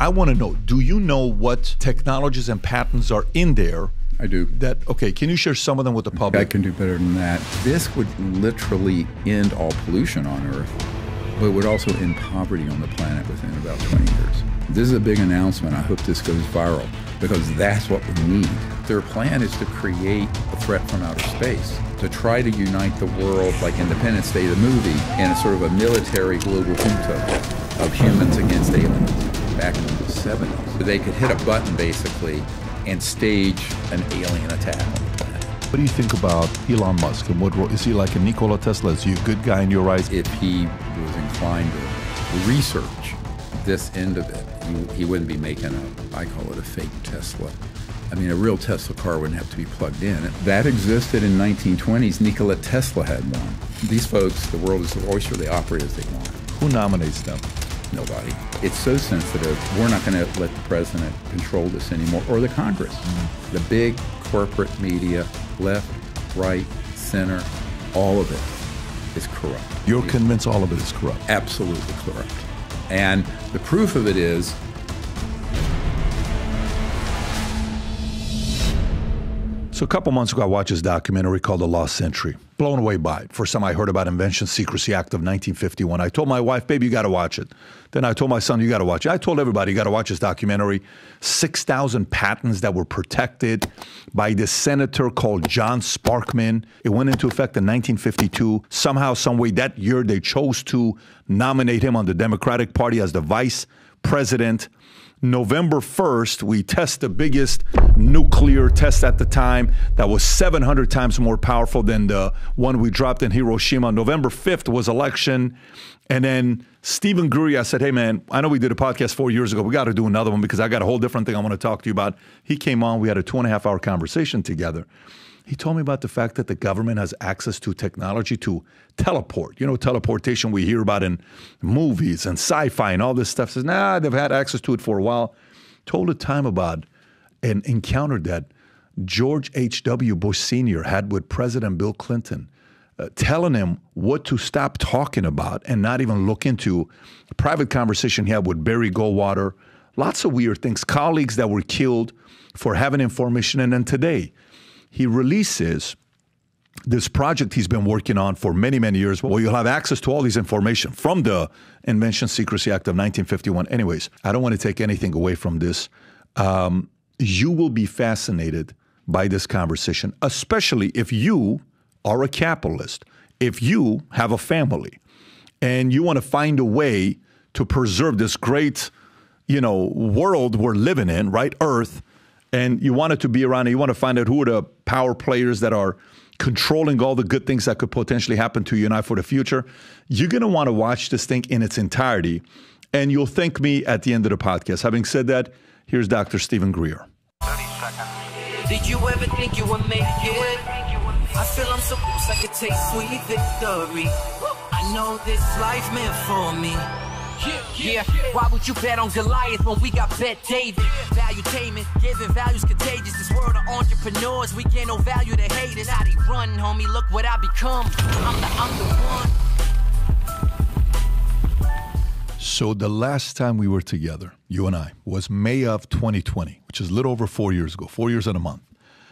I want to know, do you know what technologies and patents are in there? I do. Okay, can you share some of them with the public? I can do better than that. This would literally end all pollution on Earth, but it would also end poverty on the planet within about 20 years. This is a big announcement. I hope this goes viral because that's what we need. Their plan is to create a threat from outer space, to try to unite the world like Independence Day, the movie, in a sort of a military global junta of humans against aliens back in the 70s. So they could hit a button, basically, and stage an alien attack on the planet. What do you think about Elon Musk and what role? Is he like a Nikola Tesla? Is he a good guy in your eyes? If he was inclined to research this end of it, he wouldn't be making I call it a fake Tesla. I mean, a real Tesla car wouldn't have to be plugged in. That existed in 1920s. Nikola Tesla had one. These folks, the world is the oyster. They operate as they want. Who nominates them? Nobody. It's so sensitive. We're not going to let the president control this anymore, or the Congress. The big corporate media, left, right, center, all of it is corrupt. You're convinced all of it is corrupt? Absolutely corrupt. And the proof of it is, so a couple months ago, I watched this documentary called The Lost Century. Blown away by it. First time I heard about Invention Secrecy Act of 1951. I told my wife, baby, you got to watch it. Then I told my son, you got to watch it. I told everybody, you got to watch this documentary. 6,000 patents that were protected by this senator called John Sparkman. It went into effect in 1952. Somehow, some way, that year, they chose to nominate him on the Democratic Party as the vice president. November 1st, we test the biggest nuclear test at the time that was 700 times more powerful than the one we dropped in Hiroshima. November 5th was election. And then Stephen Greer, I said, hey, man, I know we did a podcast 4 years ago. We got to do another one because I got a whole different thing I want to talk to you about. He came on. We had a 2.5-hour conversation together. He told me about the fact that the government has access to technology to teleport. You know, teleportation we hear about in movies and sci-fi and all this stuff. Says, nah, they've had access to it for a while. Told a time about an encounter that George H.W. Bush Sr. had with President Bill Clinton, telling him what to stop talking about and not even look into. A private conversation he had with Barry Goldwater. Lots of weird things. Colleagues that were killed for having information. And then today, he releases this project he's been working on for many, many years. Well, you'll have access to all these information from the Invention Secrecy Act of 1951. Anyways, I don't want to take anything away from this. You will be fascinated by this conversation, especially if you are a capitalist, if you have a family, and you want to find a way to preserve this great, world we're living in, right? Earth. And you want it to be around, and you want to find out who are the power players that are controlling all the good things that could potentially happen to you and I for the future. You're going to want to watch this thing in its entirety, and you'll thank me at the end of the podcast. Having said that, here's Dr. Stephen Greer. 30 seconds. Did you ever think you would make it? I feel I'm so close, I could taste sweet victory. I know this life meant for me. Yeah, why would you bet on Goliath when we got Bet David? Valuetainment, giving values contagious. This world of entrepreneurs, we get no value to haters. How they run, homie, look what I become. I'm the one. So the last time we were together, you and I, was May of 2020, which is a little over 4 years ago, 4 years and a month.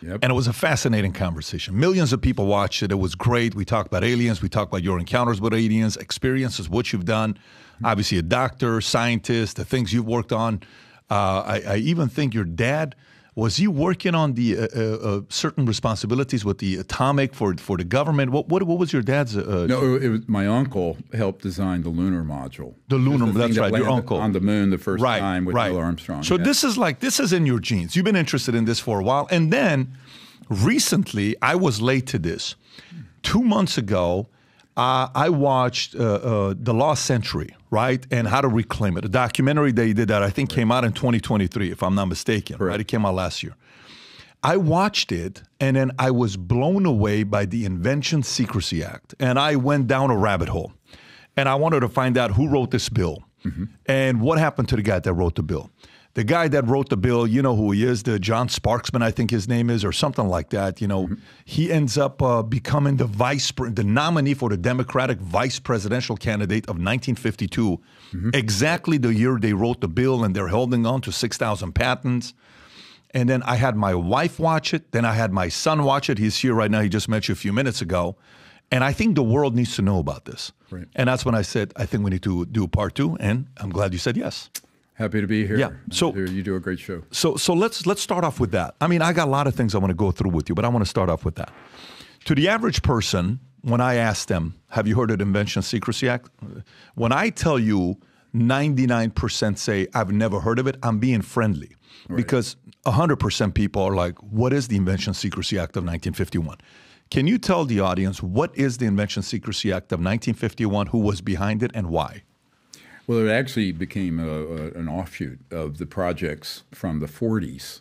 Yep. And it was a fascinating conversation. Millions of people watched it. It was great. We talked about aliens. We talked about your encounters with aliens, experiences, what you've done. Obviously a doctor, scientist, the things you've worked on. I even think your dad, was he working on the certain responsibilities with the atomic for the government? What was your dad's? No, it was my uncle helped design the lunar module. The lunar, that's right, your uncle. On the moon the first time with Neil Armstrong. So this is in your genes. You've been interested in this for a while. And then recently, I was late to this. 2 months ago, I watched The Lost Century, right, and How to Reclaim It. A documentary they did that I think came out in 2023, if I'm not mistaken. Correct. Right? It came out last year. I watched it, and then I was blown away by the Invention Secrecy Act. And I went down a rabbit hole. And I wanted to find out who wrote this bill and what happened to the guy that wrote the bill. The guy that wrote the bill, you know who he is, the John Sparksman, I think his name is, or something like that. He ends up becoming the nominee for the Democratic vice presidential candidate of 1952, exactly the year they wrote the bill, and they're holding on to 6,000 patents. And then I had my wife watch it. Then I had my son watch it. He's here right now. He just met you a few minutes ago. And I think the world needs to know about this. Right. And that's when I said, I think we need to do part 2. And I'm glad you said yes. Happy to be here. Yeah. So you do a great show. So let's start off with that. I mean, I got a lot of things I want to go through with you, but I want to start off with that. To the average person, when I ask them, have you heard of the Invention Secrecy Act? When I tell you 99% say, I've never heard of it, I'm being friendly. Right. Because 100% people are like, what is the Invention Secrecy Act of 1951? Can you tell the audience what is the Invention Secrecy Act of 1951, who was behind it, and why? Well, it actually became an offshoot of the projects from the 40s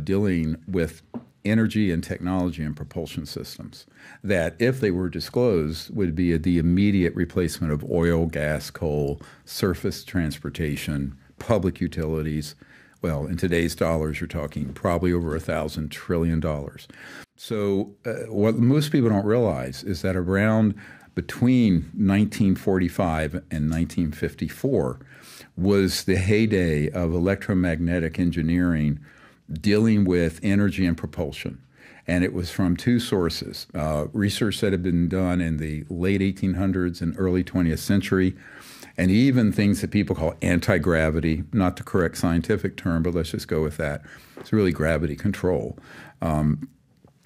dealing with energy and technology and propulsion systems that, if they were disclosed, would be the immediate replacement of oil, gas, coal, surface transportation, public utilities. Well, in today's dollars, you're talking probably over $1,000 trillion. So what most people don't realize is that around between 1945 and 1954 was the heyday of electromagnetic engineering dealing with energy and propulsion. And it was from 2 sources. Research that had been done in the late 1800s and early 20th century, and even things that people call anti-gravity, not the correct scientific term, but let's just go with that. It's really gravity control.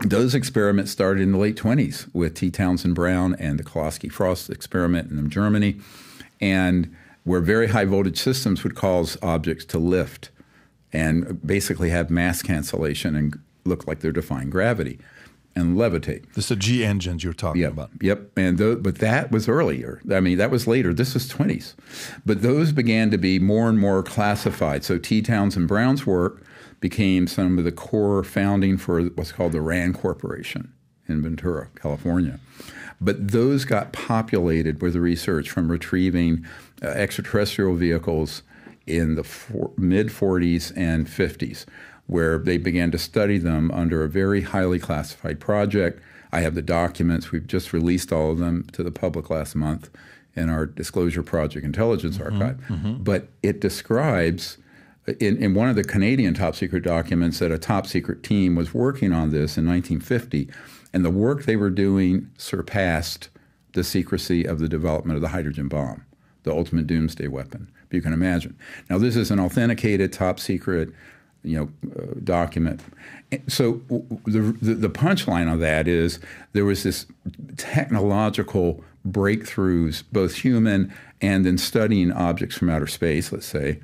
Those experiments started in the late 20s with T. Townsend Brown and the Kolosky-Frost experiment in Germany, and where very high voltage systems would cause objects to lift and basically have mass cancellation and look like they're defying gravity and levitate. This is the G engines you're talking about. Yep. But that was earlier. I mean, that was later. This was 20s. But those began to be more and more classified. So T. Townsend Brown's work became some of the core founding for what's called the RAND Corporation in Ventura, California. But those got populated with the research from retrieving extraterrestrial vehicles in the mid-40s and 50s, where they began to study them under a very highly classified project. I have the documents. We've just released all of them to the public last month in our Disclosure Project Intelligence Archive. But it describes, in one of the Canadian top-secret documents, that a top-secret team was working on this in 1950, and the work they were doing surpassed the secrecy of the development of the hydrogen bomb, the ultimate doomsday weapon, if you can imagine. Now, this is an authenticated top-secret document. So the punchline of that is there was this technological breakthroughs, both human and in studying objects from outer space, let's say,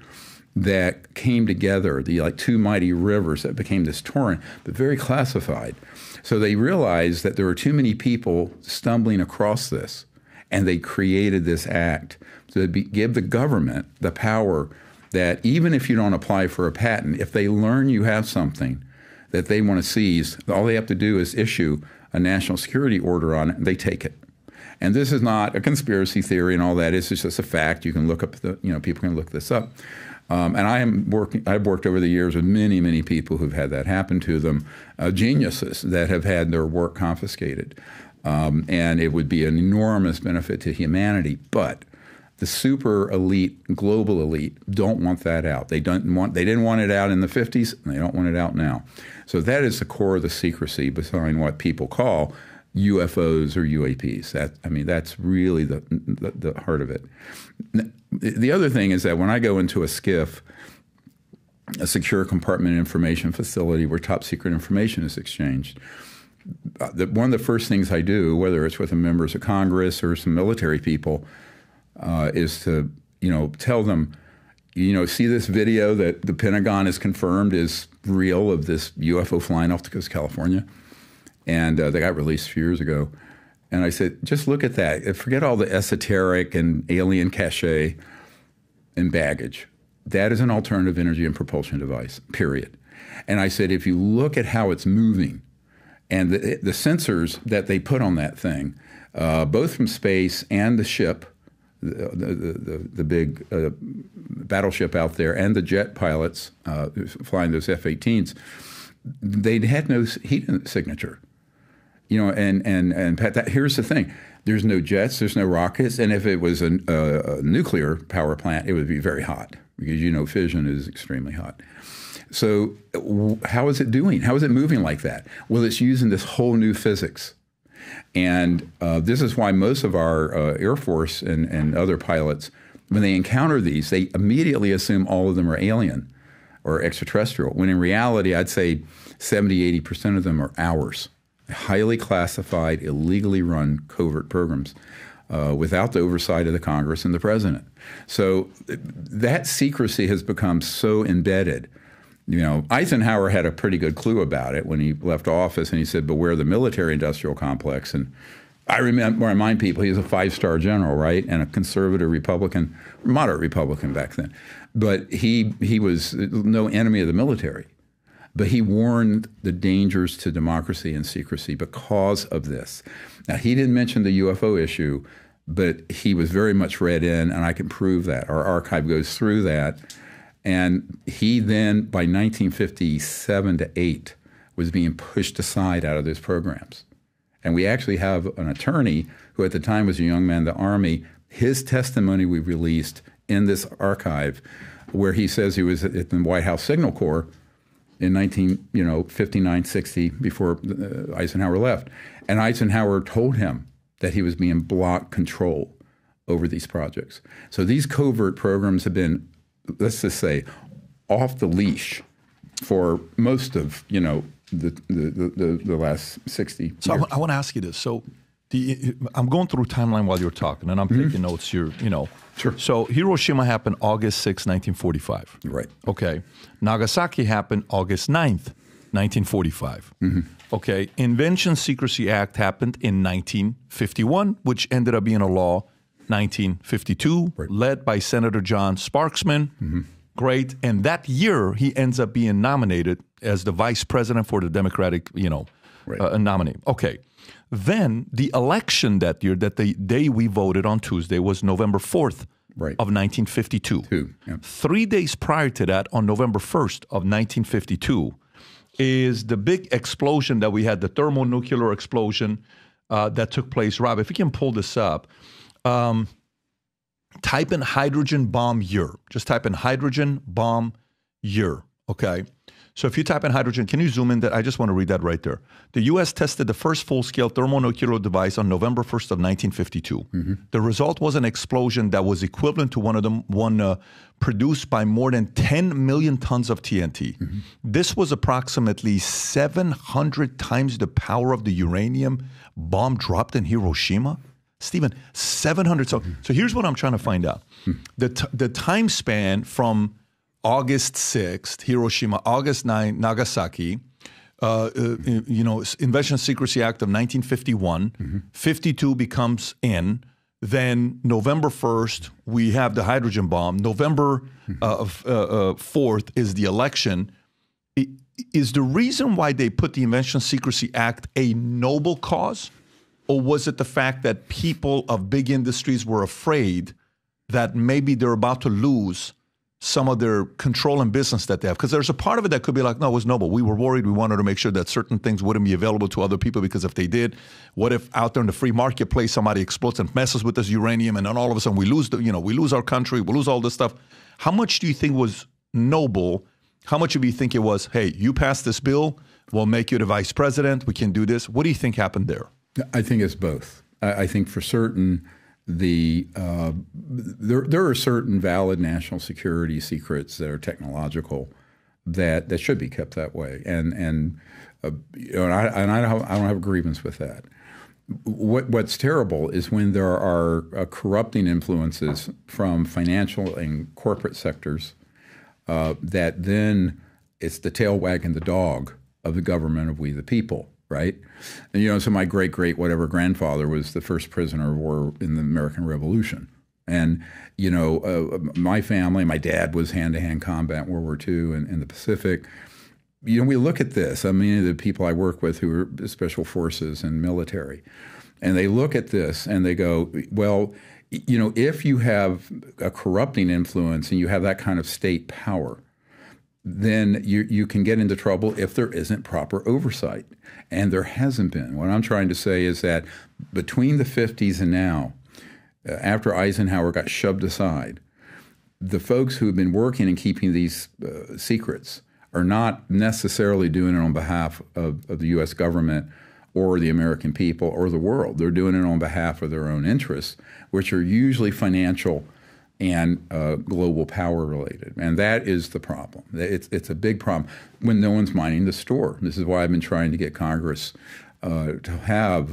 that came together, the 2 mighty rivers that became this torrent, but very classified. So they realized that there were too many people stumbling across this, and they created this act to give the government the power that even if you don't apply for a patent, if they learn you have something that they want to seize, all they have to do is issue a national security order on it, and they take it. And this is not a conspiracy theory and all that. It's just a fact. You can look up people can look this up. And I've worked over the years with many, many people who've had that happen to them, geniuses that have had their work confiscated. And it would be an enormous benefit to humanity. But the super elite, global elite, don't want that out. They didn't want it out in the 50s, and they don't want it out now. So that is the core of the secrecy behind what people call UFOs or UAPs. That's really the heart of it. The other thing is that when I go into a SCIF, a secure compartment information facility where top secret information is exchanged, one of the first things I do, whether it's with the members of Congress or some military people, is to tell them, see this video that the Pentagon has confirmed is real of this UFO flying off the coast of California, and they got released a few years ago. And I said, just look at that. Forget all the esoteric and alien cachet and baggage. That is an alternative energy and propulsion device, period. And I said, if you look at how it's moving and the sensors that they put on that thing, both from space and the ship, the big battleship out there, and the jet pilots flying those F-18s, they had no heat signature. You know, and Pat, here's the thing. There's no jets, there's no rockets, and if it was a nuclear power plant, it would be very hot because, you know, fission is extremely hot. So how is it doing? How is it moving like that? Well, it's using this whole new physics. And this is why most of our Air Force and other pilots, when they encounter these, they immediately assume all of them are alien or extraterrestrial, when in reality, I'd say 70, 80% of them are ours. Highly classified, illegally run covert programs without the oversight of the Congress and the president. So that secrecy has become so embedded. You know, Eisenhower had a pretty good clue about it when he left office, and he said, beware the military-industrial complex. And I remind people he's a 5-star general, right, and a conservative Republican, moderate Republican back then. But he was no enemy of the military. But he warned the dangers to democracy and secrecy because of this. Now, he didn't mention the UFO issue, but he was very much read in, and I can prove that. Our archive goes through that. And he then, by 1957 to 8, was being pushed aside out of those programs. And we actually have an attorney who at the time was a young man in the Army. His testimony we released in this archive, where he says he was at the White House Signal Corps in 1959, 60, before Eisenhower left. And Eisenhower told him that he was being blocked control over these projects. So these covert programs have been, let's just say, off the leash for most of, you know, the last 60 years. So I want to ask you this. So I'm going through timeline while you're talking, and I'm taking notes here, you know. Sure. So Hiroshima happened August 6, 1945. Right. Okay. Nagasaki happened August 9th, 1945. Okay. Invention Secrecy Act happened in 1951, which ended up being a law 1952, led by Senator John Sparksman. Great. And that year, he ends up being nominated as the vice president for the Democratic, nominee. Okay. Then the election that year, that the day we voted on Tuesday, was November 4th of 1952. 3 days prior to that, on November 1st of 1952, is the big explosion that we had, the thermonuclear explosion that took place. Rob, if you can pull this up, type in hydrogen bomb year. Just type in hydrogen bomb year, okay? So if you type in hydrogen, can you zoom in that? I just want to read that right there. The U.S. tested the first full-scale thermonuclear device on November 1st of 1952. The result was an explosion that was equivalent to one produced by more than 10 million tons of TNT. This was approximately 700 times the power of the uranium bomb dropped in Hiroshima. Stephen, 700. So here's what I'm trying to find out. The time span from August 6th, Hiroshima, August 9th, Nagasaki, Invention Secrecy Act of 1951, 52 becomes in. Then November 1st, we have the hydrogen bomb. November 4th is the election. Is the reason why they put the Invention Secrecy Act a noble cause? Or was it the fact that people of big industries were afraid that maybe they're about to lose some of their control and business that they have? Because there's a part of it that could be like, no, it was noble. We were worried. We wanted to make sure that certain things wouldn't be available to other people, because if they did, what if out there in the free marketplace somebody explodes and messes with this uranium, and then all of a sudden we lose our country, we lose all this stuff. How much do you think was noble? How much of you think it was, hey, you passed this bill, we'll make you the vice president, we can do this? What do you think happened there? I think it's both. I think for certain there are certain valid national security secrets that are technological that should be kept that way, and I don't have a grievance with that. What's terrible is when there are corrupting influences from financial and corporate sectors that then it's the tail wagging the dog of the government of we the people. Right? And, so my great whatever grandfather was the first prisoner of war in the American Revolution. And, my family, my dad was hand-to-hand combat in World War II in the Pacific. We look at this. I mean, the people I work with who are special forces and military, and they look at this and they go, well, you know, if you have a corrupting influence and you have that kind of state power, then you can get into trouble if there isn't proper oversight. And there hasn't been. What I'm trying to say is that between the 50s and now, after Eisenhower got shoved aside, the folks who have been working and keeping these secrets are not necessarily doing it on behalf of the U.S. government or the American people or the world. They're doing it on behalf of their own interests, which are usually financial and global power related. And that is the problem. It's a big problem when no one's minding the store. This is why I've been trying to get Congress to have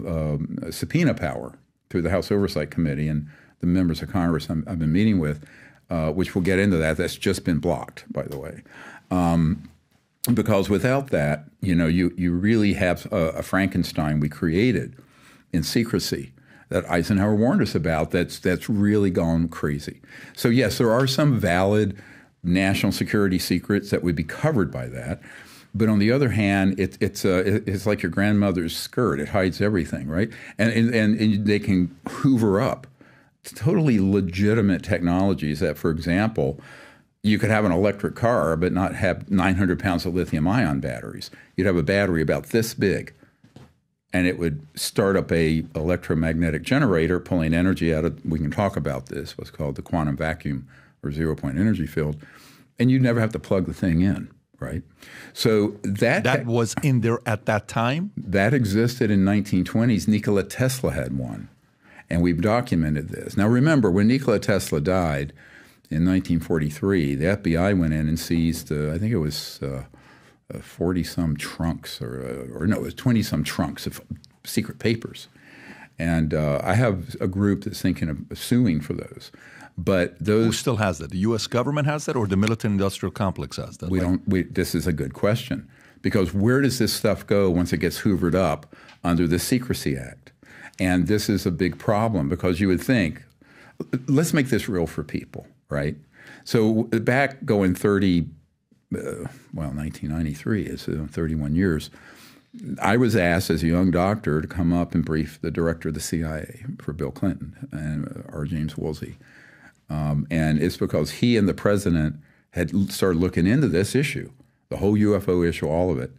subpoena power through the House Oversight Committee and the members of Congress I've been meeting with, which we'll get into that. That's just been blocked, by the way. Because without that, you know, you really have a Frankenstein we created in secrecy that Eisenhower warned us about that's really gone crazy. So yes, there are some valid national security secrets that would be covered by that. But on the other hand, it's like your grandmother's skirt. It hides everything, right? And they can hoover up totally legitimate technologies that, for example, you could have an electric car but not have 900 pounds of lithium-ion batteries. You'd have a battery about this big, and it would start up a electromagnetic generator pulling energy out of, we can talk about this, what's called the quantum vacuum or zero-point energy field, and you'd never have to plug the thing in, right? So that was in there at that time? That existed in 1920s. Nikola Tesla had one, and we've documented this. Now remember, when Nikola Tesla died, in 1943, the FBI went in and seized, I think it was 40-some trunks, or no, it was 20-some trunks of secret papers. And I have a group that's thinking of suing for those. But those— Who still has that? The U.S. government has that, or the military-industrial complex has that? This is a good question. Because where does this stuff go once it gets hoovered up under the Secrecy Act? And this is a big problem because you would think, let's make this real for people. Right? So back going 1993 is 31 years, I was asked as a young doctor to come up and brief the director of the CIA for Bill Clinton, and R. James Woolsey. And it's because he and the president had started looking into this issue, the whole UFO issue, all of it.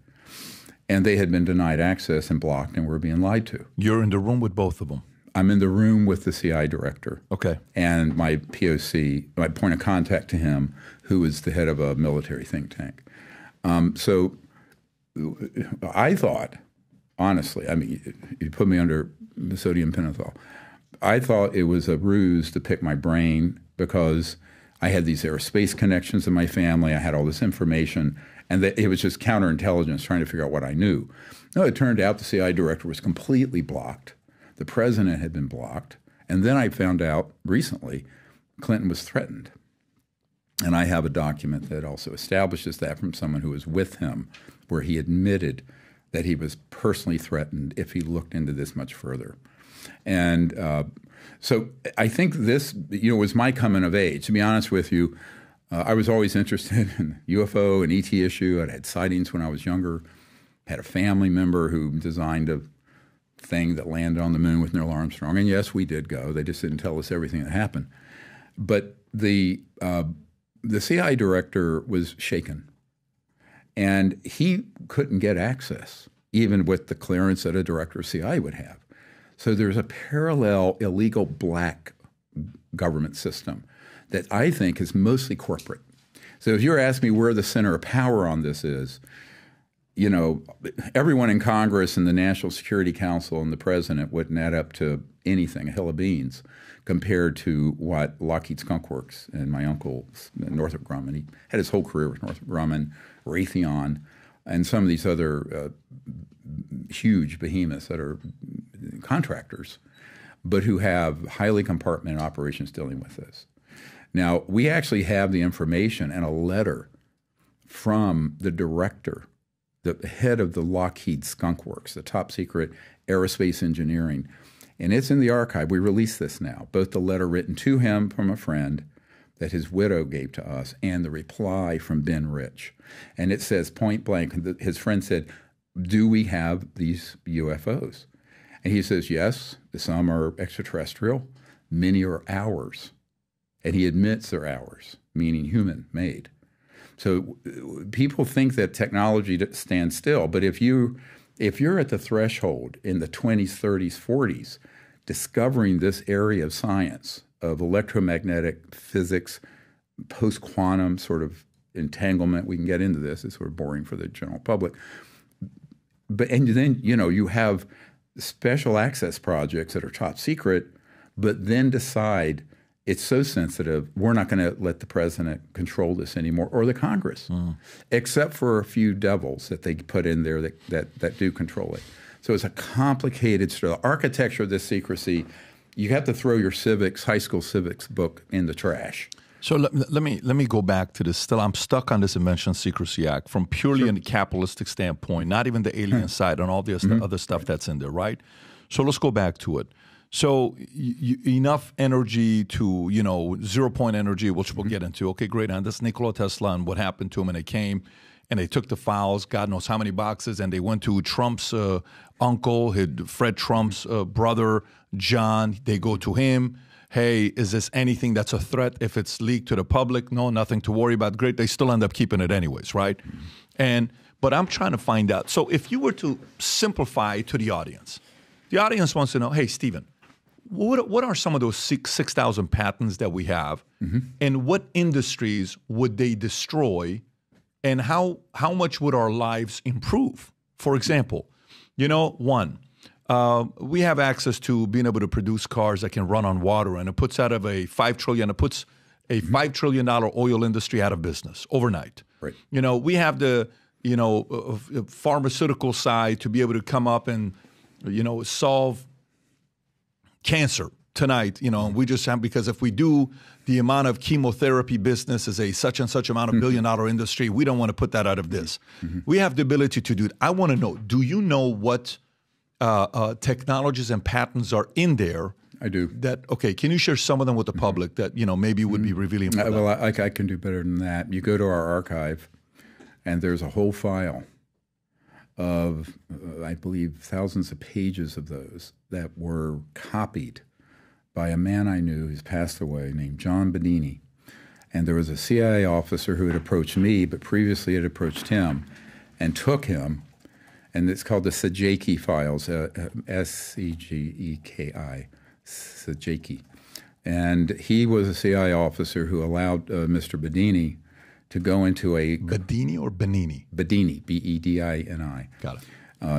And they had been denied access and blocked and were being lied to. You're in the room with both of them? I'm in the room with the CI director. Okay. And my POC, my point of contact to him, who is the head of a military think tank. So I thought, honestly, I mean, you put me under sodium pentothal. I thought it was a ruse to pick my brain because I had these aerospace connections in my family. I had all this information, and it was just counterintelligence trying to figure out what I knew. No, it turned out the CI director was completely blocked. The president had been blocked. And then I found out recently Clinton was threatened. And I have a document that also establishes that from someone who was with him, where he admitted that he was personally threatened if he looked into this much further. And so I think this, was my coming of age. To be honest with you, I was always interested in UFO and ET issue. I'd had sightings when I was younger. Had a family member who designed a thing that landed on the moon with Neil Armstrong. And yes, we did go. They just didn't tell us everything that happened. But the CI director was shaken. And he couldn't get access, even with the clearance that a director of CI would have. So there's a parallel illegal black government system that I think is mostly corporate. So if you're asking me where the center of power on this is, everyone in Congress and the National Security Council and the president wouldn't add up to anything, a hill of beans, compared to what Lockheed Skunk Works and my uncle, Northrop Grumman, he had his whole career with Northrop Grumman, Raytheon, and some of these other huge behemoths that are contractors, but who have highly compartmented operations dealing with this. Now, we actually have the information and a letter from the director, the head of the Lockheed Skunk Works, the top secret aerospace engineering. And it's in the archive. We release this now, both the letter written to him from a friend that his widow gave to us and the reply from Ben Rich. And it says point blank, his friend said, do we have these UFOs? And he says, yes, some are extraterrestrial. Many are ours. And he admits they're ours, meaning human-made. So people think that technology stands still, but if you're at the threshold in the 20s, 30s, 40s, discovering this area of science, of electromagnetic physics, post-quantum sort of entanglement, we can get into this, it's sort of boring for the general public. And then, you have special access projects that are top secret, but then decide it's so sensitive, we're not going to let the president control this anymore, or the Congress, except for a few devils that they put in there that do control it. So it's a complicated story. The architecture of this secrecy, you have to throw your high school civics book in the trash. So let me go back to this. Still, I'm stuck on this Invention Secrecy Act from purely a capitalistic standpoint, not even the alien side and all the other stuff that's in there, right? So let's go back to it. So enough energy to, 0-point energy, which we'll get into. Okay, great. And that's Nikola Tesla and what happened to him. And they came and they took the files, God knows how many boxes, and they went to Trump's uncle, Fred Trump's brother, John. They go to him. Hey, is this anything that's a threat if it's leaked to the public? No, nothing to worry about. Great. They still end up keeping it anyways, right? But I'm trying to find out. So if you were to simplify to the audience wants to know, hey, Stephen, what are some of those 6,000 patents that we have, and what industries would they destroy, and how much would our lives improve? For example, one, we have access to being able to produce cars that can run on water, and it puts out of a $5 trillion oil industry out of business overnight. Right. We have the pharmaceutical side to be able to come up and solve cancer tonight, we just have, because if we do the amount of chemotherapy business is a such and such amount of billion-dollar industry, we don't want to put that out of this. We have the ability to do it. I want to know, do you know what technologies and patents are in there? I do. Can you share some of them with the public that, maybe would be revealing? Well, I can do better than that. You go to our archive, and there's a whole file of, I believe, thousands of pages of those that were copied by a man I knew who's passed away named John Bedini. And there was a CIA officer who had approached me, but previously had approached him and took him. And it's called the Sejeki files, S-E-G-E-K-I, Sejeki. And he was a CIA officer who allowed Mr. Bedini to go into a... Bedini or Benini? Bedini, B-E-D-I-N-I. Got it.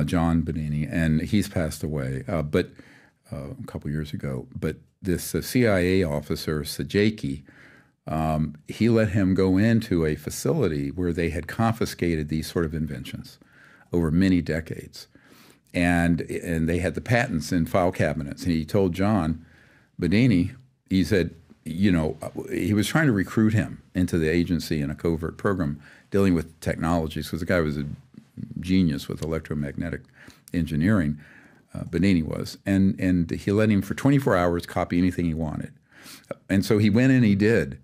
John Bedini, and he's passed away, but a couple years ago. But this CIA officer, Sejeki, he let him go into a facility where they had confiscated these sort of inventions over many decades. And they had the patents in file cabinets. And he told John Bedini, he said, he was trying to recruit him into the agency in a covert program dealing with technologies, because the guy was a genius with electromagnetic engineering, Bedini was. And he let him for 24 hours copy anything he wanted. And so he went in, he did.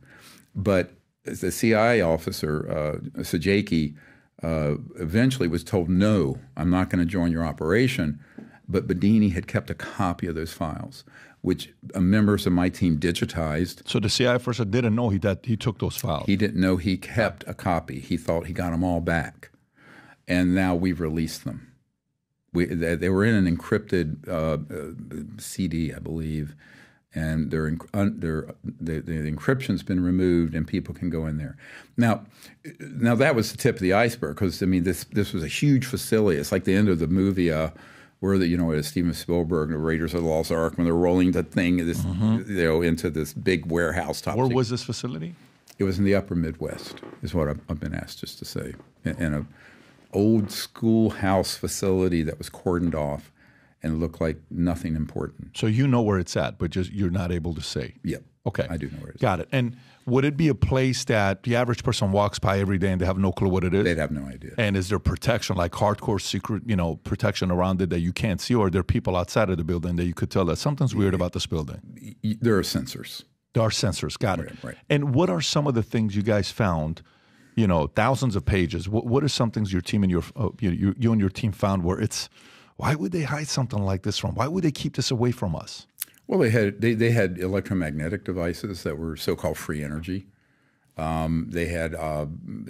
But the CIA officer, Sejeki, eventually was told, no, I'm not going to join your operation. But Bedini had kept a copy of those files, which members of my team digitized. So the CIA officer didn't know that he took those files? He didn't know he kept a copy. He thought he got them all back. And now we've released them. They were in an encrypted CD, I believe, and the encryption's been removed, and people can go in there. Now that was the tip of the iceberg, because this was a huge facility. It's like the end of the movie where Steven Spielberg and the Raiders of the Lost Ark, when they're rolling the thing into this big warehouse top. Where was this facility? It was in the upper Midwest, is what I've been asked just to say, in a old schoolhouse facility that was cordoned off and looked like nothing important. So you know where it's at, but just you're not able to say. Yep. Okay. I do know where it is. Got it. And would it be a place that the average person walks by every day and they have no clue what it is? They'd have no idea. And is there protection, like hardcore secret, protection around it that you can't see, or are there people outside of the building that you could tell that something's weird about this building? There are sensors. There are sensors. Got it. Right. And what are some of the things you guys found? Thousands of pages. What are some things your team and you and your team found where why would they hide something like this from? Why would they keep this away from us? Well, they had electromagnetic devices that were so-called free energy. They had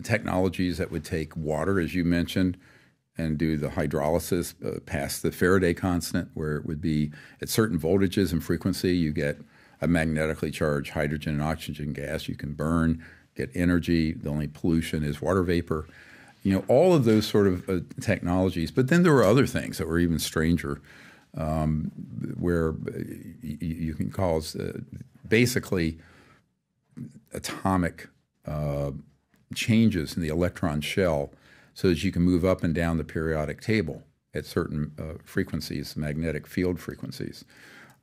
technologies that would take water, as you mentioned, and do the hydrolysis past the Faraday constant, where it would be at certain voltages and frequency, you get a magnetically charged hydrogen and oxygen gas you can burn, get energy. The only pollution is water vapor. You know, all of those sort of technologies. But then there were other things that were even stranger, where you can cause basically atomic changes in the electron shell so that you can move up and down the periodic table at certain frequencies, magnetic field frequencies,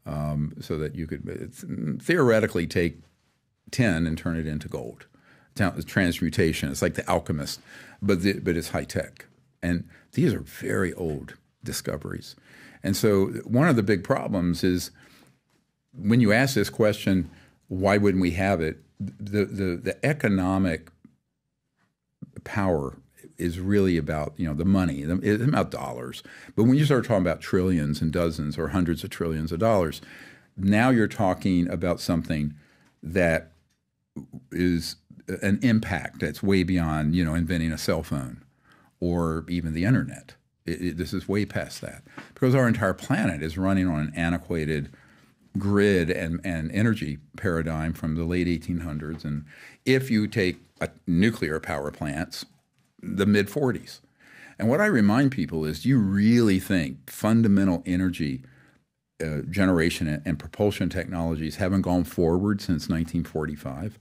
so that you could theoretically take tin and turn it into gold. Transmutation. It's like the alchemist, but it's high tech. And these are very old discoveries. And so one of the big problems is when you ask this question, why wouldn't we have it? The economic power is really about, you know, the money. It's about dollars. But when you start talking about trillions and dozens or hundreds of trillions of dollars, now you're talking about something that is an impact that's way beyond, you know, inventing a cell phone or even the internet. This is way past that, because our entire planet is running on an antiquated grid and energy paradigm from the late 1800s. And if you take nuclear power plants, the mid-40s. And what I remind people is, do you really think fundamental energy generation and propulsion technologies haven't gone forward since 1945?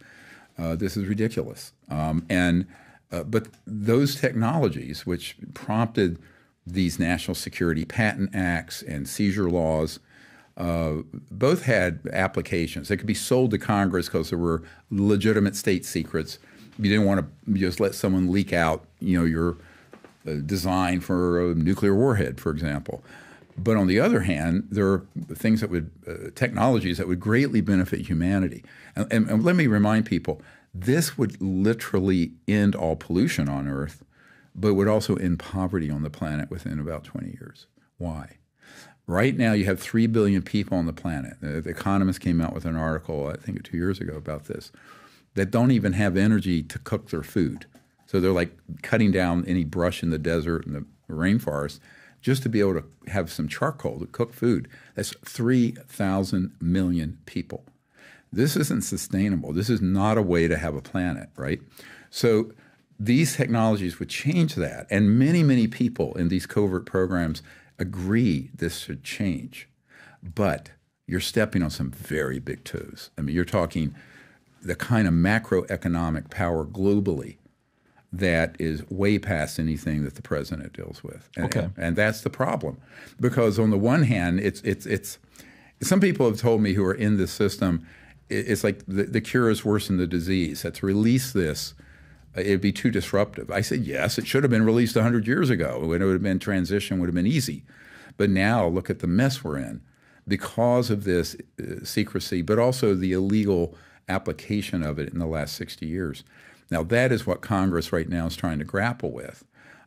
This is ridiculous. But those technologies, which prompted these national security patent acts and seizure laws, both had applications. They could be sold to Congress because there were legitimate state secrets. You didn't want to just let someone leak out, you know, your design for a nuclear warhead, for example. But on the other hand, there are things that would, technologies that would greatly benefit humanity. And let me remind people, this would literally end all pollution on Earth, but would also end poverty on the planet within about 20 years. Why? Right now, you have 3 billion people on the planet. The Economist came out with an article, I think 2 years ago, about this, that don't even have energy to cook their food. So they're like cutting down any brush in the desert and the rainforest just to be able to have some charcoal to cook food. That's 3,000 million people. This isn't sustainable. This is not a way to have a planet, right? So these technologies would change that. And many, many people in these covert programs agree this should change. But you're stepping on some very big toes. I mean, you're talking the kind of macroeconomic power globally that is way past anything that the president deals with. And that's the problem. Because on the one hand, it's some people have told me who are in this system, it's like the cure is worse than the disease. That to release this, it'd be too disruptive. I said, yes, it should have been released 100 years ago. When it would have been transition, would have been easy. But now look at the mess we're in because of this secrecy, but also the illegal application of it in the last 60 years. Now, that is what Congress right now is trying to grapple with.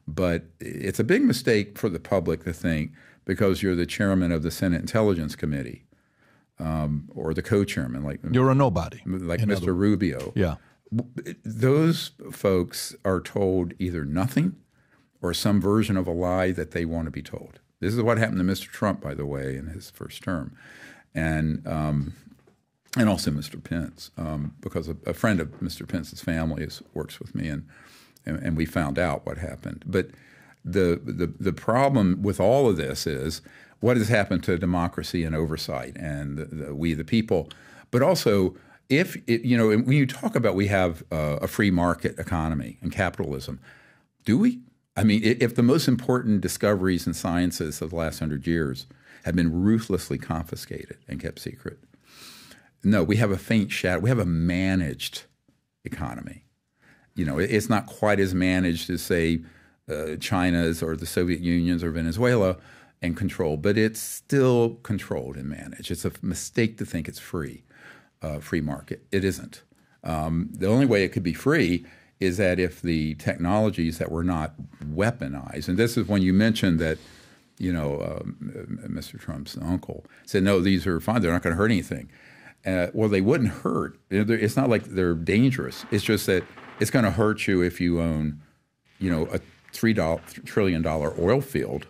But it's a big mistake for the public to think because you're the chairman of the Senate Intelligence Committee or the co-chairman. Like you're a nobody. Like Mr. Rubio. Yeah. Those folks are told either nothing or some version of a lie that they want to be told. This is what happened to Mr. Trump, by the way, in his first term. And also Mr. Pence, because a friend of Mr. Pence's family works with me, and we found out what happened. But the problem with all of this is what has happened to democracy and oversight and we the people. But also, when you talk about we have a free market economy and capitalism, do we? I mean, if the most important discoveries in sciences of the last 100 years have been ruthlessly confiscated and kept secret, no, we have a faint shadow. We have a managed economy. You know, it's not quite as managed as, say, China's or the Soviet Union's or Venezuela and controlled, but it's still controlled and managed. It's a mistake to think it's free market. It isn't. The only way it could be free is that if the technologies that were not weaponized, and this is when you mentioned that, Mr. Trump's uncle, said, no, these are fine. They're not going to hurt anything. Well, they wouldn't hurt. It's not like they're dangerous. It's just that it's going to hurt you if you own, a $3 trillion oil field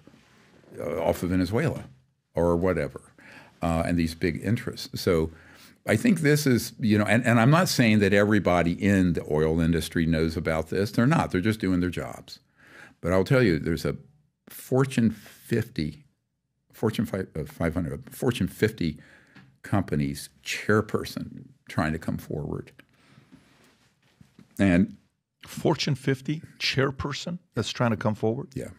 off of Venezuela or whatever, and these big interests. So I think this is, and I'm not saying that everybody in the oil industry knows about this. They're not. They're just doing their jobs. But I'll tell you, there's a Fortune 50 companies chairperson trying to come forward. And Fortune 50 chairperson that's trying to come forward? Yeah,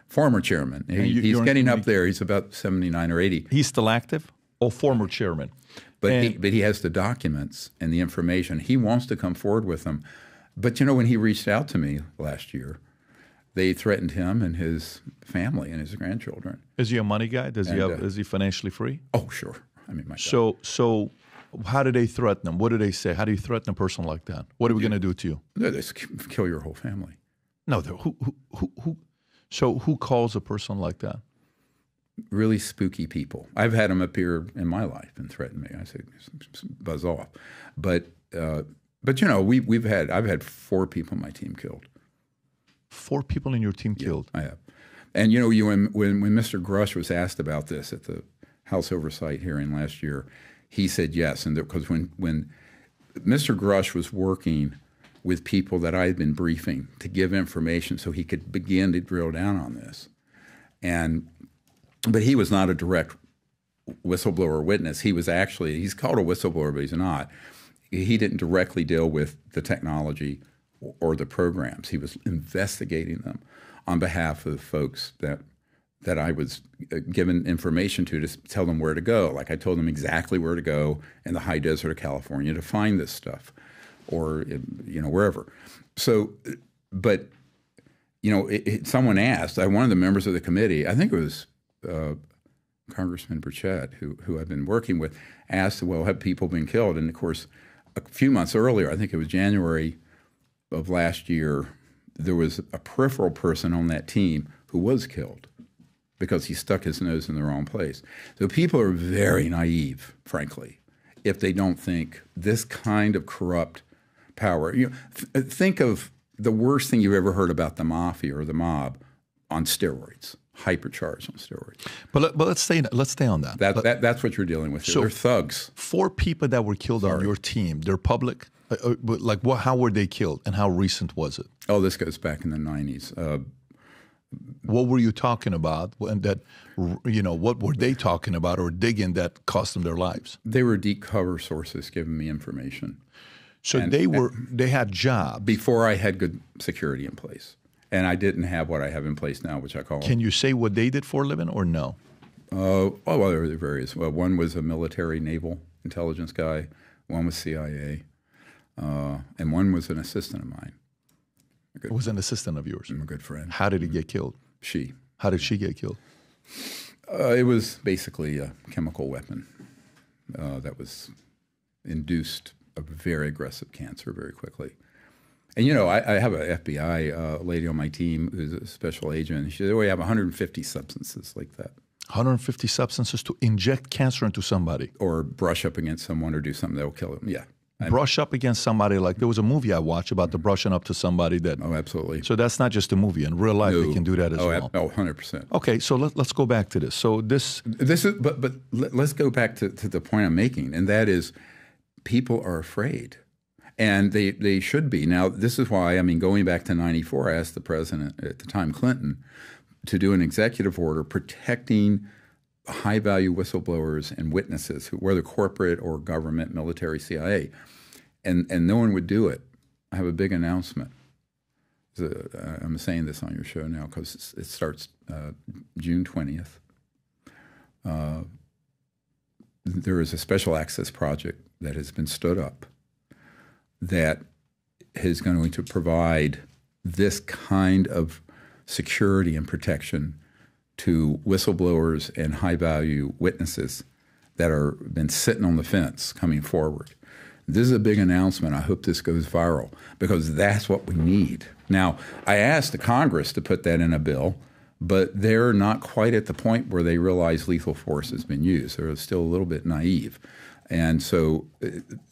former chairman. He's getting up there. He's about 79 or 80. He's still active? Oh, former chairman. But he has the documents and the information. He wants to come forward with them. But when he reached out to me last year, they threatened him and his family and his grandchildren. Is he a money guy? Is he financially free? Oh, sure. I mean, my God. So how do they threaten him? What do they say? How do you threaten a person like that? What are we going to do to you? They just kill your whole family. No, who calls a person like that? Really spooky people. I've had them appear in my life and threaten me. I say, buzz off. But I've had 4 people on my team killed. 4 people in your team killed? I have. And when Mr. Grush was asked about this at the House Oversight hearing last year, he said yes. And because when Mr. Grush was working with people that I had been briefing to give information so he could begin to drill down on this, but he was not a direct whistleblower witness. He's called a whistleblower, but he's not. He didn't directly deal with the technology or the programs. He was investigating them on behalf of folks that I was given information to tell them where to go. Like I told them exactly where to go in the high desert of California to find this stuff, or wherever. So, but someone asked. One of the members of the committee, I think it was Congressman Burchett, who I've been working with, asked, "Well, have people been killed?" And of course, a few months earlier, I think it was January of last year, there was a peripheral person on that team who was killed because he stuck his nose in the wrong place. So people are very naive, frankly, if they don't think this kind of corrupt power. Think of the worst thing you've ever heard about the mafia or the mob on steroids, hypercharged on steroids. But let's stay on that. That's what you're dealing with here. So they're thugs. 4 people that were killed on your team, they're public. But how were they killed, and how recent was it? Oh, this goes back in the 90s. What were you talking about? And what were they talking about or digging that cost them their lives? They were deep cover sources giving me information. So they had jobs before I had good security in place, and I didn't have what I have in place now, which I call. Can you say what they did for a living or no? Well, there were various. Well, one was a military naval intelligence guy. One was CIA. And one was an assistant of mine. It was an assistant of yours? I'm a good friend. How did he get killed? She. How did she get killed? It was basically a chemical weapon that was induced a very aggressive cancer very quickly. And, I have an FBI lady on my team who's a special agent. She said, we have 150 substances like that. 150 substances to inject cancer into somebody? Or brush up against someone or do something that will kill them, yeah. Brush up against somebody, like there was a movie I watched about the brushing up to somebody that. Oh, absolutely. So that's not just a movie. In real life, they can do that as well. Oh, 100%. Okay, so let's go back to this. So this is, but let's go back to the point I'm making, and that is, people are afraid, and they should be. Now, this is why, going back to '94, I asked the president at the time, Clinton, to do an executive order protecting high-value whistleblowers and witnesses, whether corporate or government, military, CIA, and no one would do it. I have a big announcement. I'm saying this on your show now because it starts June 20th. There is a special access project that has been stood up that is going to provide this kind of security and protection to whistleblowers and high-value witnesses that are been sitting on the fence coming forward. This is a big announcement. I hope this goes viral because that's what we need. Now, I asked the Congress to put that in a bill. but they're not quite at the point where they realize lethal force has been used. They're still a little bit naive. And so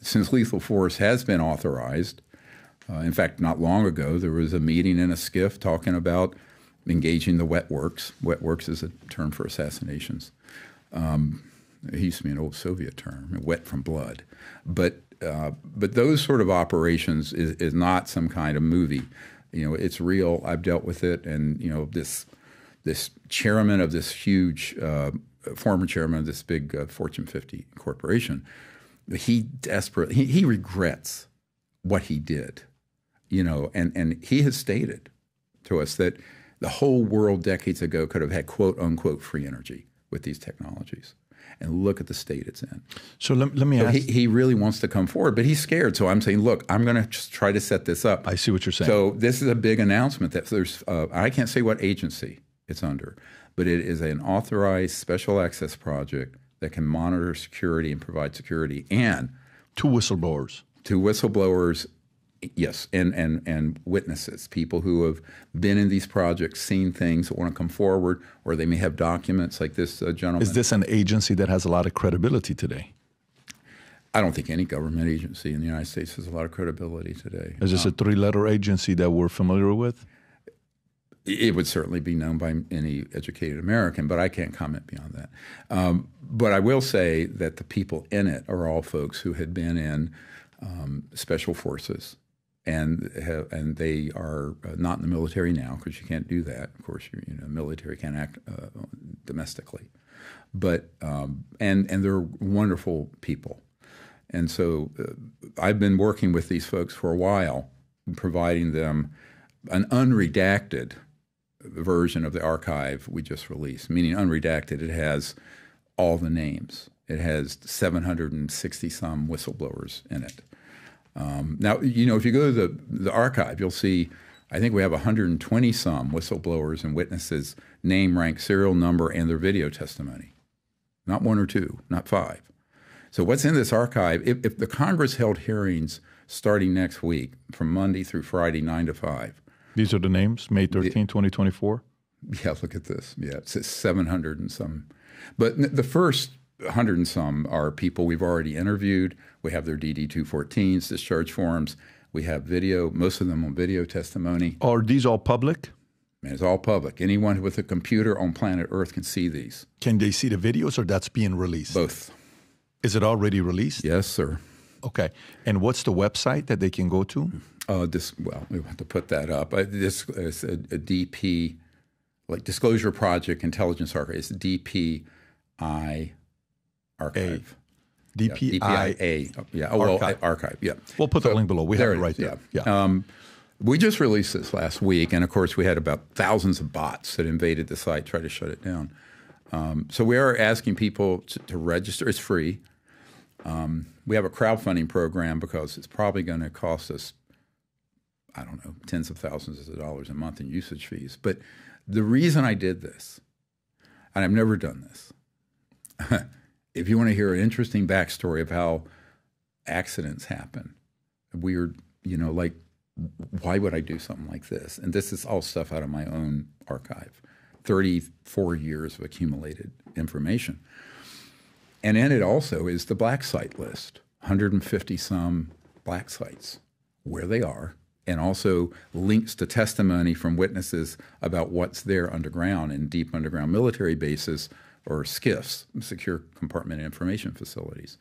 since lethal force has been authorized, in fact, not long ago, there was a meeting in a skiff talking about engaging the wet works. Wet works is a term for assassinations. It used to be an old Soviet term, wet from blood. But those sort of operations is not some kind of movie. You know, it's real. I've dealt with it. And, you know, this chairman of this huge, former chairman of this big Fortune 50 corporation, he regrets what he did, you know, and he has stated to us that the whole world decades ago could have had quote unquote free energy with these technologies. And look at the state it's in. So let me ask. He really wants to come forward, but he's scared. So I'm saying, look, I'm going to just try to set this up. I see what you're saying. So this is a big announcement that there's, I can't say what agency it's under, but it is an authorized special access project that can monitor security and provide security. And to whistleblowers. To whistleblowers, yes, and witnesses, people who have been in these projects, seen things, that want to come forward, or they may have documents like this gentleman. Is this an agency that has a lot of credibility today? I don't think any government agency in the United States has a lot of credibility today. Is this a three-letter agency that we're familiar with? It would certainly be known by any educated American, but I can't comment beyond that. But I will say that the people in it are all folks who had been in special forces. And they are not in the military now, because you can't do that. Of course, military can't act domestically, but and they're wonderful people. And so I've been working with these folks for a while, providing them an unredacted version of the archive we just released. Meaning unredacted, it has all the names. It has 760 some whistleblowers in it. Now, you know, if you go to the archive, you'll see, I think we have 120 some whistleblowers and witnesses, name, rank, serial number, and their video testimony. Not one or two, not five. So what's in this archive, if the Congress held hearings starting next week from Monday through Friday, 9 to 5. These are the names, May 13, 2024? Yeah, look at this. Yeah, it's 700 and some. But the first 100 and some are people we've already interviewed. We have their DD-214s, discharge forms. We have video, most of them on video testimony. Are these all public? It's all public. Anyone with a computer on planet Earth can see these. Can they see the videos, or that's being released? Both. Is it already released? Yes, sir. Okay. And what's the website that they can go to? Well, we have to put that up. This is a DP, like Disclosure Project Intelligence Archive. It's DPI Archive. DPIA. Yeah. Oh, well, archive. Yeah. We'll put the link below. We have it right there. Yeah. We just released this last week, and of course, we had about thousands of bots that invaded the site, tried to shut it down. So we are asking people to register. It's free. We have a crowdfunding program because it's probably going to cost us, I don't know, tens of thousands of dollars a month in usage fees. But the reason I did this, and I've never done this, if you want to hear an interesting backstory of how accidents happen, weird, like, why would I do something like this? And this is all stuff out of my own archive, 34 years of accumulated information. And in it also is the black site list, 150 some black sites, where they are, and also links to testimony from witnesses about what's there underground in deep underground military bases or SCIFs, secure compartment information facilities.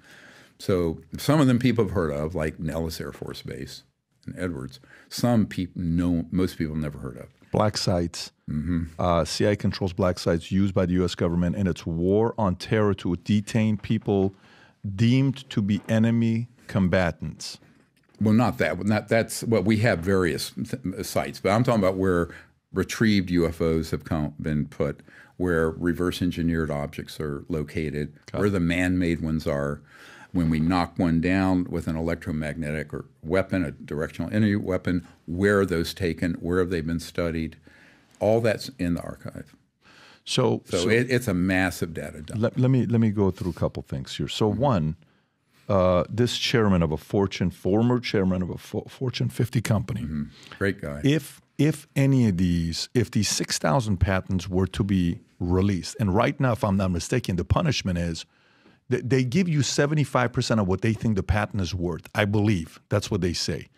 So some of them people have heard of, like Nellis Air Force Base and Edwards. Some people know, most people never heard of. Black sites. Mm-hmm. CIA controls black sites used by the U.S. government in its war on terror to detain people deemed to be enemy combatants. Well, not that. That's what we have various sites, but I'm talking about where retrieved UFOs have been put, where reverse engineered objects are located, where the man-made ones are. When we knock one down with an electromagnetic or weapon, a directional energy weapon, where are those taken? Where have they been studied? All that's in the archive. So it's a massive data dump. Let me go through a couple things here. So one, this chairman of a former chairman of a Fortune 50 company. Great guy. If if these 6,000 patents were to be released, and right now, if I'm not mistaken, the punishment is they give you 75% of what they think the patent is worth. I believe that's what they say.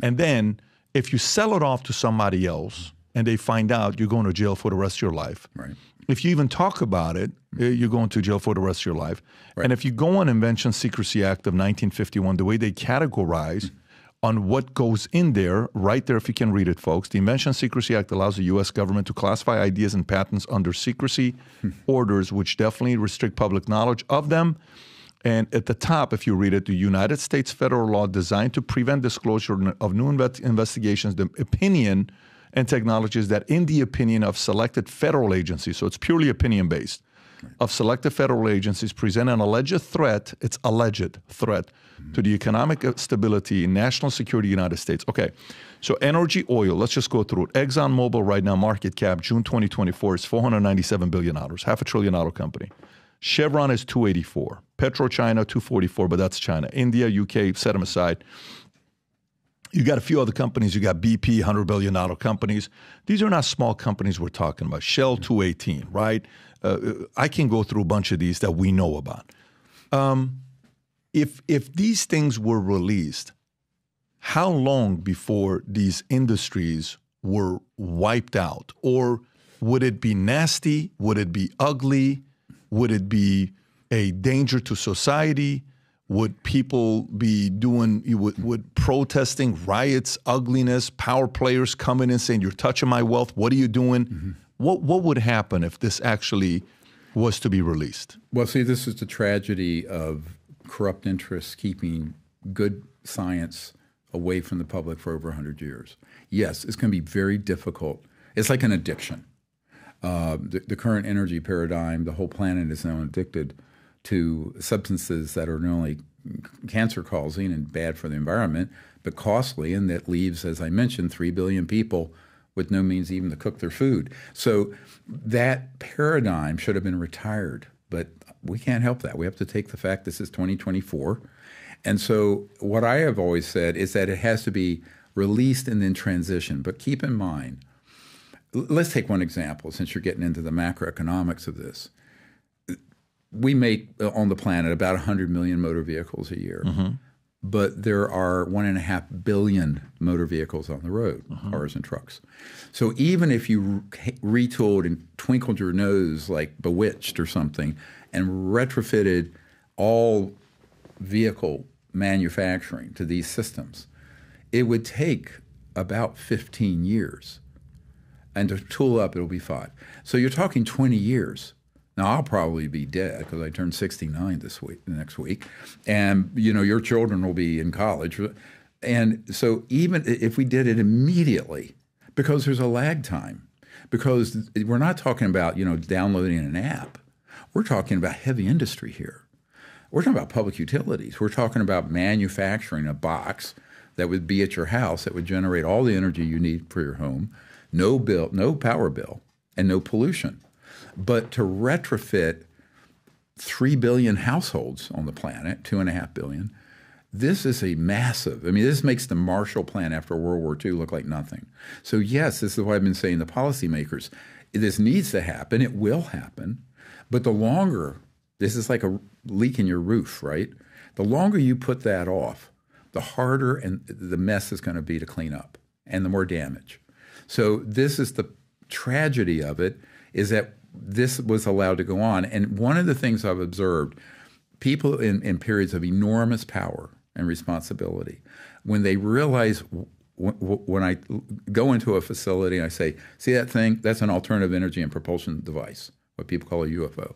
And then if you sell it off to somebody else and they find out, you're going to jail for the rest of your life. Right. If you even talk about it, you're going to jail for the rest of your life. Right. And if you go on Invention Secrecy Act of 1951, the way they categorize on what goes in there, right there, if you can read it, folks, the Invention Secrecy Act allows the U.S. government to classify ideas and patents under secrecy orders, which definitely restrict public knowledge of them. And at the top, if you read it, the United States federal law designed to prevent disclosure of new investigations, the opinion and technologies that in the opinion of selected federal agencies, so it's purely opinion-based, of selected federal agencies present an alleged threat, it's alleged threat, to the economic stability and national security of the United States. Okay, so energy, oil, let's just go through it. ExxonMobil right now, market cap, June 2024 is $497 billion, $500 billion company. Chevron is 284. PetroChina, 244, but that's China. India, UK, set them aside. You got a few other companies. You got BP, $100 billion companies. These are not small companies we're talking about. Shell, 218, right? I can go through a bunch of these that we know about. If these things were released, how long before these industries were wiped out? Or would it be nasty? Would it be ugly? Would it be a danger to society? Would people be doing, would protesting, riots, ugliness, power players coming in saying, you're touching my wealth, what are you doing? Mm-hmm. What would happen if this actually was to be released? Well, see, this is the tragedy of corrupt interests keeping good science away from the public for over 100 years. Yes, it's going to be very difficult. It's like an addiction. The current energy paradigm, the whole planet is now addicted to substances that are not only cancer-causing and bad for the environment, but costly, and that leaves, as I mentioned, 3 billion people with no means even to cook their food. So that paradigm should have been retired, but we can't help that. We have to take the fact this is 2024. And so what I have always said is that it has to be released and then transitioned. But keep in mind, let's take one example, since you're getting into the macroeconomics of this. We make on the planet about 100 million motor vehicles a year, but there are 1.5 billion motor vehicles on the road, cars and trucks. So even if you retooled and twinkled your nose like Bewitched or something and retrofitted all vehicle manufacturing to these systems, it would take about 15 years. And to tool up, it'll be 5. So you're talking 20 years. Now, I'll probably be dead because I turned 69 next week. And, you know, your children will be in college. And so even if we did it immediately, because there's a lag time, because we're not talking about, you know, downloading an app. We're talking about heavy industry here. We're talking about public utilities. We're talking about manufacturing a box that would be at your house that would generate all the energy you need for your home, no bill, no power bill, and no pollution. But to retrofit 3 billion households on the planet, 2.5 billion, this is a massive, I mean, this makes the Marshall Plan after World War II look like nothing. So yes, this is what I've been saying to policymakers. This needs to happen. It will happen. But the longer, this is like a leak in your roof, right? The longer you put that off, the harder and the mess is going to be to clean up and the more damage. So this is the tragedy of it, is that this was allowed to go on. And one of the things I've observed, people in periods of enormous power and responsibility, when they realize, when I go into a facility and I say, see that thing? That's an alternative energy and propulsion device, what people call a UFO.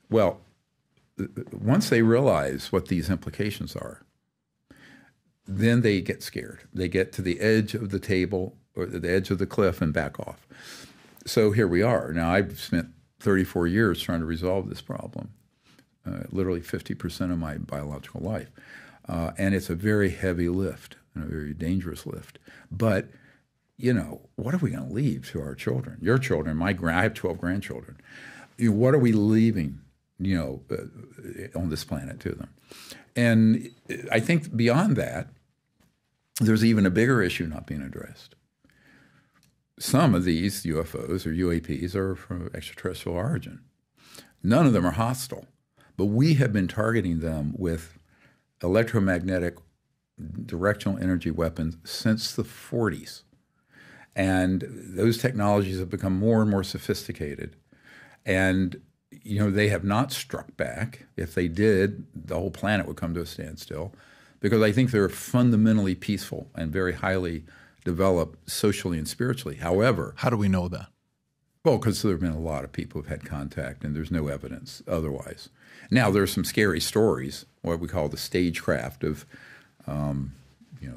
Well, once they realize what these implications are, then they get scared. They get to the edge of the table or the edge of the cliff and back off. So here we are. Now, I've spent 34 years trying to resolve this problem, literally 50% of my biological life. And it's a very heavy lift and a very dangerous lift. But, you know, what are we going to leave to our children? Your children, I have 12 grandchildren. You know, what are we leaving, you know, on this planet to them? And I think beyond that, there's even a bigger issue not being addressed. some of these UFOs or UAPs are from extraterrestrial origin. None of them are hostile, but we have been targeting them with electromagnetic directional energy weapons since the 40s. And those technologies have become more and more sophisticated. And, you know, they have not struck back. If they did, the whole planet would come to a standstill, because I think they're fundamentally peaceful and very highly developed socially and spiritually. However, how do we know that? Well, because there have been a lot of people who've had contact, and there's no evidence otherwise. Now, there are some scary stories, what we call the stagecraft of,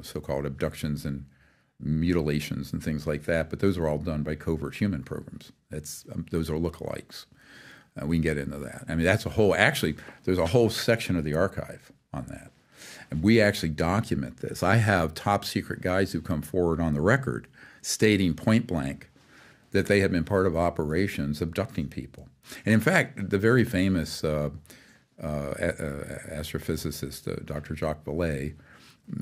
so-called abductions and mutilations and things like that. But those are all done by covert human programs. Those are lookalikes. We can get into that. I mean, there's a whole section of the archive on that. And we actually document this. I have top secret guys who come forward on the record stating point blank that they have been part of operations abducting people. And in fact, the very famous astrophysicist, Dr. Jacques Vallée,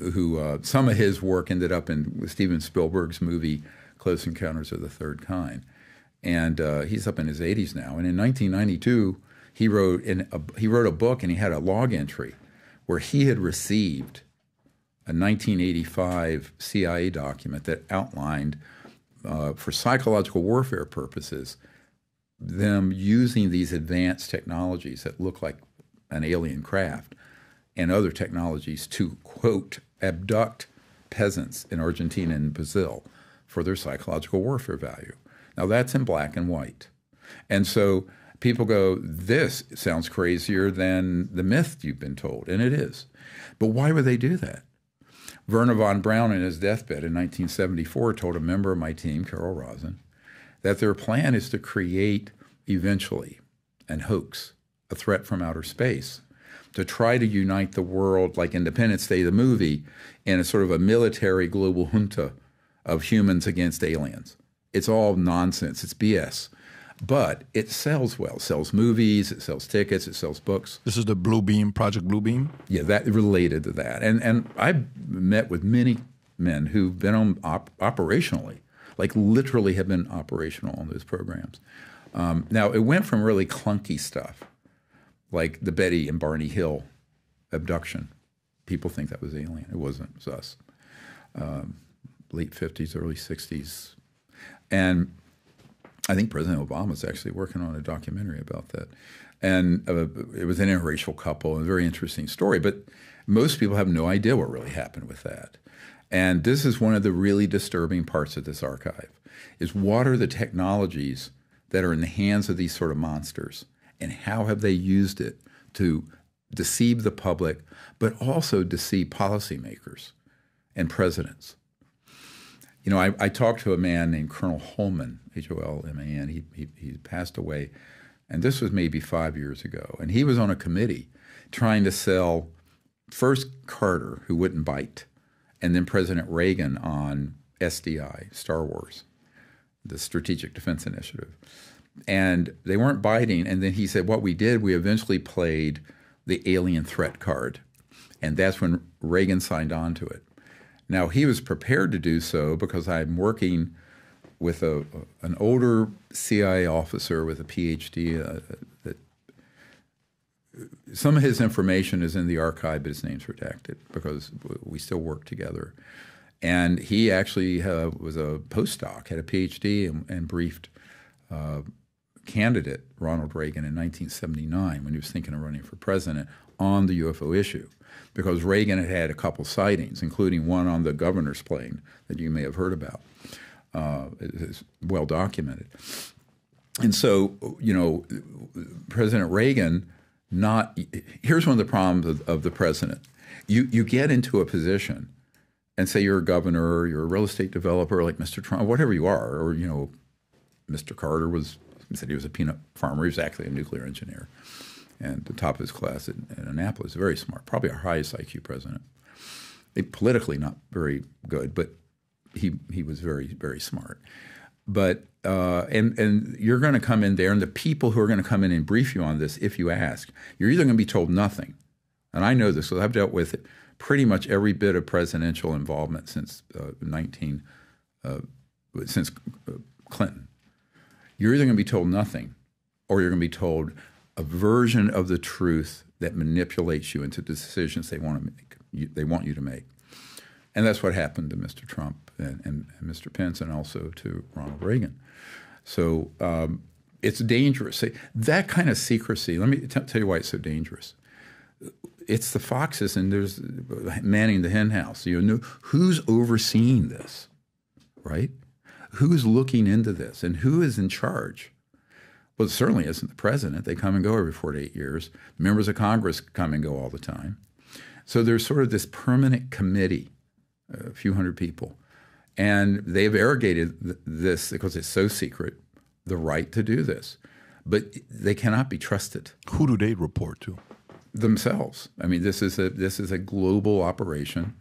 who some of his work ended up in Steven Spielberg's movie Close Encounters of the Third Kind. And he's up in his 80s now. And in 1992, he wrote a book, and he had a log entry where he had received a 1985 CIA document that outlined, for psychological warfare purposes, them using these advanced technologies that look like an alien craft and other technologies to, quote, abduct peasants in Argentina and Brazil for their psychological warfare value. Now, that's in black and white. And so people go, this sounds crazier than the myth you've been told, and it is. But why would they do that? Werner von Braun, in his deathbed in 1974, told a member of my team, Carol Rosen, that their plan is to create, eventually, an hoax, a threat from outer space, to try to unite the world, like Independence Day, the movie, in a sort of a military global junta of humans against aliens. It's all nonsense. It's BS. But it sells well. It sells movies. It sells tickets. It sells books. This is the Blue Beam, Project Blue Beam? Yeah, that related to that. And I've met with many men who've been on operationally, like literally have been operational on those programs. Now, it went from really clunky stuff, like the Betty and Barney Hill abduction. People think that was alien. It wasn't. It was us. Late 50s, early 60s. And I think President Obama was actually working on a documentary about that. And it was an interracial couple, a very interesting story. But most people have no idea what really happened with that. And this is one of the really disturbing parts of this archive, is what are the technologies that are in the hands of these sort of monsters, and how have they used it to deceive the public, but also deceive policymakers and presidents. You know, I talked to a man named Colonel Holman, Holman. He passed away, and this was maybe 5 years ago. And he was on a committee trying to sell first Carter, who wouldn't bite, and then President Reagan on SDI, Star Wars, the Strategic Defense Initiative. And they weren't biting. And then he said, what we did, we eventually played the alien threat card. And that's when Reagan signed on to it. Now, he was prepared to do so because I'm working with an older CIA officer with a PhD. Some of his information is in the archive, but his name's redacted because we still work together. And he actually was a postdoc, had a PhD, and briefed candidate Ronald Reagan in 1979 when he was thinking of running for president on the UFO issue, because Reagan had had a couple sightings, including one on the governor's plane that you may have heard about. It's well documented. And so, you know, President Reagan, here's one of the problems of the president. You get into a position and say you're a governor, or you're a real estate developer like Mr. Trump, whatever you are, or, you know, Mr. Carter said he was a peanut farmer. He was actually a nuclear engineer. And the top of his class in Annapolis, very smart, probably our highest IQ president. Politically not very good, but he was very, very smart. But and you're going to come in there, and the people who are going to come in and brief you on this, if you ask, you're either going to be told nothing, and I know this because I've dealt with pretty much every bit of presidential involvement since since Clinton. You're either going to be told nothing, or you're going to be told a version of the truth that manipulates you into decisions they want to make. They want you to make, and that's what happened to Mr. Trump and Mr. Pence, and also to Ronald Reagan. So it's dangerous. That kind of secrecy. Let me tell you why it's so dangerous. It's the foxes, and there's manning the hen house. You know, who's overseeing this, right? Who's looking into this, and who is in charge? Well, it certainly isn't the president. They come and go every 4 to 8 years. Members of Congress come and go all the time. So there's sort of this permanent committee, a few hundred people, and they've arrogated this, because it's so secret, the right to do this. But they cannot be trusted. Who do they report to? Themselves. I mean, this is a global operation.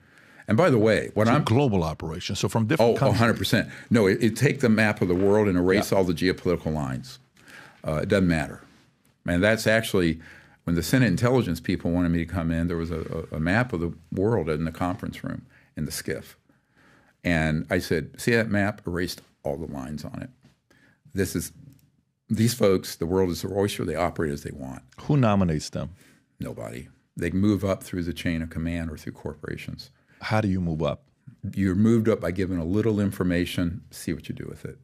And by the way, it's a global operation. So from different countries. 100%. No, it take the map of the world and erase all the geopolitical lines. It doesn't matter. And that's actually, when the Senate intelligence people wanted me to come in, there was a map of the world in the conference room in the skiff. And I said, see that map? Erased all the lines on it. These folks, the world is their oyster. They operate as they want. Who nominates them? Nobody. They move up through the chain of command or through corporations. How do you move up? You're moved up by giving a little information, see what you do with it.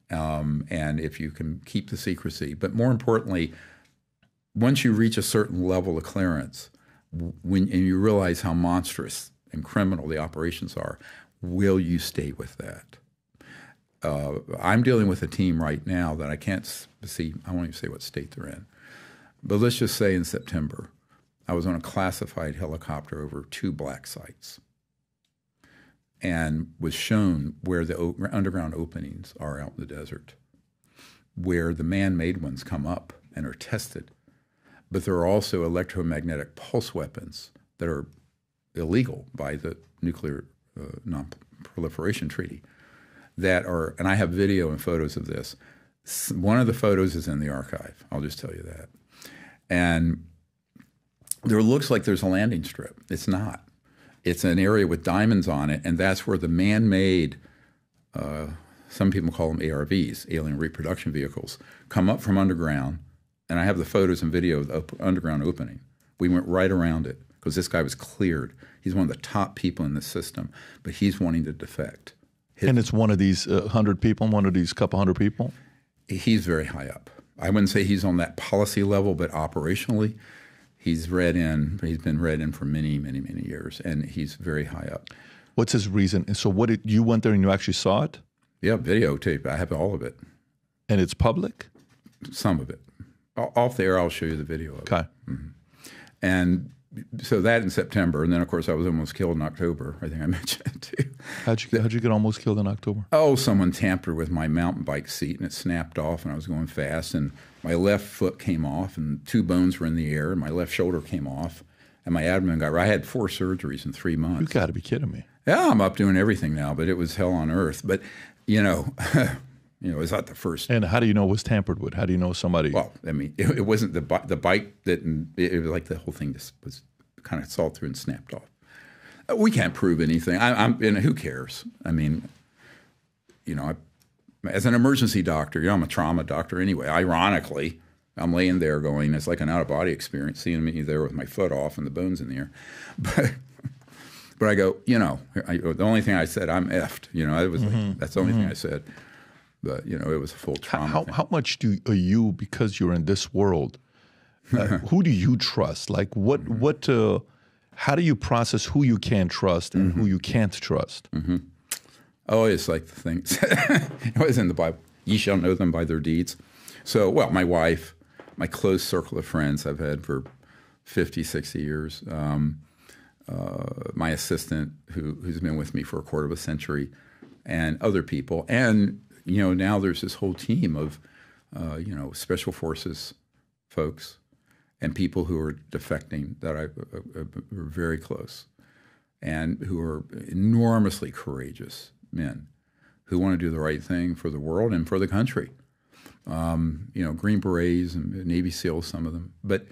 And if you can keep the secrecy. But more importantly, once you reach a certain level of clearance, and you realize how monstrous and criminal the operations are, will you stay with that? I'm dealing with a team right now that I can't see. I won't even say what state they're in. But let's just say in September, I was on a classified helicopter over 2 black sites and was shown where the underground openings are out in the desert, where the man-made ones come up and are tested. But there are also electromagnetic pulse weapons that are illegal by the Nuclear Non-Proliferation Treaty that are, and I have video and photos of this. One of the photos is in the archive. I'll just tell you that. And there looks like there's a landing strip. It's not. It's an area with diamonds on it, and that's where the man-made, some people call them ARVs, alien reproduction vehicles, come up from underground. And I have the photos and video of the underground opening. We went right around it because this guy was cleared. He's one of the top people in the system, but he's wanting to defect. And it's one of these 100 people, one of these couple hundred people? He's very high up. I wouldn't say he's on that policy level, but operationally, he's been read in for many, many, many years, and he's very high up. What's his reason? So you went there and you actually saw it? Yeah, videotape. I have all of it. And it's public? Some of it. Off the air, I'll show you the video of it. Okay. Mm-hmm. And so that in September, and then of course I was almost killed in October. I think I mentioned it too. How'd you get almost killed in October? Oh, someone tampered with my mountain bike seat and it snapped off, and I was going fast, and my left foot came off, and 2 bones were in the air, and my left shoulder came off, and my abdomen got. I had 4 surgeries in 3 months. You got to be kidding me. Yeah, I'm up doing everything now, but it was hell on earth. But you know. It's not the first. And how do you know it was tampered with? How do you know somebody? Well, I mean, it wasn't the bike that. It was like the whole thing just was kind of sawed through and snapped off. We can't prove anything. Who cares? I mean, as an emergency doctor, I'm a trauma doctor anyway. Ironically, I'm laying there going, it's like an out-of-body experience, seeing me there with my foot off and the bones in the air. But I go, the only thing I said, I'm effed. It was like, that's the only thing I said. But, it was a full trauma. How much are you, because you're in this world, who do you trust? Like how do you process who you can trust and who you can't trust? Mm-hmm. Oh, it's like the thing. It was in the Bible. Ye shall know them by their deeds. So, my wife, my close circle of friends I've had for 50, 60 years, my assistant who's been with me for a quarter of a century, and other people. And now there's this whole team of, special forces folks and people who are defecting that are very close and who are enormously courageous men who want to do the right thing for the world and for the country. Green Berets and Navy SEALs, some of them. But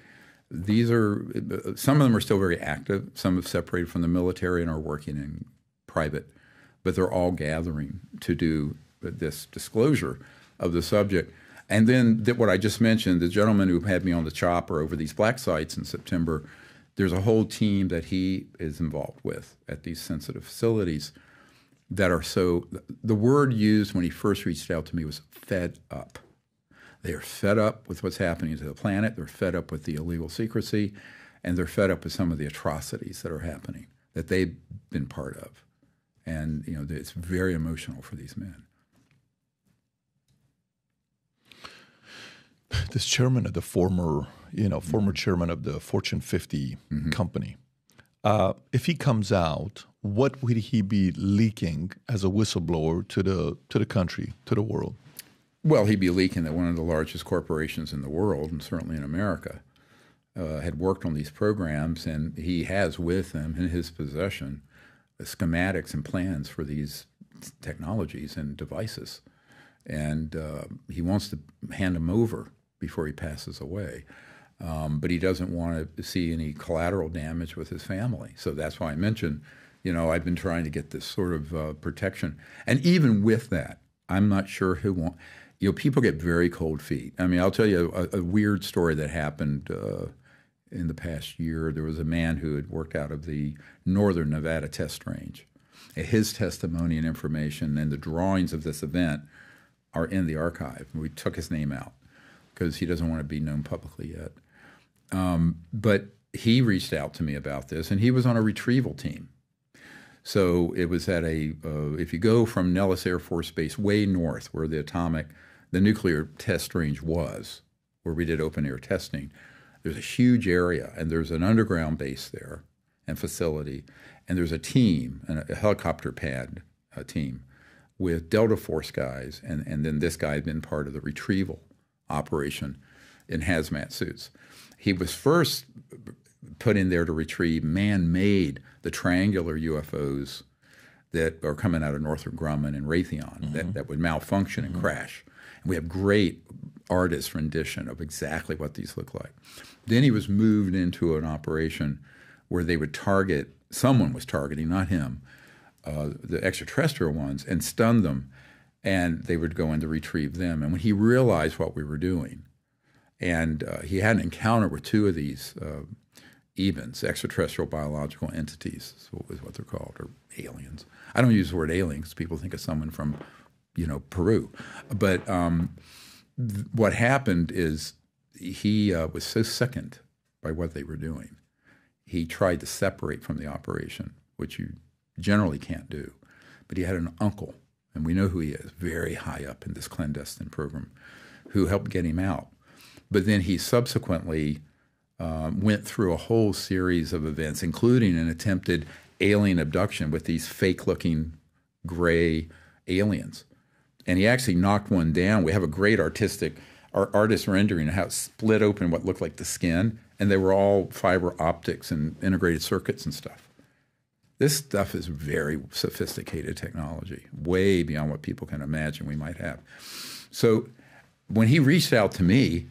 some of them are still very active. Some have separated from the military and are working in private but they're all gathering to do this disclosure of the subject. And then what I just mentioned, the gentleman who had me on the chopper over these black sites in September, there's a whole team that he is involved with at these sensitive facilities that are so, the word used when he first reached out to me was fed up. They are fed up with what's happening to the planet. They're fed up with the illegal secrecy, and they're fed up with some of the atrocities that are happening that they've been part of. And, you know, it's very emotional for these men. This chairman of the former chairman of the Fortune 50 company, if he comes out, what would he be leaking as a whistleblower to the country, to the world? Well, he'd be leaking that one of the largest corporations in the world, and certainly in America, had worked on these programs, and he has with him in his possession the schematics and plans for these technologies and devices. And he wants to hand them over before he passes away. But he doesn't want to see any collateral damage with his family. So that's why I mentioned, you know, I've been trying to get this sort of protection. And even with that, I'm not sure who won't. You know, people get very cold feet. I mean, I'll tell you a weird story that happened in the past year. There was a man who had worked out of the northern Nevada test range. His testimony and information and the drawings of this event are in the archive. We took his name out because he doesn't want to be known publicly yet. But he reached out to me about this, and he was on a retrieval team. So it was at if you go from Nellis Air Force Base way north where the nuclear test range was, where we did open air testing, there's a huge area, and there's an underground base there and facility, and there's a team, a helicopter pad team with Delta Force guys, and then this guy had been part of the retrieval operation in hazmat suits. He was first put in there to retrieve man-made, the triangular UFOs that are coming out of Northrop Grumman and Raytheon that would malfunction and crash. And we have great artist rendition of exactly what these look like. Then he was moved into an operation where they would target, someone was targeting, not him, the extraterrestrial ones, and stun them, and they would go in to retrieve them. And when he realized what we were doing, and he had an encounter with two of these EBINs, extraterrestrial biological entities, is what they're called, or aliens. I don't use the word aliens. People think of someone from, you know, Peru. But what happened is he was so sickened by what they were doing, he tried to separate from the operation, which you generally can't do. But he had an uncle, and we know who he is, very high up in this clandestine program, who helped get him out. But then he subsequently went through a whole series of events, including an attempted alien abduction with these fake-looking gray aliens. And he actually knocked one down. We have a great artist rendering of how it split open what looked like the skin, and they were all fiber optics and integrated circuits and stuff. This stuff is very sophisticated technology, way beyond what people can imagine we might have. So when he reached out to me,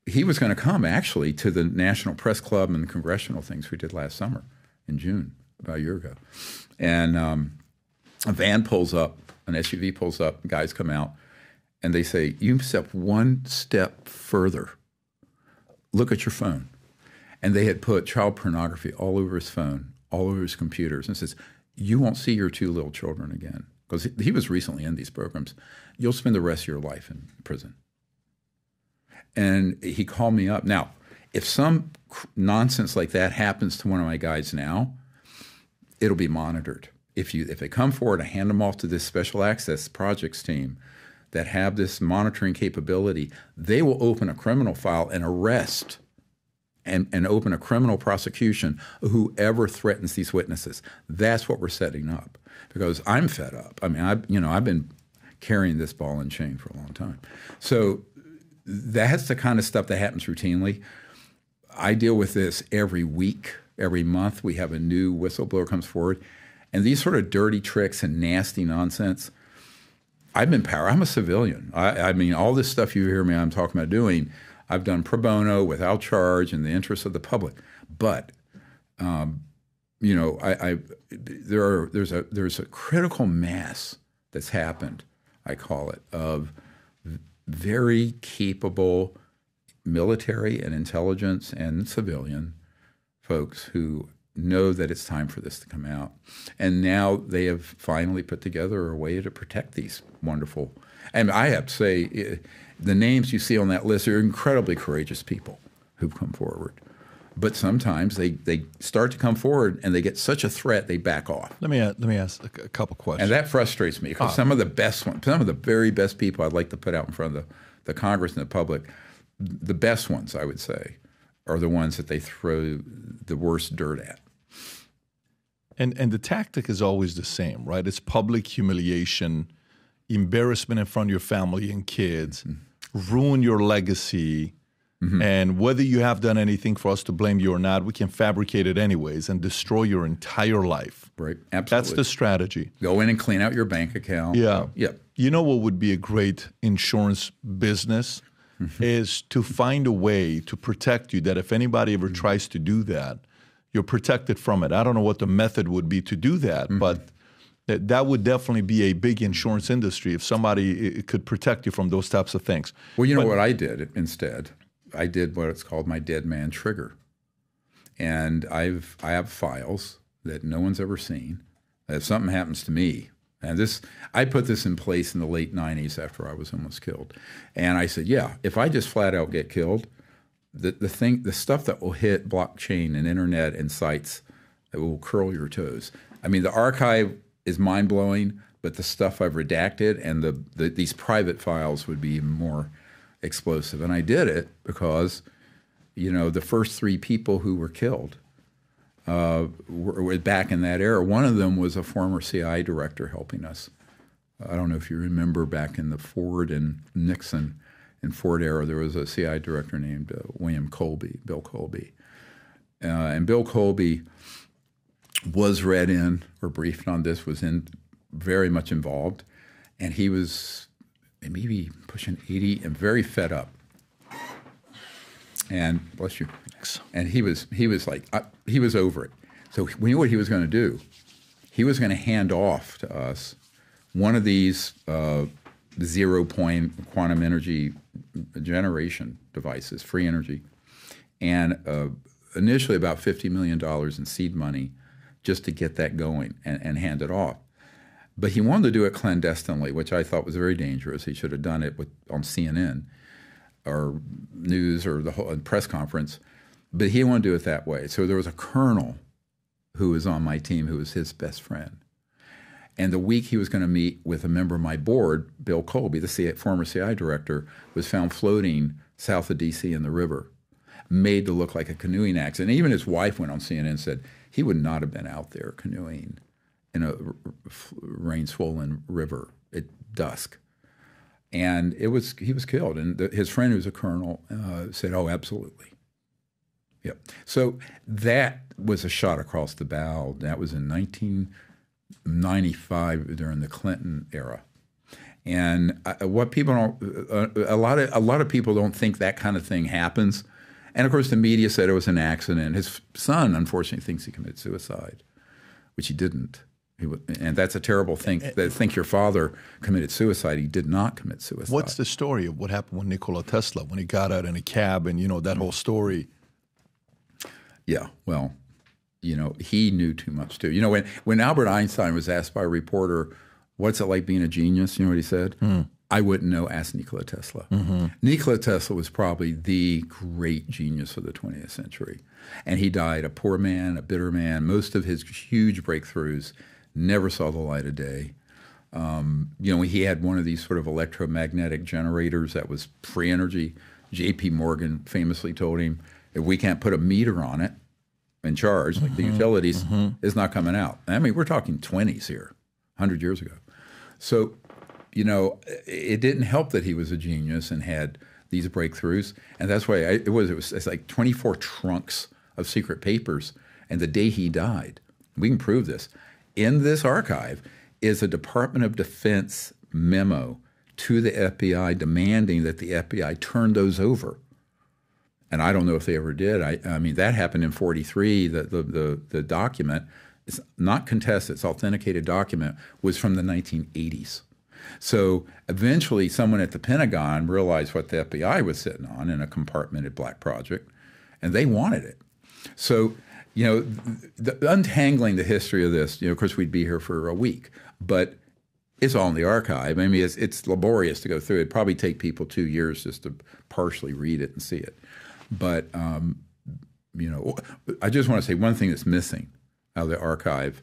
he was going to come, actually, to the National Press Club and congressional things we did last summer in June, about a year ago. And a van pulls up, an SUV pulls up, guys come out, and they say, you step one step further. Look at your phone. And they had put child pornography all over his phone, all over his computers, and says, you won't see your two little children again. Because he was recently in these programs. You'll spend the rest of your life in prison. And he called me up. Now, if some nonsense like that happens to one of my guys now, it'll be monitored. If they come forward, I hand them off to this special access projects team that have this monitoring capability. They will open a criminal file and arrest and open a criminal prosecution of whoever threatens these witnesses. That's what we're setting up, because I'm fed up. I mean, I've been carrying this ball and chain for a long time. So that's the kind of stuff that happens routinely. I deal with this every week, every month. We have a new whistleblower comes forward. And these sort of dirty tricks and nasty nonsense, I'm a civilian. I mean, all this stuff you hear me I'm talking about doing, I've done pro bono, without charge, in the interest of the public. But you know, there's a critical mass that's happened, I call it, of very capable military and intelligence and civilian folks who know that it's time for this to come out. And now they have finally put together a way to protect these wonderful, and I have to say, the names you see on that list are incredibly courageous people who've come forward. But sometimes they start to come forward and they get such a threat, they back off. Let me ask a couple questions. And that frustrates me because some of the best ones, some of the very best people I'd like to put out in front of the Congress and the public, the best ones, I would say, are the ones that they throw the worst dirt at. And the tactic is always the same, right? It's public humiliation, embarrassment in front of your family and kids, ruin your legacy, and whether you have done anything for us to blame you or not, we can fabricate it anyways and destroy your entire life. Right, absolutely. That's the strategy. Go in and clean out your bank account. Yeah. Yep. You know what would be a great insurance business is to find a way to protect you that if anybody ever tries to do that, you're protected from it. I don't know what the method would be to do that, but that would definitely be a big insurance industry if somebody could protect you from those types of things. Well, you know what I did instead? I did what it's called my dead man trigger. And I have files that no one's ever seen. If something happens to me, and I put this in place in the late 90s after I was almost killed. And I said, yeah, if I just flat out get killed, the stuff that will hit blockchain and internet and sites that will curl your toes. I mean, the archive is mind-blowing, but the stuff I've redacted and these private files would be even more explosive. And I did it because, you know, the first 3 people who were killed were back in that era. One of them was a former CIA director helping us. I don't know if you remember back in the Ford and Nixon and Ford era, there was a CIA director named Bill Colby. And Bill Colby was read in or briefed on this, was very much involved. And he was maybe pushing 80 and very fed up. And bless you. Thanks. And he was like, he was over it. So we knew what he was going to do. He was going to hand off to us one of these 0-point quantum energy generation devices, free energy, and initially about $50 million in seed money just to get that going and hand it off. But he wanted to do it clandestinely, which I thought was very dangerous. He should have done it on CNN or news or the whole press conference. But he wanted to do it that way. So there was a colonel who was on my team who was his best friend. And the week he was going to meet with a member of my board, Bill Colby, the former CIA director, was found floating south of D.C. in the river, made to look like a canoeing accident. And even his wife went on CNN and said he would not have been out there canoeing in a rain-swollen river at dusk. And he was killed. And his friend, who was a colonel, said, oh, absolutely. Yep. So that was a shot across the bow. That was in 1995 during the Clinton era. And what people don't, a lot of people don't think that kind of thing happens. And of course, the media said it was an accident. His son, unfortunately, thinks he committed suicide, which he didn't. And that's a terrible thing. That think your father committed suicide. He did not commit suicide. What's the story of what happened with Nikola Tesla when he got out in a cab and, that whole story? Yeah, well, he knew too much too. When Albert Einstein was asked by a reporter, what's it like being a genius? You know what he said? I wouldn't know, ask Nikola Tesla. Nikola Tesla was probably the great genius of the 20th century. And he died a poor man, a bitter man. Most of his huge breakthroughs never saw the light of day. He had one of these sort of electromagnetic generators that was free energy. J.P. Morgan famously told him, if we can't put a meter on it and charge, like the utilities, it's not coming out. I mean, we're talking 20s here, 100 years ago. So, it didn't help that he was a genius and had these breakthroughs. And that's why it's like 24 trunks of secret papers. And the day he died, we can prove this, in this archive is a Department of Defense memo to the FBI demanding that the FBI turn those over. And I don't know if they ever did. I mean, that happened in 43. The document, it's not contested, it's authenticated document, was from the 1980s. So eventually someone at the Pentagon realized what the FBI was sitting on in a compartmented black project, and they wanted it. So, you know, untangling the history of this, you know, of course we'd be here for a week, but it's all in the archive. I mean, it's laborious to go through it. It'd probably take people 2 years just to partially read it and see it. But, you know, I just want to say one thing that's missing out of the archive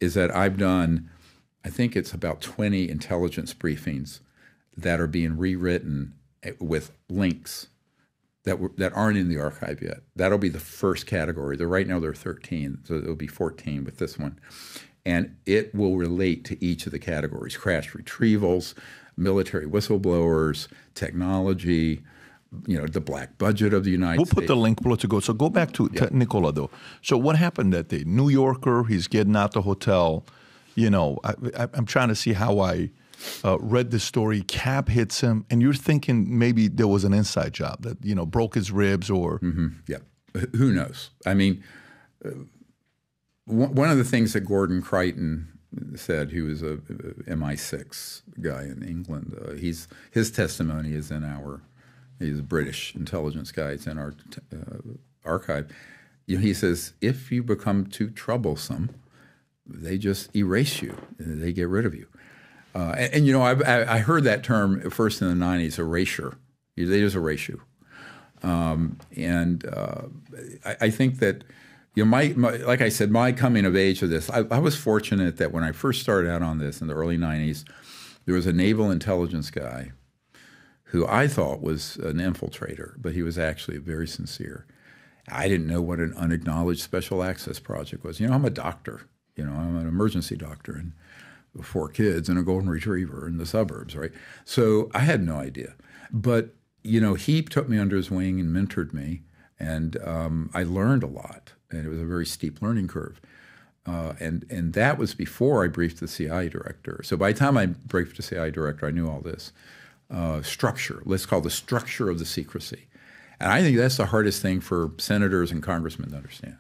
is that I've done, I think it's about 20 intelligence briefings that are being rewritten with links that aren't in the archive yet. That'll be the first category. Right now there are 13, so it'll be 14 with this one. And it will relate to each of the categories: crash retrievals, military whistleblowers, technology, you know, the black budget of the United States. We'll put the link below to go. So go back to Nikola, though. So what happened that day? New Yorker, he's getting out the hotel. You know, I'm trying to see how I read the story. Cab hits him, and you're thinking maybe there was an inside job that, you know, broke his ribs or... Mm-hmm. Yeah. Who knows? I mean, one of the things that Gordon Crichton said, he was a MI6 guy in England. His testimony is in he's a British intelligence guy. It's in our archive. You know, he says, if you become too troublesome, they just erase you. They get rid of you. And you know, I heard that term first in the 90s, erasure. They just erase you. I think that, you know, like I said, my coming of age of this, I was fortunate that when I first started out on this in the early 90s, there was a naval intelligence guy who I thought was an infiltrator, but he was actually very sincere. I didn't know what an unacknowledged special access project was. You know, I'm a doctor. You know, I'm an emergency doctor and 4 kids and a golden retriever in the suburbs, right? So I had no idea. But, you know, he took me under his wing and mentored me, and I learned a lot, and it was a very steep learning curve. And that was before I briefed the CIA director. So by the time I briefed the CIA director, I knew all this. Structure, let's call the structure of the secrecy. And I think that's the hardest thing for senators and congressmen to understand,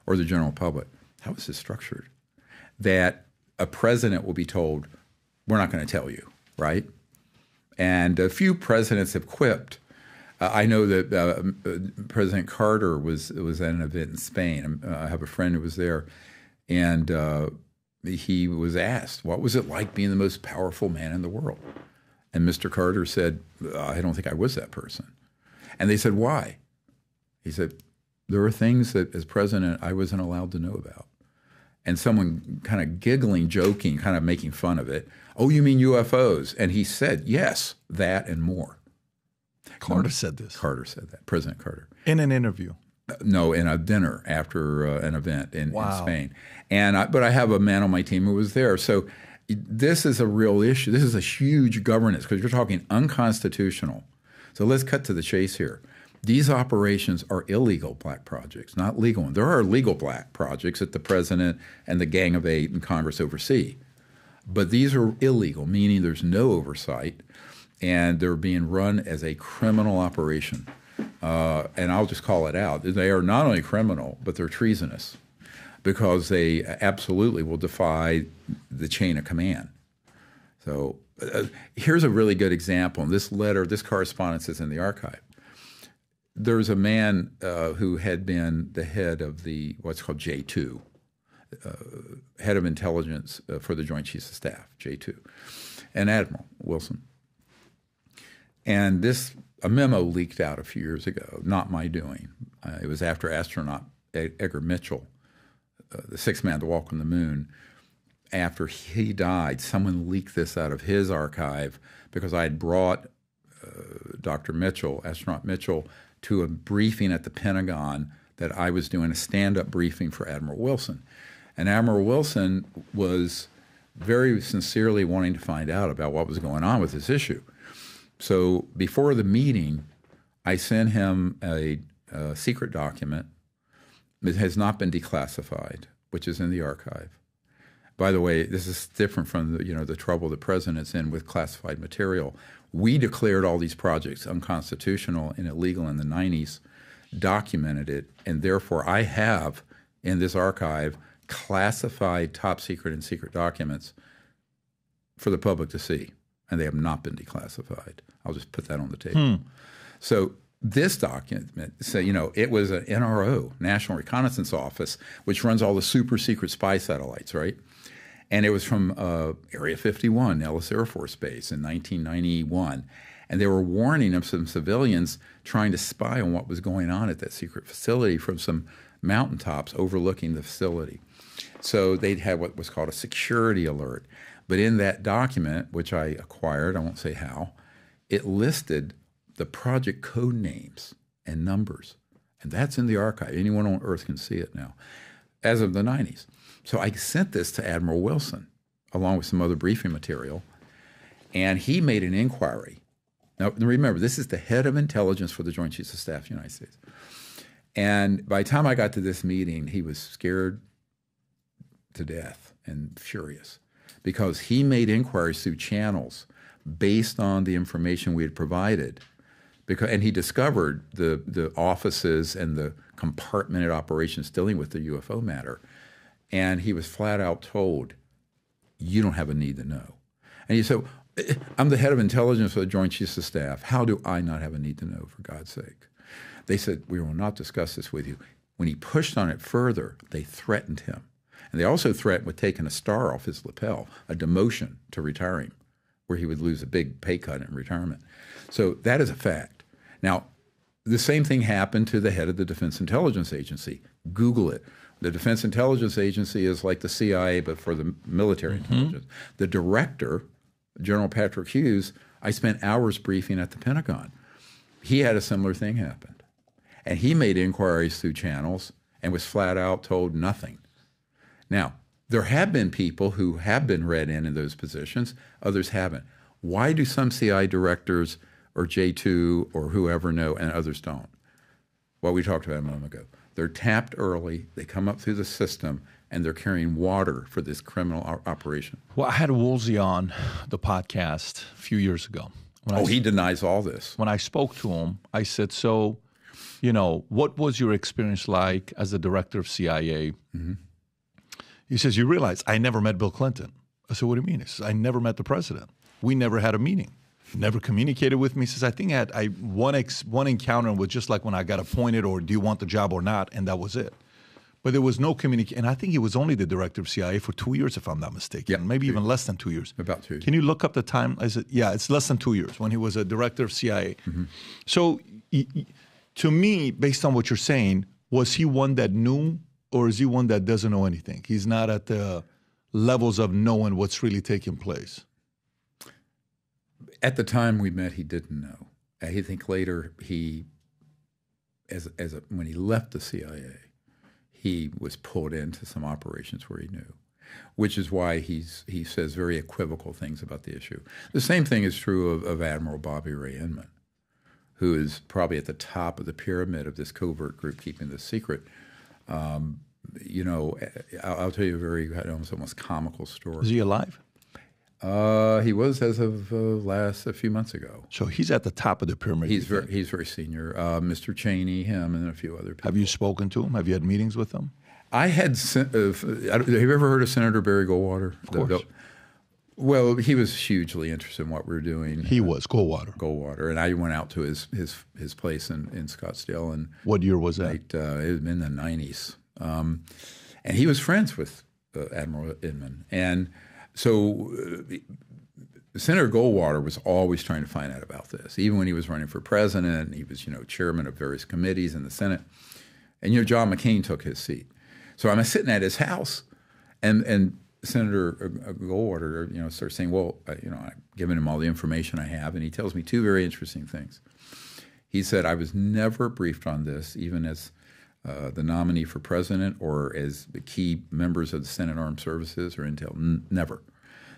or the general public. How is this structured? That a president will be told, we're not going to tell you, right? And a few presidents have quipped. I know that President Carter was at an event in Spain. I have a friend who was there, and he was asked, what was it like being the most powerful man in the world? And Mr. Carter said, I don't think I was that person. And they said, why? He said, there are things that as president I wasn't allowed to know about. And someone kind of giggling, joking, kind of making fun of it. Oh, you mean UFOs? And he said, yes, that and more. Carter said this. Carter said that, President Carter. In an interview? No, in a dinner after an event in Spain. But I have a man on my team who was there. So this is a real issue. This is a huge governance because you're talking unconstitutional. So let's cut to the chase here. These operations are illegal black projects, not legal ones. There are legal black projects that the president and the Gang of Eight and Congress oversee. But these are illegal, meaning there's no oversight, and they're being run as a criminal operation. And I'll just call it out. They are not only criminal, but they're treasonous because they absolutely will defy the chain of command. So here's a really good example. This letter, this correspondence is in the archive. There's a man who had been the head of the what's called J2, head of intelligence for the Joint Chiefs of Staff, J2, and Admiral Wilson. And a memo leaked out a few years ago, not my doing. It was after astronaut Edgar Mitchell, the 6th man to walk on the moon. After he died, someone leaked this out of his archive because I had brought Dr. Mitchell, astronaut Mitchell, to a briefing at the Pentagon that I was doing a stand-up briefing for Admiral Wilson. And Admiral Wilson was very sincerely wanting to find out about what was going on with this issue. So before the meeting, I sent him a secret document that has not been declassified, which is in the archive. By the way, this is different from the trouble the president's in with classified material. We declared all these projects unconstitutional and illegal in the 90s. documented it, and therefore I have in this archive classified top secret and secret documents for the public to see, and they have not been declassified. I'll just put that on the table. So this document, it was an NRO, National Reconnaissance Office, which runs all the super secret spy satellites, right? And it was from Area 51, Nellis Air Force Base in 1991. And they were warning of some civilians trying to spy on what was going on at that secret facility from some mountaintops overlooking the facility. So they'd had what was called a security alert. But in that document, which I acquired, I won't say how, it listed the project code names and numbers. And that's in the archive. Anyone on Earth can see it now, as of the 90s. So I sent this to Admiral Wilson, along with some other briefing material, and he made an inquiry. Now, remember, this is the head of intelligence for the Joint Chiefs of Staff of the United States. And by the time I got to this meeting, he was scared to death and furious because he made inquiries through channels based on the information we had provided. And he discovered the offices and the compartmented operations dealing with the UFO matter. And he was flat out told, you don't have a need to know. And he said, I'm the head of intelligence for the Joint Chiefs of Staff. How do I not have a need to know, for God's sake? They said, we will not discuss this with you. When he pushed on it further, they threatened him. And they also threatened with taking a star off his lapel, a demotion to retire him, where he would lose a big pay cut in retirement. So that is a fact. Now, the same thing happened to the head of the Defense Intelligence Agency. Google it. The Defense Intelligence Agency is like the CIA, but for the military intelligence. The director, General Patrick Hughes, I spent hours briefing at the Pentagon. He had a similar thing happen. And he made inquiries through channels and was flat out told nothing. Now, there have been people who have been read in those positions, others haven't. Why do some CIA directors or J2 or whoever know and others don't? Well, we talked about a moment ago. They're tapped early, they come up through the system, and they're carrying water for this criminal operation. Well, I had Woolsey on the podcast a few years ago. He denies all this. When I spoke to him, I said, so, what was your experience like as the director of CIA? He says, you realize I never met Bill Clinton. I said, what do you mean? He says, I never met the president. We never had a meeting. Never communicated with me. He says, I think I had one encounter was just like when I got appointed or do you want the job or not, and that was it. But there was no communication. And I think he was only the director of CIA for 2 years, if I'm not mistaken. Maybe even less than 2 years. About 2 years. Can you look up the time? I said, yeah, it's less than 2 years when he was a director of CIA. So to me, based on what you're saying, was he one that knew or is he one that doesn't know anything? He's not at the levels of knowing what's really taking place. At the time we met, he didn't know. I think later when he left the CIA, he was pulled into some operations where he knew, which is why he says very equivocal things about the issue. The same thing is true of Admiral Bobby Ray Inman, who is probably at the top of the pyramid of this covert group keeping this secret. I'll tell you a very almost comical story. Is he alive? He was as of a few months ago. So he's at the top of the pyramid. He's very senior. Mr. Cheney, him, and a few other people. Have you spoken to him? Have you had meetings with him? I had. Have you ever heard of Senator Barry Goldwater? Of course. Well, he was hugely interested in what we were doing. He was Goldwater, and I went out to his place in Scottsdale. And what year was that? It was in the 90s, and he was friends with Admiral Inman, and so Senator Goldwater was always trying to find out about this. Even when he was running for president, he was chairman of various committees in the Senate, and John McCain took his seat. So I'm sitting at his house, and Senator Goldwater, starts saying, well, I've given him all the information I have, and he tells me two very interesting things. He said, I was never briefed on this, even as the nominee for president or as the key members of the Senate Armed Services or Intel, never.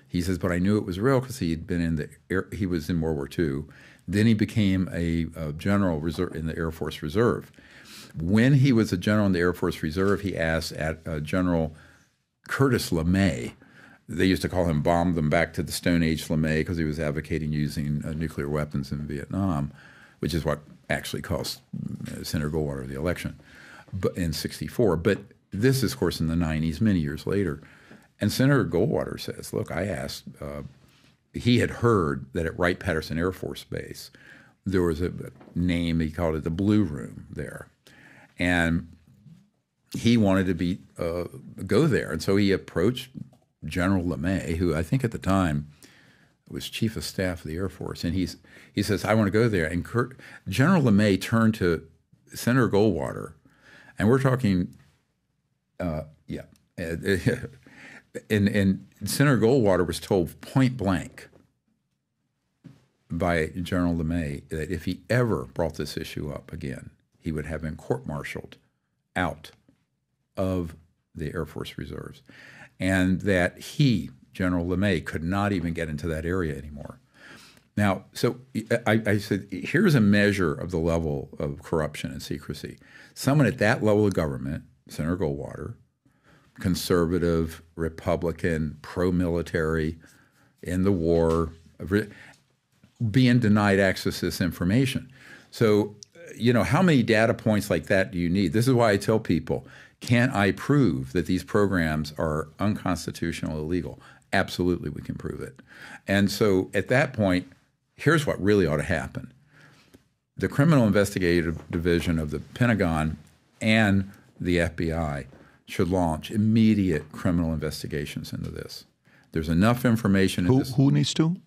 He says, but I knew it was real because he had been he was in World War II. Then he became a general in the Air Force Reserve. When he was a general in the Air Force Reserve, he asked General Curtis LeMay, they used to call him Bomb Them Back to the Stone Age LeMay because he was advocating using nuclear weapons in Vietnam, which is what actually cost Senator Goldwater the election but in 1964. But this is, of course, in the 90s, many years later. And Senator Goldwater says, look, I asked, he had heard that at Wright-Patterson Air Force Base, there was a name, he called it the Blue Room there. And he wanted to go there. And so he approached General LeMay, who I think at the time was Chief of Staff of the Air Force. And he says, I want to go there. And General LeMay turned to Senator Goldwater, and we're talking, and Senator Goldwater was told point blank by General LeMay that if he ever brought this issue up again, he would have him court-martialed out of the Air Force Reserves, and that he, General LeMay, could not even get into that area anymore. Now, so I said, here's a measure of the level of corruption and secrecy. Someone at that level of government, Senator Goldwater, conservative, Republican, pro-military, in the war, being denied access to this information. So, how many data points like that do you need? This is why I tell people, can't I prove that these programs are unconstitutional, illegal? Absolutely, we can prove it. And so at that point, here's what really ought to happen. The Criminal Investigative Division of the Pentagon and the FBI should launch immediate criminal investigations into this. There's enough information in this. Who needs to?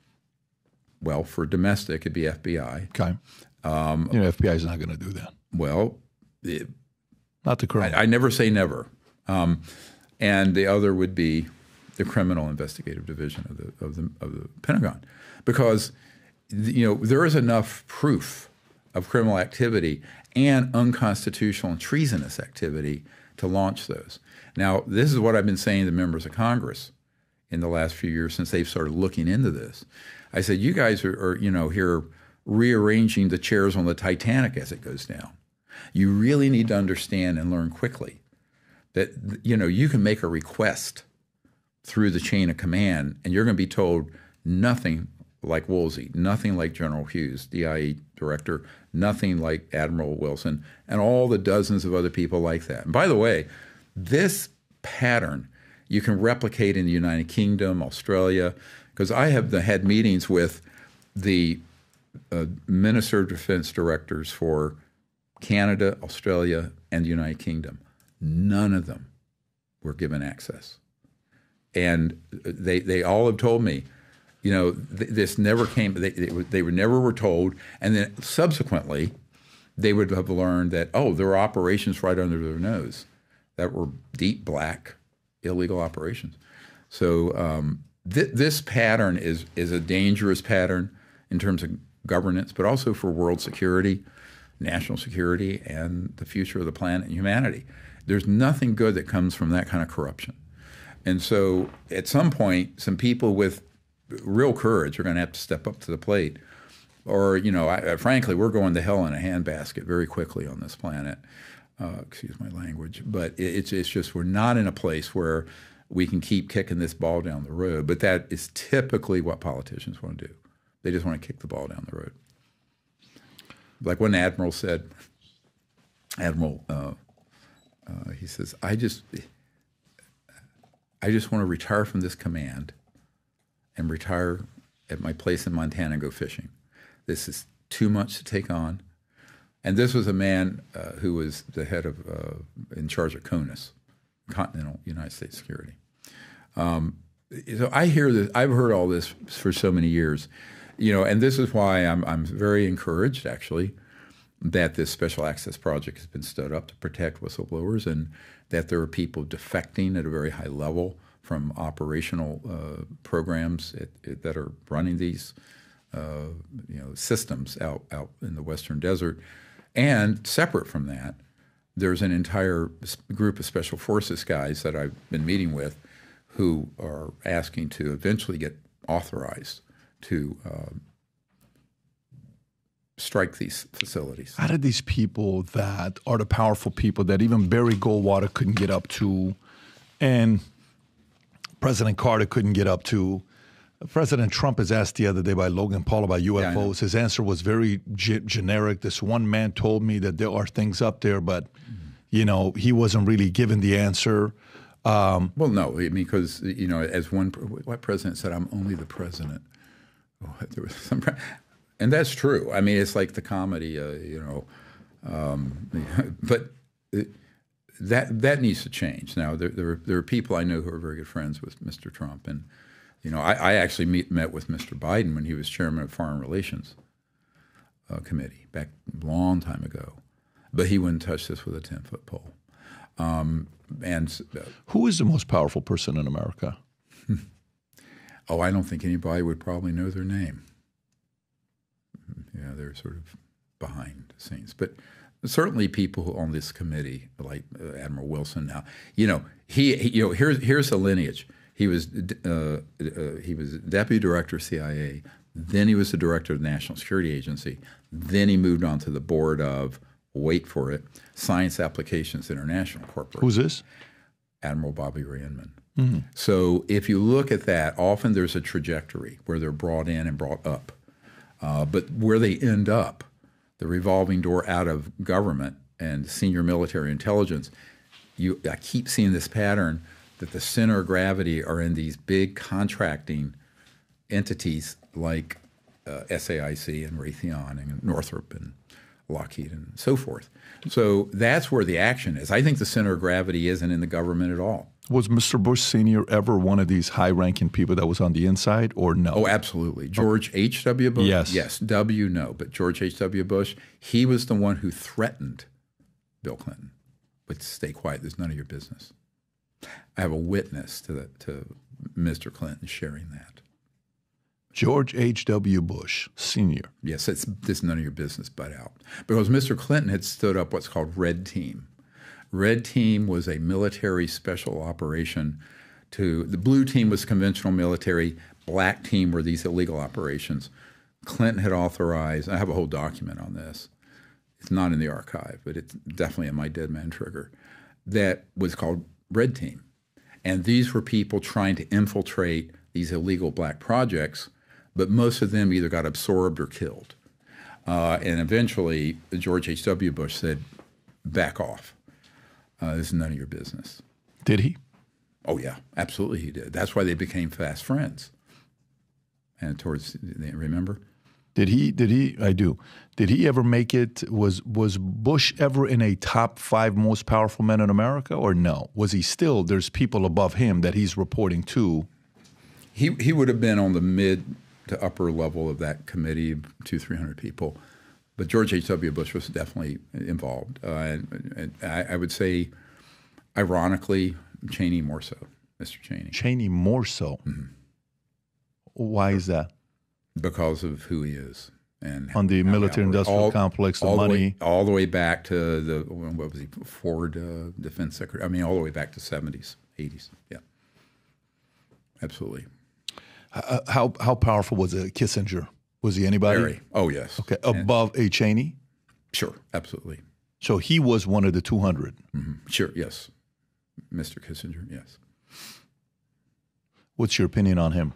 Well, for domestic, it'd be FBI. Okay. FBI is not going to do that. Well, not the criminal. I never say never. And the other would be the Criminal Investigative Division of the Pentagon, because there is enough proof of criminal activity and unconstitutional and treasonous activity to launch those. Now, this is what I've been saying to members of Congress in the last few years since they've started looking into this. I said, you guys are here rearranging the chairs on the Titanic as it goes down. You really need to understand and learn quickly that, you can make a request through the chain of command, and you're going to be told nothing like Woolsey, nothing like General Hughes, DIE director, nothing like Admiral Wilson, and all the dozens of other people like that. And by the way, this pattern you can replicate in the United Kingdom, Australia, because I have had meetings with the Minister of Defense directors for Canada, Australia, and the United Kingdom. None of them were given access. And they all have told me, this never came, they never were told. And then subsequently, they would have learned that, there were operations right under their nose that were deep black, illegal operations. So this pattern is a dangerous pattern in terms of governance, but also for world security, national security, and the future of the planet and humanity. There's nothing good that comes from that kind of corruption. And so at some point, some people with real courage are going to have to step up to the plate. Or, frankly, we're going to hell in a handbasket very quickly on this planet. Excuse my language. But it's just we're not in a place where we can keep kicking this ball down the road. But that is typically what politicians want to do. They just want to kick the ball down the road. Like one admiral said, he says, I just want to retire from this command and retire at my place in Montana and go fishing. This is too much to take on. And this was a man who was the head of, in charge of CONUS, Continental United States Security. So I hear this, I've heard all this for so many years, and this is why I'm very encouraged, actually, that this special access project has been stood up to protect whistleblowers, and that there are people defecting at a very high level from operational programs that are running these systems out in the Western Desert. And separate from that, there's an entire group of special forces guys that I've been meeting with who are asking to eventually get authorized to strike these facilities. How did these people that are the powerful people that even Barry Goldwater couldn't get up to, and President Carter couldn't get up to, President Trump is asked the other day by Logan Paul about UFOs. Yeah, his answer was very generic. This one man told me that there are things up there, but, he wasn't really given the answer. Well, no, I mean, because, as what president said, I'm only the president. Oh, there was some, and that's true. I mean, it's like the comedy, but that needs to change. Now, there are people I know who are very good friends with Mr. Trump, and I actually met with Mr. Biden when he was chairman of Foreign Relations Committee back a long time ago, but he wouldn't touch this with a 10-foot pole. Who is the most powerful person in America? Oh, I don't think anybody would probably know their name. Yeah, they're sort of behind the scenes, but certainly people on this committee, like Admiral Wilson. Now, here's the lineage. He was deputy director of CIA. Then he was the director of the National Security Agency. Then he moved on to the board of, wait for it, Science Applications International Corporation. Who's this? Admiral Bobby Randman. Mm-hmm. So if you look at that, often there's a trajectory where they're brought in and brought up. But where they end up, the revolving door out of government and senior military intelligence, I keep seeing this pattern that the center of gravity are in these big contracting entities like SAIC and Raytheon and Northrop and Lockheed and so forth. So that's where the action is. I think the center of gravity isn't in the government at all. Was Mr. Bush Sr. ever one of these high-ranking people that was on the inside, or no? Oh, absolutely. George H.W. Bush? Yes. Yes. W, no. But George H.W. Bush, he was the one who threatened Bill Clinton with stay quiet, there's none of your business. I have a witness to Mr. Clinton sharing that. George H.W. Bush Sr. Yes, it's none of your business, butt out. Because Mr. Clinton had stood up what's called Red Team. Red Team was a military special operation the blue team was conventional military, black team were these illegal operations. Clinton had authorized, I have a whole document on this. It's not in the archive, but it's definitely in my Dead Man Trigger. That was called Red Team. And these were people trying to infiltrate these illegal black projects, but most of them either got absorbed or killed. And eventually, George H.W. Bush said, back off. This is none of your business. Did he? Oh, yeah, absolutely he did. That's why they became fast friends. And remember? Did he? I do. Did he ever make it? Was Bush ever in a top 5 most powerful men in America, or no? Was he still? There's people above him that he's reporting to. He would have been on the mid to upper level of that committee, 200-300 people. But George H.W. Bush was definitely involved. And I would say, ironically, Cheney more so, Mr. Cheney. Cheney more so? Mm-hmm. Why is that? Because of who he is. And on the military-industrial complex, the money. All the way back to what was he, Ford Defense Secretary? I mean, all the way back to 70s, 80s. Yeah, absolutely. How powerful was Kissinger? Was he anybody? Very. Oh, yes. Okay, above a Cheney? Sure, absolutely. So he was one of the 200? Mm-hmm. Sure, yes. Mr. Kissinger, yes. What's your opinion on him?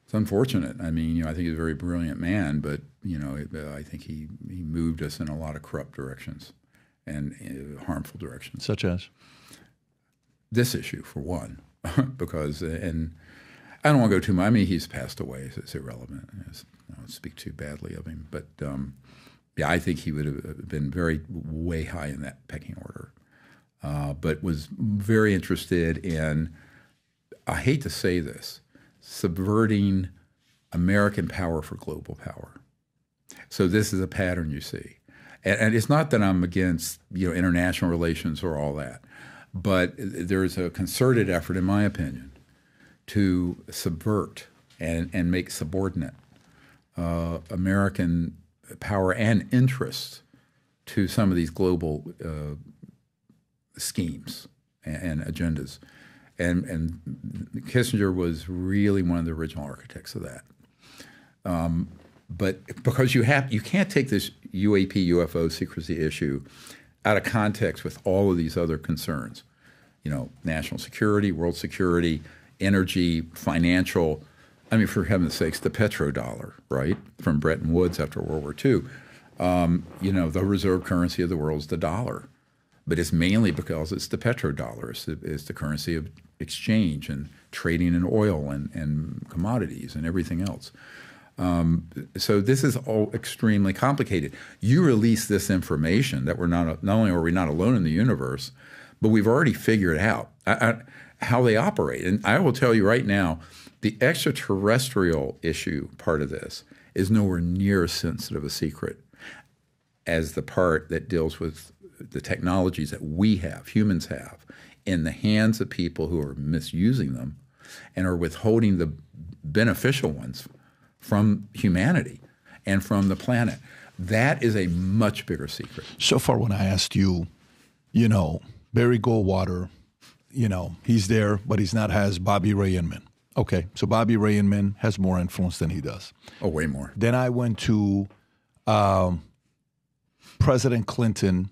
It's unfortunate. I mean, I think he's a very brilliant man, but, I think he moved us in a lot of corrupt directions and harmful directions. Such as? This issue, for one, because, and I don't want to go too much. I mean, he's passed away, so it's irrelevant. I don't speak too badly of him. But, yeah, I think he would have been way high in that pecking order, but was very interested in, I hate to say this, subverting American power for global power. So this is a pattern you see. And it's not that I'm against international relations or all that, but there's a concerted effort, in my opinion, to subvert and make subordinate American power and interest to some of these global schemes and agendas. And Kissinger was really one of the original architects of that. But because you can't take this UAP, UFO secrecy issue out of context with all of these other concerns, national security, world security, energy, financial. I mean, for heaven's sakes, the petrodollar, right, from Bretton Woods after World War II. The reserve currency of the world is the dollar. But it's mainly because it's the petrodollar. It's the currency of exchange and trading in oil and commodities and everything else. So this is all extremely complicated. You release this information that not only are we not alone in the universe, but we've already figured out how they operate. And I will tell you right now, the extraterrestrial issue part of this is nowhere near as sensitive a secret as the part that deals with the technologies that we have, humans have, in the hands of people who are misusing them and are withholding the beneficial ones from humanity and from the planet. That is a much bigger secret. So far, when I asked you, Barry Goldwater, he's there, but he's not as Bobby Ray Inman. Okay, so Bobby Ray Inman has more influence than he does. Oh, way more. Then I went to President Clinton,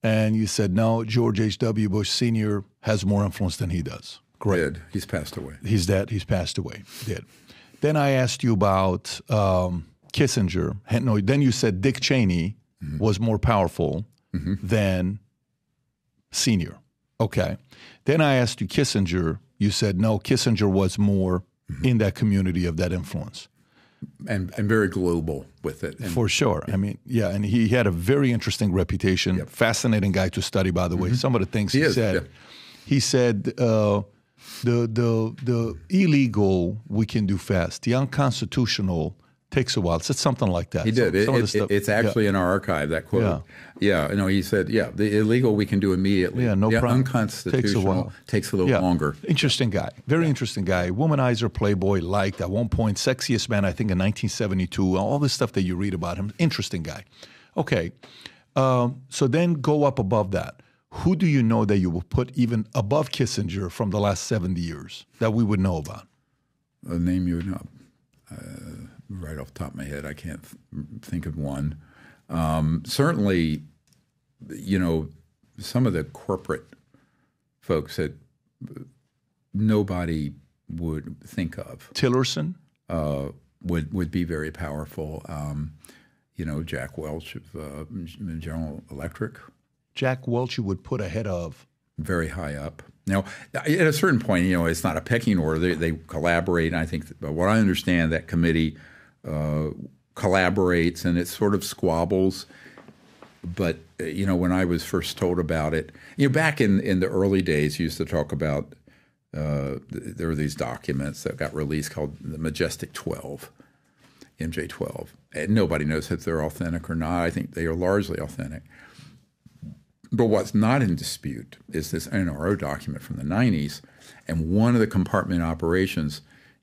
and you said, no, George H.W. Bush Sr. has more influence than he does. Great. Did. He's passed away. He's dead. He's passed away. Did. Then I asked you about Kissinger. No, then you said Dick Cheney was more powerful than Sr. Okay. Then I asked you Kissinger. You said, no, Kissinger was more in that community of that influence. And very global with it. For sure. I mean, yeah, and he had a very interesting reputation. Yep. Fascinating guy to study, by the way. Some of the things he said. Yeah. He said the illegal we can do fast. The unconstitutional takes a while. It's something like that. He did. It's actually in our archive, that quote. Yeah. He said, the illegal we can do immediately. Yeah, no problem. Unconstitutional takes a little longer. Interesting guy. Very interesting guy. Womanizer, playboy, liked at one point, sexiest man, I think, in 1972. All this stuff that you read about him. Interesting guy. Okay. So then go up above that. Who do you know that you will put even above Kissinger from the last 70 years that we would know about? A name you would know. Right off the top of my head, I can't think of one. Certainly, some of the corporate folks that nobody would think of. Tillerson? Would be very powerful. Jack Welch of General Electric. Jack Welch you would put ahead of? Very high up. Now, at a certain point, it's not a pecking order. They collaborate, and I think what I understand, that committee collaborates, and it sort of squabbles. But, when I was first told about it, back in the early days, you used to talk about there were these documents that got released called the Majestic 12, MJ12. And nobody knows if they're authentic or not. I think they are largely authentic. But what's not in dispute is this NRO document from the 90s, and one of the compartment operations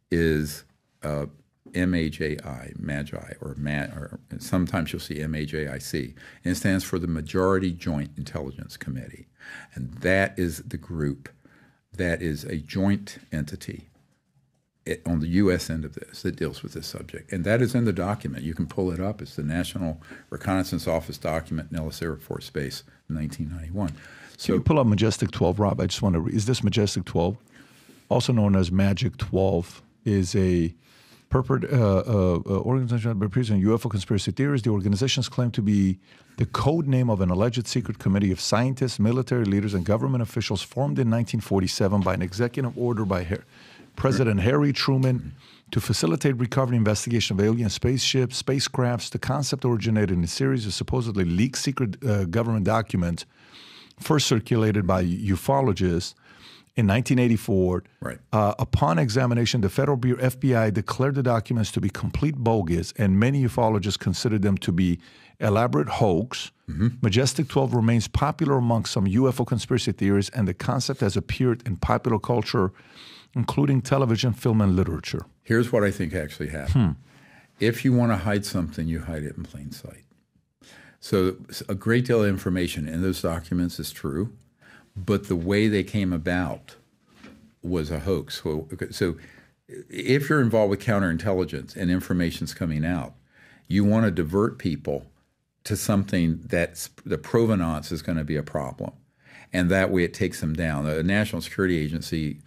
is MAJI, MAGI, or sometimes you'll see MAJIC, and it stands for the Majority Joint Intelligence Committee. And that is the group that is a joint entity on the U.S. end of this that deals with this subject. And that is in the document. You can pull it up. It's the National Reconnaissance Office document, Nellis Air Force Base, 1991. So can you pull up Majestic 12, Rob? I just want to read. Is this Majestic 12? Also known as Magic 12, is a organization that represents UFO conspiracy theories. The organizations claim to be the code name of an alleged secret committee of scientists, military leaders, and government officials formed in 1947 by an executive order by President Harry Truman to facilitate recovery and investigation of alien spaceships, spacecrafts. The concept originated in a series of supposedly leaked secret government documents first circulated by ufologists in 1984. Right. Upon examination, the Federal Bureau FBI declared the documents to be complete bogus, and many ufologists considered them to be elaborate hoax. Majestic 12 remains popular among some UFO conspiracy theories, and the concept has appeared in popular culture, including television, film, and literature. Here's what I think actually happened. If you want to hide something, you hide it in plain sight. So a great deal of information in those documents is true, but the way they came about was a hoax. So if you're involved with counterintelligence and information's coming out, you want to divert people to something that's the provenance is going to be a problem. And that way it takes them down. The National Security Agency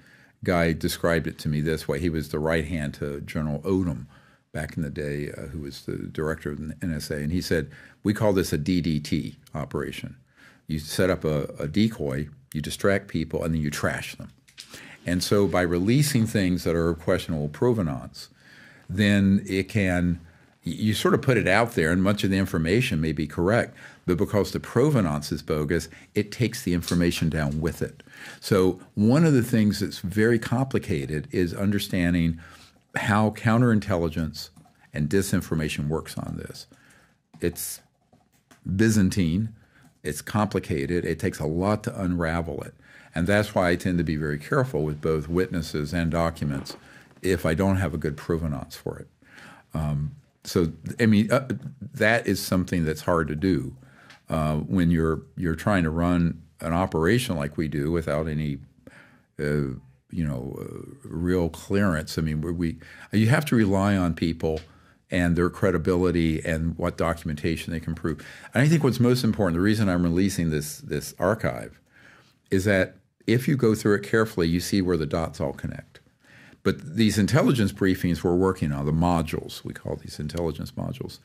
guy described it to me this way. He was the right hand to General Odom back in the day, who was the director of the NSA. And he said, we call this a DDT operation. You set up a decoy, you distract people, and then you trash them. And so by releasing things that are of questionable provenance, then it can, you sort of put it out there, and much of the information may be correct, but because the provenance is bogus, it takes the information down with it. So one of the things that's very complicated is understanding how counterintelligence and disinformation works on this. It's Byzantine, it's complicated, it takes a lot to unravel it. And that's why I tend to be very careful with both witnesses and documents if I don't have a good provenance for it. That is something that's hard to do when you're trying to run an operation like we do without any, real clearance. I mean, you have to rely on people and their credibility and what documentation they can prove. And I think what's most important, the reason I'm releasing this archive, is that if you go through it carefully, you see where the dots all connect. But these intelligence briefings we're working on, the modules, we call these intelligence modules,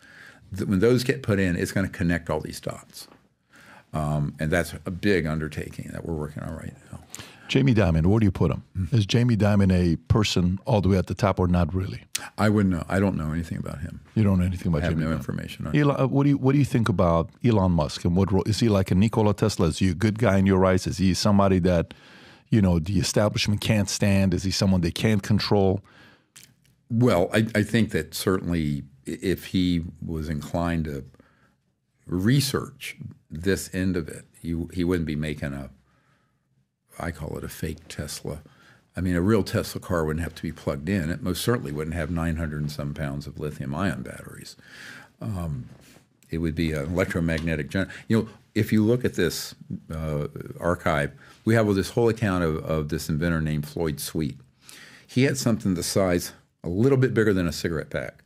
when those get put in, it's going to connect all these dots. And that's a big undertaking that we're working on right now. Jamie Dimon, where do you put him? Is Jamie Dimon a person all the way at the top or not really? I wouldn't know. I don't know anything about him. You don't know anything about Jamie Dimon? I have no information on him. What do you think about Elon Musk? And what role, is he like a Nikola Tesla? Is he a good guy in your eyes? Is he somebody that, the establishment can't stand? Is he someone they can't control? Well, I think that certainly if he was inclined to research this end of it, he wouldn't be making I call it a fake Tesla. I mean, a real Tesla car wouldn't have to be plugged in. It most certainly wouldn't have 900 and some pounds of lithium-ion batteries. It would be an electromagnetic generator. If you look at this archive, we have this whole account of this inventor named Floyd Sweet. He had something the size a little bit bigger than a cigarette pack.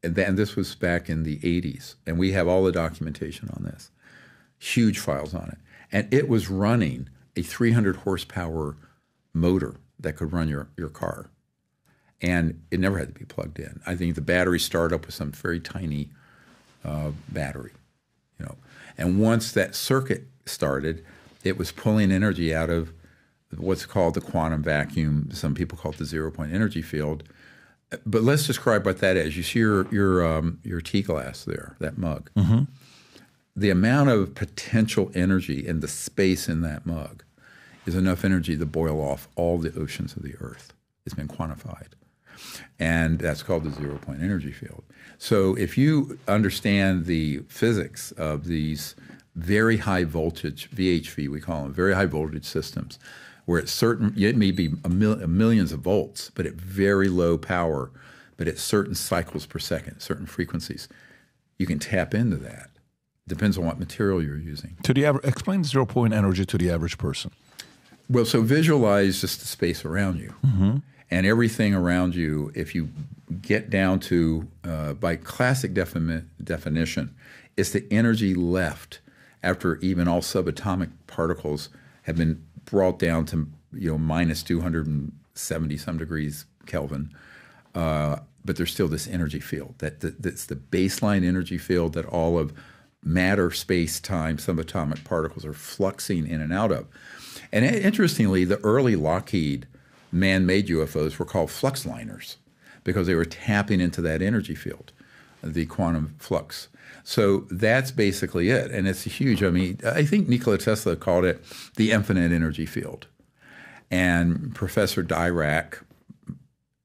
And this was back in the 80s. And we have all the documentation on this. Huge files on it. And it was running a 300 horsepower motor that could run your car. And it never had to be plugged in. I think the battery started up with some very tiny battery, And once that circuit started, it was pulling energy out of what's called the quantum vacuum. Some people call it the zero-point energy field. But let's describe what that is. You see your tea glass there, that mug. Mm-hmm. The amount of potential energy in the space in that mug is enough energy to boil off all the oceans of the Earth. It's been quantified. And that's called the zero-point energy field. So if you understand the physics of these very high voltage, VHV we call them, very high voltage systems, where it may be millions of volts, but at very low power, but at certain cycles per second, certain frequencies, you can tap into that. Depends on what material you're using. Explain zero-point energy to the average person. Well, so visualize just the space around you. Mm-hmm. And everything around you, if you get down to, by classic definition, it's the energy left after even all subatomic particles have been brought down to minus 270 some degrees Kelvin. But there's still this energy field. That's the baseline energy field that all of matter, space, time, subatomic particles are fluxing in and out of. And interestingly, the early Lockheed man-made UFOs were called flux liners because they were tapping into that energy field, the quantum flux. So that's basically it. And it's huge. I mean, I think Nikola Tesla called it the infinite energy field. And Professor Dirac,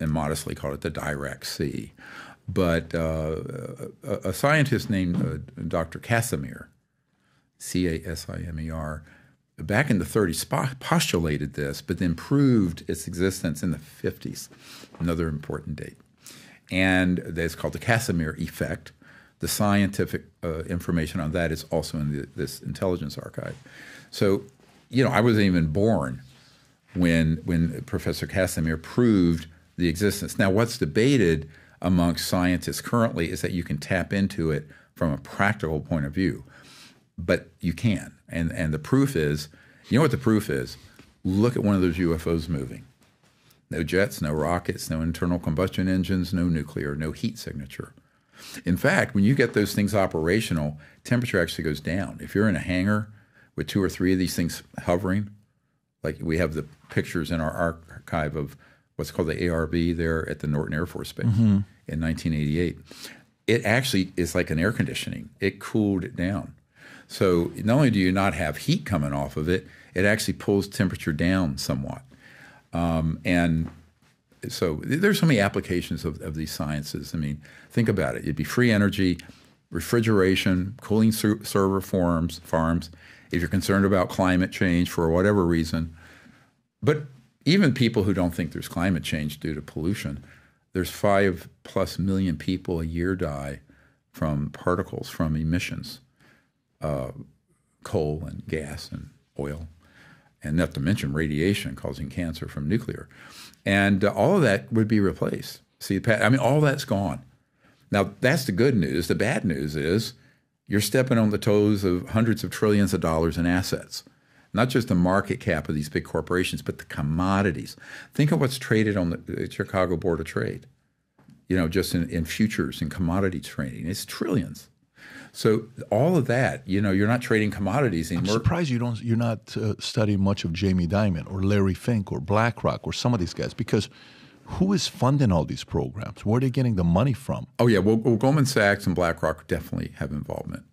and modestly called it the Dirac Sea. But a scientist named Dr. Casimir, Casimer, back in the 30s postulated this, but then proved its existence in the 50s, another important date. And that's called the Casimir effect. The scientific information on that is also in this intelligence archive. So, I wasn't even born when Professor Casimir proved the existence. Now, what's debated amongst scientists currently is that you can tap into it from a practical point of view. But you can. And the proof is, what the proof is? Look at one of those UFOs moving. No jets, no rockets, no internal combustion engines, no nuclear, no heat signature. In fact, when you get those things operational, temperature actually goes down. If you're in a hangar with 2 or 3 of these things hovering, like we have the pictures in our archive of what's called the ARB there at the Norton Air Force Base in 1988, it actually is like an air conditioning. It cooled it down. So not only do you not have heat coming off of it, it actually pulls temperature down somewhat. And so there's so many applications of these sciences. I mean, think about it. It'd be free energy, refrigeration, cooling server farms, if you're concerned about climate change for whatever reason. But even people who don't think there's climate change due to pollution, there's 5+ million people a year die from particles from emissions, coal and gas and oil, and not to mention radiation causing cancer from nuclear. And all of that would be replaced. See, I mean, all that's gone. Now, that's the good news. The bad news is you're stepping on the toes of hundreds of trillions of dollars in assets. Not just the market cap of these big corporations, but the commodities. Think of what's traded on the Chicago Board of Trade, just in futures and commodity trading. It's trillions. So all of that, you're not trading commodities anymore. I'm surprised you're not studying much of Jamie Dimon or Larry Fink or BlackRock or some of these guys, because who is funding all these programs? Where are they getting the money from? Oh, yeah. Well, Goldman Sachs and BlackRock definitely have involvement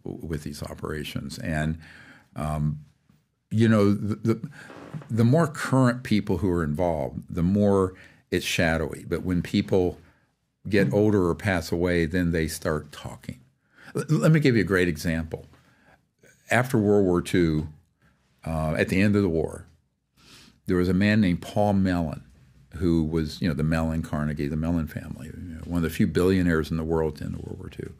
with these operations. And, the more current people who are involved, the more it's shadowy. But when people get older or pass away, then they start talking. Let me give you a great example. After World War II, at the end of the war, there was a man named Paul Mellon, who was, the Mellon, Carnegie, the Mellon family, one of the few billionaires in the world at the end of World War II.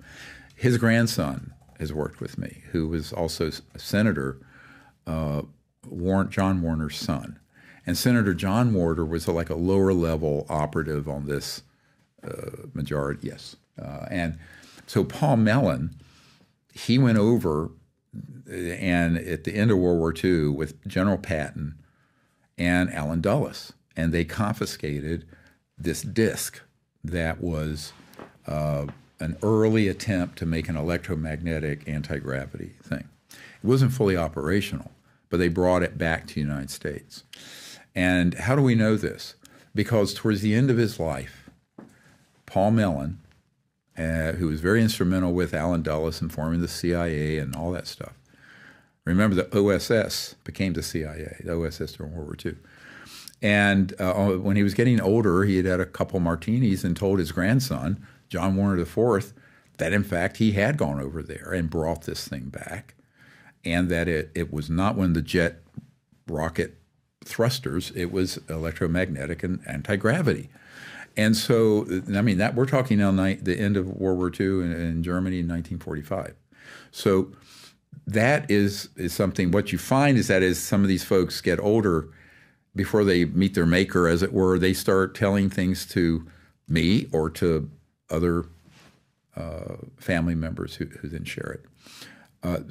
His grandson has worked with me, who was also a senator, John Warner's son. And Senator John Warner was like a lower-level operative on this majority, yes. And so Paul Mellon, he went over and at the end of World War II with General Patton and Allen Dulles, and they confiscated this disc that was an early attempt to make an electromagnetic anti-gravity thing. It wasn't fully operational, but they brought it back to the United States. And how do we know this? Because towards the end of his life, Paul Mellon, who was very instrumental with Allen Dulles in forming the CIA and all that stuff. Remember, the OSS became the CIA, the OSS during World War II. And when he was getting older, he had had a couple martinis and told his grandson, John Warner IV, that in fact he had gone over there and brought this thing back, and that it was not one of the jet rocket thrusters, it was electromagnetic and anti-gravity. And so, I mean, that we're talking now the end of World War II in Germany in 1945. So that is something. What you find is that as some of these folks get older, before they meet their maker, as it were, they start telling things to me or to other family members who then share it.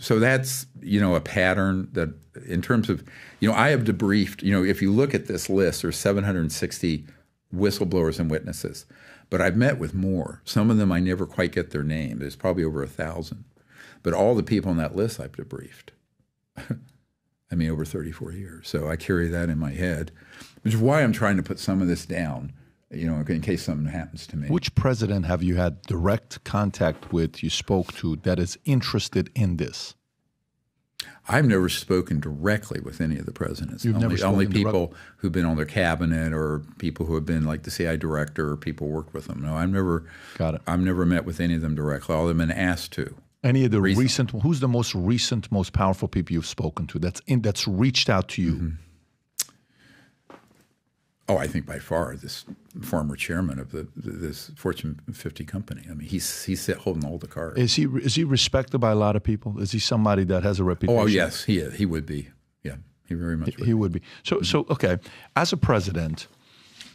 So that's, a pattern that in terms of, I have debriefed, if you look at this list, there's 760 whistleblowers and witnesses, but I've met with more. Some of them I never quite get their name. There's probably over 1,000. But all the people on that list I've debriefed. I mean, over 34 years. So I carry that in my head, which is why I'm trying to put some of this down, in case something happens to me. Which president have you had direct contact with, you spoke to, that is interested in this? I've never spoken directly with any of the presidents. You've never spoken only people who've been on their cabinet or people who have been like the CIA director or people who worked with them. No, I've never met with any of them directly. All of them been asked to. Any of the recent, who's the most recent, most powerful people you've spoken to that's reached out to you? Mm-hmm. Oh, I think by far this former chairman of this Fortune 50 company. I mean, he's holding all the cards. Is he respected by a lot of people? Is he somebody that has a reputation? Oh, yes, he is. He would be. Yeah, he very much would. He would be. So okay, as a president,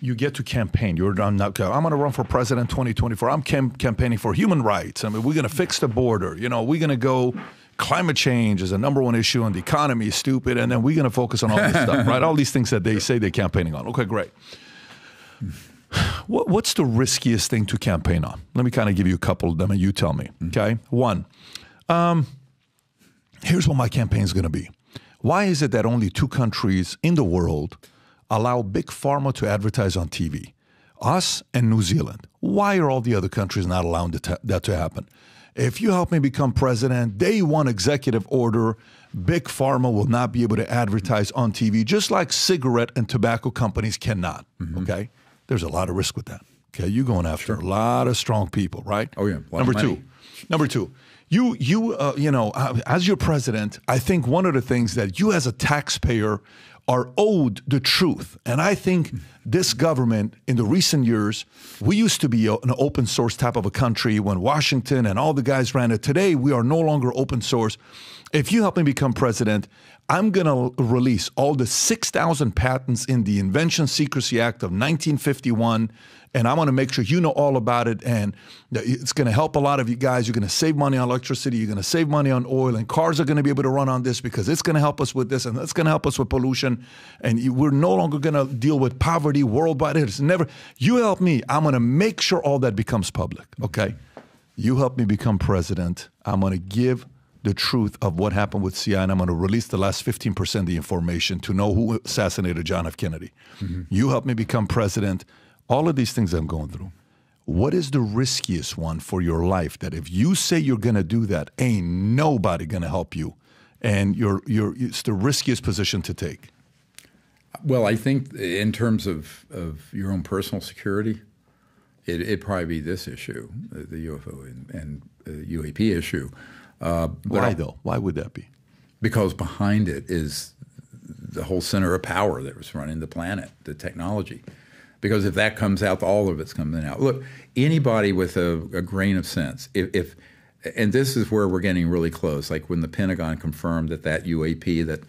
you get to campaign. I'm going to run for president 2024. I'm campaigning for human rights. I mean, we're going to fix the border. We're going to go climate change is the number one issue and the economy is stupid, and then we're going to focus on all this stuff, right? All these things that they say they're campaigning on. Okay, great. What's the riskiest thing to campaign on? Let me kind of give you a couple of them and you tell me, okay? One, here's what my campaign is going to be. Why is it that only 2 countries in the world allow big pharma to advertise on TV? Us and New Zealand. Why are all the other countries not allowing that to happen? If you help me become president, day one executive order, big pharma will not be able to advertise on TV, just like cigarette and tobacco companies cannot, okay? There's a lot of risk with that, okay? You're going after a lot of strong people, right? Oh, yeah. Number two, you know, as your president, I think one of the things that you as a taxpayer are owed the truth. And I think this government, in the recent years, we used to be an open source type of a country when Washington and all the guys ran it. Today, we are no longer open source. If you help me become president, I'm going to release all the 6,000 patents in the Invention Secrecy Act of 1951, and I'm going to make sure you know all about it, and it's going to help a lot of you guys. You're going to save money on electricity. You're going to save money on oil, and cars are going to be able to run on this because it's going to help us with this, and it's going to help us with pollution, and we're no longer going to deal with poverty worldwide. It's never. You help me. I'm going to make sure all that becomes public, okay? You help me become president. I'm going to give the truth of what happened with CIA, and I'm going to release the last 15% of the information to know who assassinated John F. Kennedy. You help me become president. All of these things I'm going through. What is the riskiest one for your life that if you say you're going to do that, ain't nobody going to help you, and it's the riskiest position to take? Well, I think in terms of your own personal security, it'd probably be this issue, the UFO and UAP issue. Why though? Why would that be? Because behind it is the whole center of power that was running the planet, the technology. Because if that comes out, all of it's coming out. Look, anybody with a grain of sense, and this is where we're getting really close, like when the Pentagon confirmed that UAP that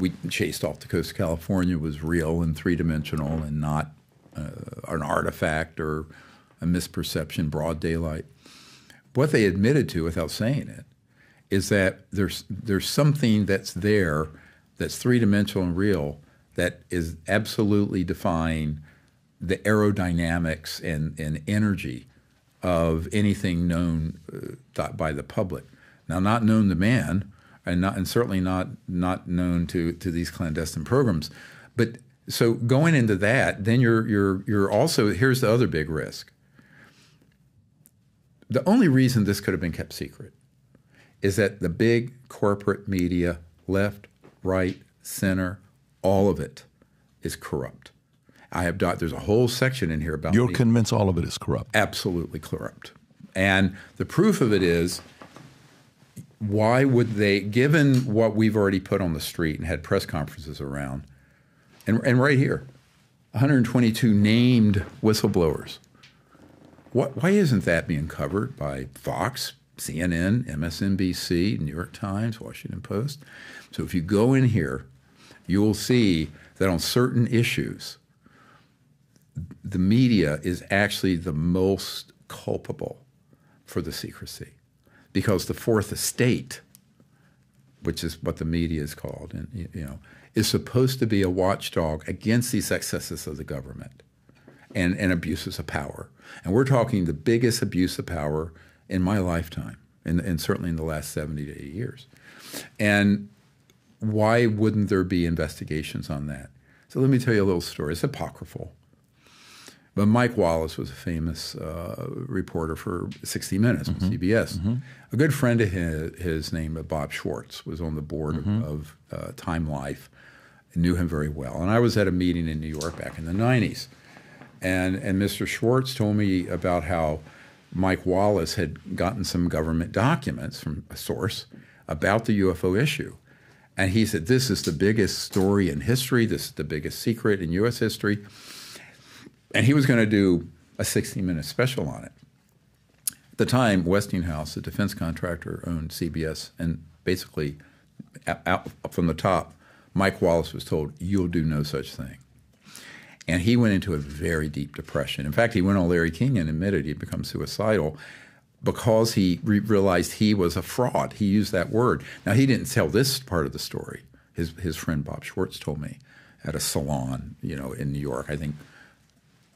we chased off the coast of California was real and three-dimensional and not an artifact or a misperception, broad daylight. What they admitted to, without saying it, is that there's something that's there that's three-dimensional and real that is absolutely defying the aerodynamics and energy of anything known by the public. Now, not known to man, and certainly not known to these clandestine programs. But so going into that, then you're also, here's the other big risk. The only reason this could have been kept secret is that the big corporate media, left, right, center, all of it is corrupt. There's a whole section in here about You're convinced all of it is corrupt? Absolutely corrupt. And the proof of it is, why would they, given what we've already put on the street and had press conferences around, and right here, 122 named whistleblowers. Why isn't that being covered by Fox, CNN, MSNBC, New York Times, Washington Post? So if you go in here, you will see that on certain issues, the media is actually the most culpable for the secrecy, because the fourth estate, which is what the media is called, and is supposed to be a watchdog against these excesses of the government and abuses of power. And we're talking the biggest abuse of power in my lifetime, and certainly in the last 70 to 80 years. And why wouldn't there be investigations on that? So let me tell you a little story. It's apocryphal. But Mike Wallace was a famous reporter for 60 Minutes on CBS. A good friend of his named Bob Schwartz was on the board of Time Life, and knew him very well. And I was at a meeting in New York back in the 90s. And Mr. Schwartz told me about how Mike Wallace had gotten some government documents from a source about the UFO issue. And he said, this is the biggest story in history. This is the biggest secret in U.S. history. And he was going to do a 60-minute special on it. At the time, Westinghouse, the defense contractor, owned CBS, and basically, out from the top, Mike Wallace was told, you'll do no such thing. And he went into a very deep depression. In fact, he went on Larry King and admitted he'd become suicidal. because he realized he was a fraud. He used that word. Now, he didn't tell this part of the story. His friend Bob Schwartz told me at a salon, in New York. I think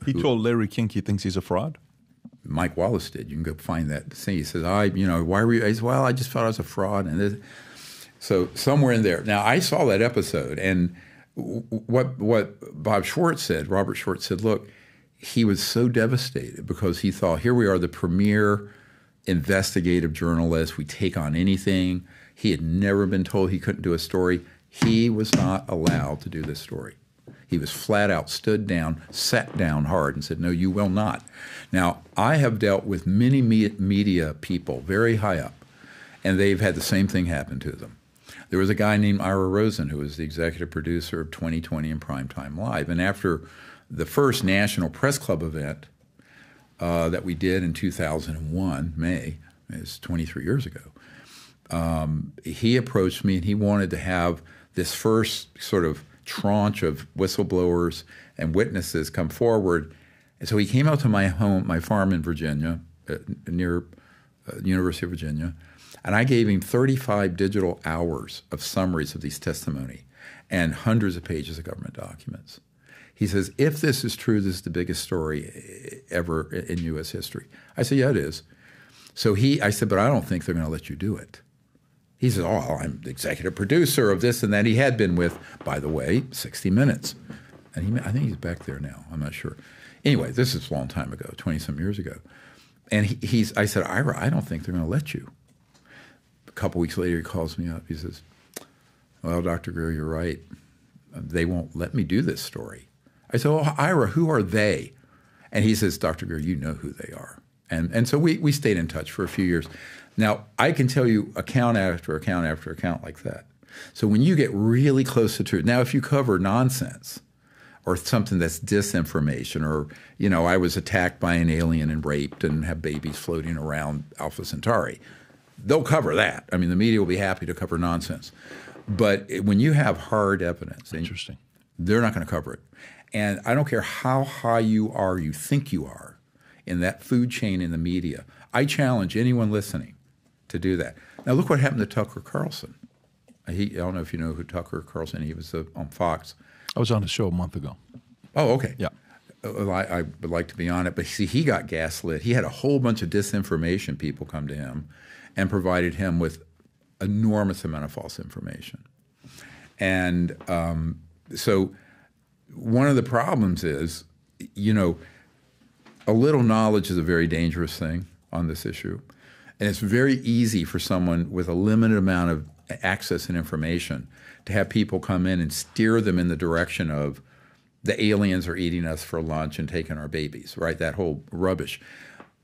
he told Larry King he thinks he's a fraud. Mike Wallace did. You can go find that thing. He says, why were you? I said, well, I just thought I was a fraud. And so somewhere in there. Now, I saw that episode, and what Bob Schwartz said, Robert Schwartz said, look, he was so devastated because he thought, here we are, the premier investigative journalist. We take on anything. He had never been told he couldn't do a story. He was not allowed to do this story. He was flat out stood down, sat down hard, and said, no, you will not. Now, I have dealt with many media people very high up, and they've had the same thing happen to them. There was a guy named Ira Rosen who was the executive producer of 2020 and Primetime Live. And after the first National Press Club event that we did in 2001, May, it's 23 years ago, he approached me and he wanted to have this first sort of tranche of whistleblowers and witnesses come forward. And so he came out to my home, my farm in Virginia, near University of Virginia, and I gave him 35 digital hours of summaries of these testimony and hundreds of pages of government documents. He says, if this is true, this is the biggest story ever in U.S. history. I said, yeah, it is. So I said, but I don't think they're going to let you do it. He said, oh, I'm the executive producer of this and that. He had been with, by the way, 60 Minutes. And I think he's back there now. I'm not sure. Anyway, this is a long time ago, 20-some years ago. And I said, Ira, I don't think they're going to let you. A couple weeks later, he calls me up. He says, well, Dr. Greer, you're right. They won't let me do this story. I said, oh, Ira, who are they? And he says, Dr. Greer, you know who they are. And so we stayed in touch for a few years. Now, I can tell you account after account after account like that. So when you get really close to truth, now if you cover nonsense or something that's disinformation or, I was attacked by an alien and raped and have babies floating around Alpha Centauri, they'll cover that. I mean, the media will be happy to cover nonsense. But when you have hard evidence, interesting, they're not going to cover it. And I don't care how high you think you are in that food chain in the media. I challenge anyone listening to do that. Now, look what happened to Tucker Carlson. I don't know if you know who Tucker Carlson is. He was on Fox. I was on his show a month ago. Oh, okay. Yeah. Well, I would like to be on it. But see, he got gaslit. He had a whole bunch of disinformation people come to him and provided him with enormous amount of false information. And so one of the problems is, a little knowledge is a very dangerous thing on this issue. And it's very easy for someone with a limited amount of access and information to have people come in and steer them in the direction of the aliens are eating us for lunch and taking our babies, right? That whole rubbish.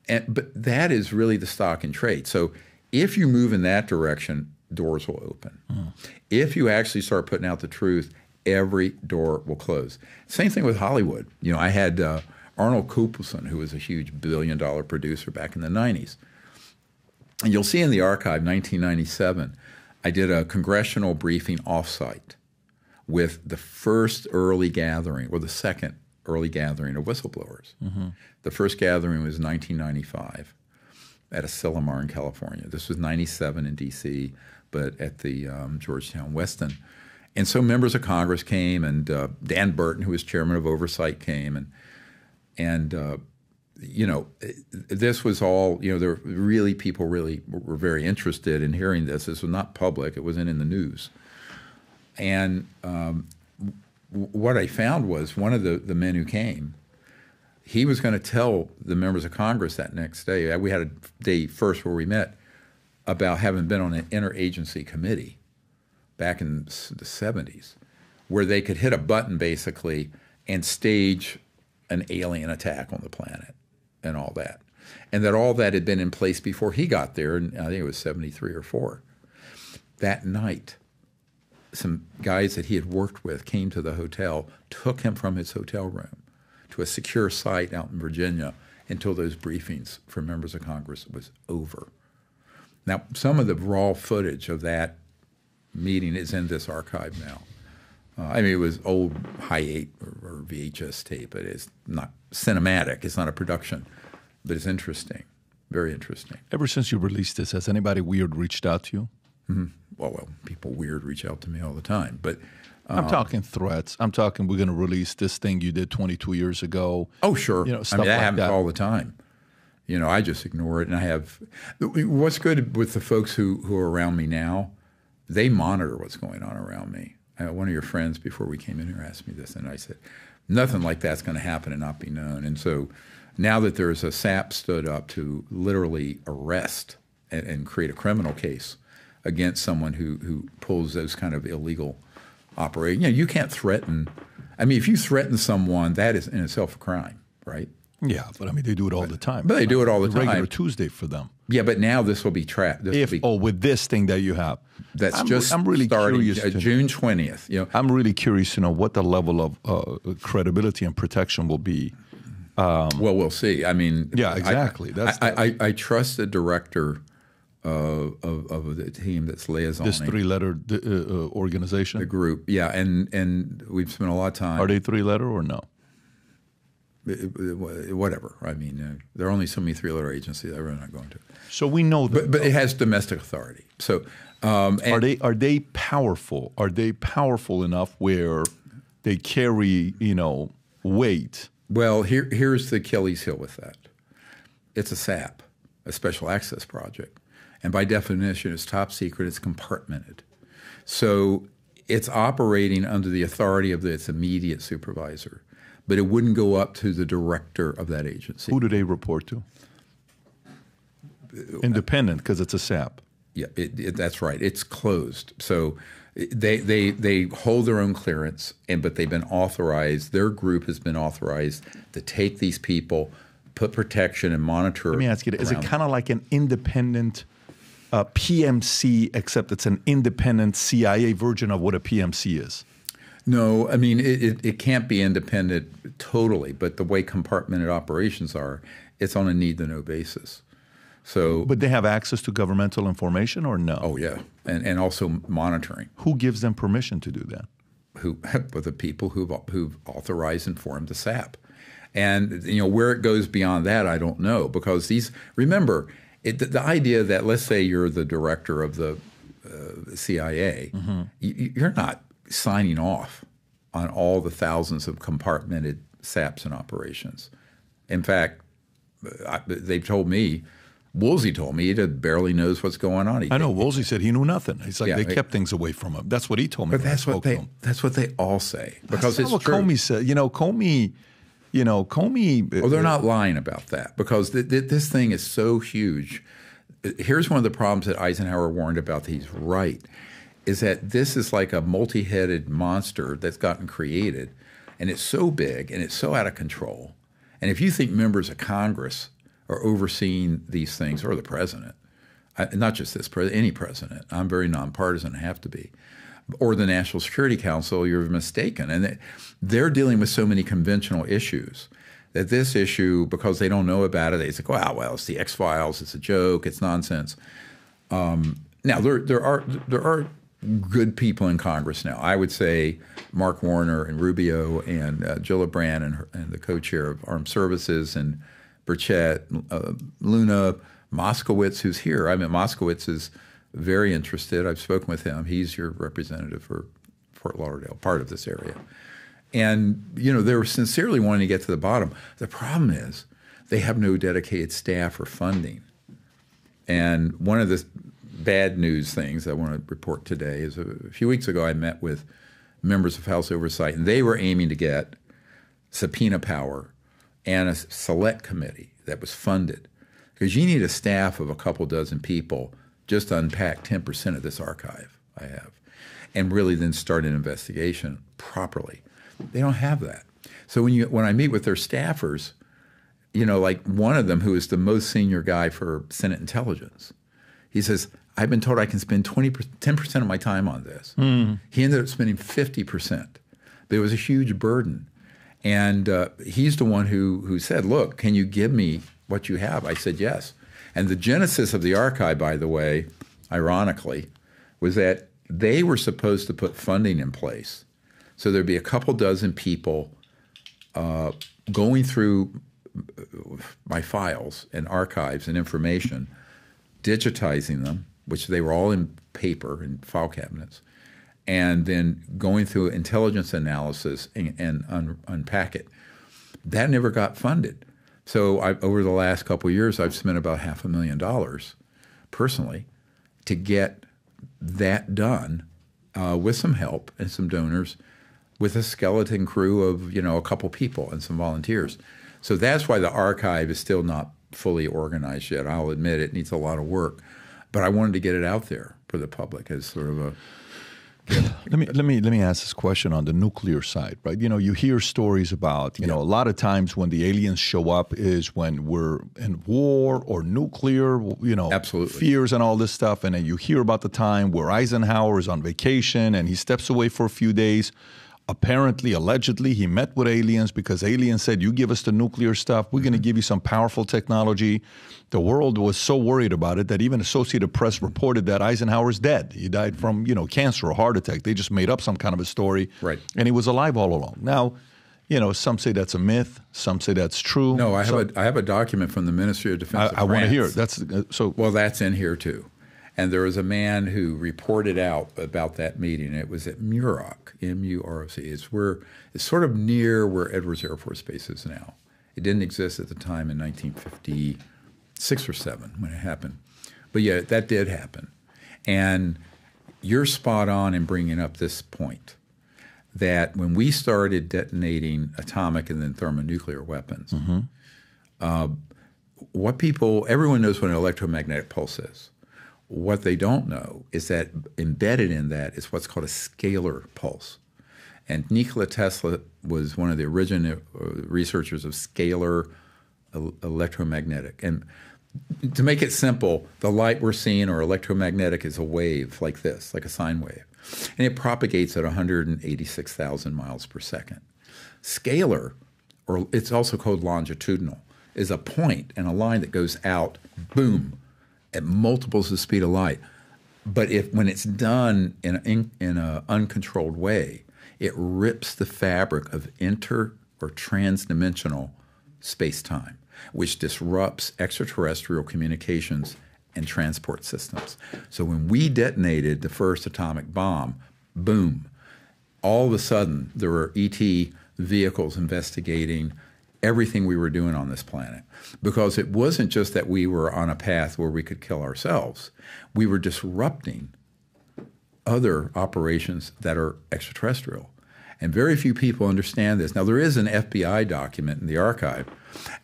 But that is really the stock in trade. So if you move in that direction, doors will open. If you actually start putting out the truth, every door will close. Same thing with Hollywood. I had Arnold Kopelson, who was a huge billion-dollar producer back in the 90s. And you'll see in the archive, 1997, I did a congressional briefing offsite with the first early gathering, or the second early gathering of whistleblowers. Mm-hmm. The first gathering was 1995 at Asilomar in California. This was 97 in D.C., but at the Georgetown Weston. And so members of Congress came, and Dan Burton, who was chairman of Oversight, came, and this was all, there were people were very interested in hearing this. This was not public. It wasn't in the news. And what I found was one of the men who came, he was going to tell the members of Congress that next day. We had a day first where we met about having been on an interagency committee back in the 70s where they could hit a button basically and stage an alien attack on the planet and all that. And that all that had been in place before he got there, and I think it was 73 or 4. That night, some guys that he had worked with came to the hotel, took him from his hotel room to a secure site out in Virginia until those briefings for members of Congress was over. Now, some of the raw footage of that meeting is in this archive now. It was old Hi8 or VHS tape. It is not cinematic. It's not a production, but it's interesting. Very interesting. Ever since you released this, has anybody weird reached out to you? Well, people weird reach out to me all the time, but I'm talking threats. I'm talking we're going to release this thing you did 22 years ago. oh, sure. Stuff that like happens that. all the time. I just ignore it, and I have. What's good with the folks who are around me now, they monitor what's going on around me. One of your friends before we came in here asked me this, and I said, nothing like that's going to happen and not be known. And so now that there's a SAP stood up to literally arrest and create a criminal case against someone who pulls those kind of illegal operations. You can't threaten. I mean, if you threaten someone, that is in itself a crime, right? Yeah, but I mean, they do it all the time. But they do it all the time. Regular Tuesday for them. Yeah, but now this will be trapped. With this thing that you have. I'm really starting curious June 20th. I'm really curious to know what the level of credibility and protection will be. Well, we'll see. I mean, yeah, exactly. I trust the director of the team that's liaisoning. This three-letter organization? The group, yeah, and we've spent a lot of time. Are they three-letter or no? Whatever. I mean, there are only so many three-letter agencies. I'm really not going to. So we know that, but it has domestic authority. So are they powerful? Are they powerful enough where they carry weight? Well, here's the Achilles heel with that. It's a SAP, a special access project, and by definition, it's top secret. It's compartmented, so it's operating under the authority of its immediate supervisor. But it wouldn't go up to the director of that agency. Who do they report to? Independent, because it's a SAP. Yeah, that's right. It's closed. So they hold their own clearance, but they've been authorized. Their group has been authorized to take these people, put protection and monitor. Let me ask you, is it kind of like an independent PMC, except it's an independent CIA version of what a PMC is? No, I mean, it can't be independent totally, but the way compartmented operations are, it's on a need-to-know basis. So, but they have access to governmental information or no? Oh, yeah, and also monitoring. Who gives them permission to do that? The people who've authorized and formed the SAP. And, where it goes beyond that, I don't know, because remember, the idea that, let's say you're the director of the CIA, you're not signing off on all the thousands of compartmented SAPs and operations. In fact, they've told me, Woolsey told me he barely knows what's going on. I know. Woolsey said he knew nothing. He's like, they kept things away from him. That's what he told me. But that's what they all say. Because that's it's what true. Comey said. Comey. Well, they're not lying about that because this thing is so huge. Here's one of the problems that Eisenhower warned about. He's right. Is that this is like a multi-headed monster that's gotten created, and it's so big and it's so out of control. And if you think members of Congress are overseeing these things, or the president, not just this president, any president, I'm very nonpartisan, I have to be, or the National Security Council, you're mistaken. And they're dealing with so many conventional issues that this issue, because they don't know about it, they say, well, it's the X-Files, it's a joke, it's nonsense. Now, there are good people in Congress now. I would say Mark Warner and Rubio and Gillibrand and the co-chair of Armed Services and Burchett, Luna, Moskowitz, who's here. I mean, Moskowitz is very interested. I've spoken with him. He's your representative for Fort Lauderdale, part of this area. And, they were sincerely wanting to get to the bottom. The problem is they have no dedicated staff or funding. And one of the bad news things I want to report today is a few weeks ago I met with members of House Oversight, and they were aiming to get subpoena power and a select committee that was funded. Because you need a staff of a couple dozen people just to unpack 10% of this archive I have and really then start an investigation properly. They don't have that. So when I meet with their staffers, like one of them who is the most senior guy for Senate Intelligence, he says, I've been told I can spend 10% of my time on this. He ended up spending 50%. But it was a huge burden. And he's the one who said, look, can you give me what you have? I said, yes. And the genesis of the archive, by the way, ironically, was that they were supposed to put funding in place. So there'd be a couple dozen people going through my files and archives and information, digitizing them, which they were all in paper and file cabinets, and then going through intelligence analysis and unpack it. That never got funded. So over the last couple of years, I've spent about $500,000 personally to get that done with some help and some donors, with a skeleton crew of, a couple people and some volunteers. So that's why the archive is still not fully organized yet. I'll admit it needs a lot of work, but I wanted to get it out there for the public as sort of a... Let me ask this question on the nuclear side, right? You hear stories about, a lot of times when the aliens show up is when we're in war or nuclear, Absolutely. fears and all this stuff. And then you hear about the time where Eisenhower is on vacation and he steps away for a few days. Apparently, allegedly, he met with aliens because aliens said, you give us the nuclear stuff, we're going to give you some powerful technology. The world was so worried about it that even Associated Press reported that Eisenhower's dead. He died from, cancer or heart attack. They just made up some kind of a story. Right. And he was alive all along. Now, some say that's a myth. Some say that's true. No, I have a document from the Ministry of Defense of France. I want to hear it. Well, that's in here, too. And there was a man who reported out about that meeting. It was at Muroc, M-U-R-O-C. It's sort of near where Edwards Air Force Base is now. It didn't exist at the time in 1956 or 7 when it happened. But yeah, that did happen. And you're spot on in bringing up this point, that when we started detonating atomic and then thermonuclear weapons, everyone knows what an electromagnetic pulse is. What they don't know is that embedded in that is what's called a scalar pulse. And Nikola Tesla was one of the original researchers of scalar electromagnetic. And to make it simple, the light we're seeing or electromagnetic is a wave like this, like a sine wave. And it propagates at 186,000 miles per second. Scalar, or it's also called longitudinal, is a point and a line that goes out, boom, at multiples of the speed of light. But when it's done in an uncontrolled way, it rips the fabric of inter- or transdimensional space-time, which disrupts extraterrestrial communications and transport systems. So when we detonated the first atomic bomb, boom, all of a sudden there were ET vehicles investigating everything we were doing on this planet, because it wasn't just that we were on a path where we could kill ourselves. We were disrupting other operations that are extraterrestrial. And very few people understand this. Now, there is an FBI document in the archive.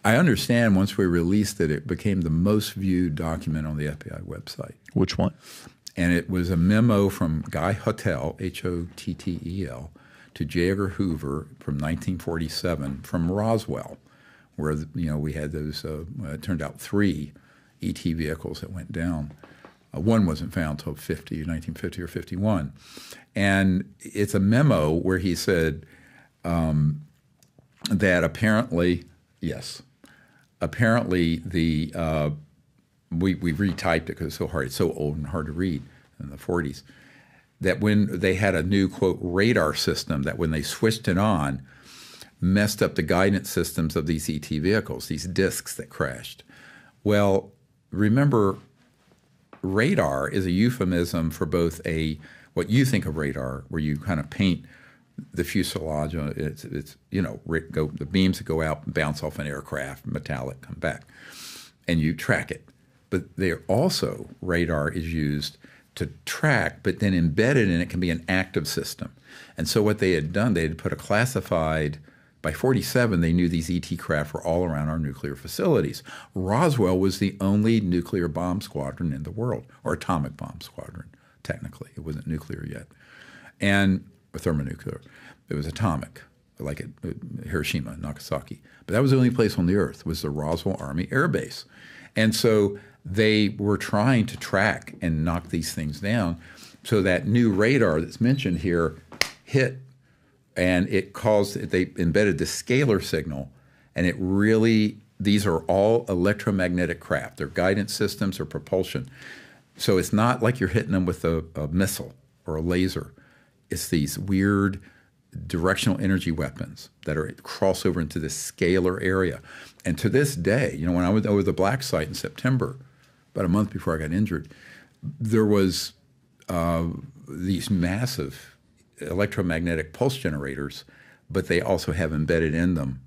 I understand once we released it, it became the most viewed document on the FBI website. Which one? And it was a memo from Guy Hottel, H-O-T-T-E-L, to J. Edgar Hoover from 1947 from Roswell, where we had those, it turned out 3 ET vehicles that went down. One wasn't found until 1950 or 51. And it's a memo where he said that apparently we retyped it because it's so hard. It's so old and hard to read in the 40s. That when they had a new, quote, radar system that when they switched it on, messed up the guidance systems of these ET vehicles, these discs that crashed. Well, remember, radar is a euphemism for both what you think of radar, where you kind of paint the fuselage. It's the beams that go out and bounce off an aircraft, metallic, come back, and you track it. But radar is used to track, but then embedded in it can be an active system. And so what they had done, they had put a classified, by 47, they knew these ET craft were all around our nuclear facilities. Roswell was the only nuclear bomb squadron in the world, or atomic bomb squadron, technically. It wasn't nuclear yet. And thermonuclear. It was atomic, like at Hiroshima and Nagasaki. But that was the only place on the Earth, was the Roswell Army Air Base. And so they were trying to track and knock these things down. So that new radar that's mentioned here hit, and they embedded the scalar signal, and it really, these are all electromagnetic craft. They're guidance systems or propulsion. So it's not like you're hitting them with a missile or a laser. It's these weird directional energy weapons that are cross over into this scalar area. And to this day, you know, when I was over the black site in September, about a month before I got injured, there was these massive electromagnetic pulse generators, but they also have embedded in them.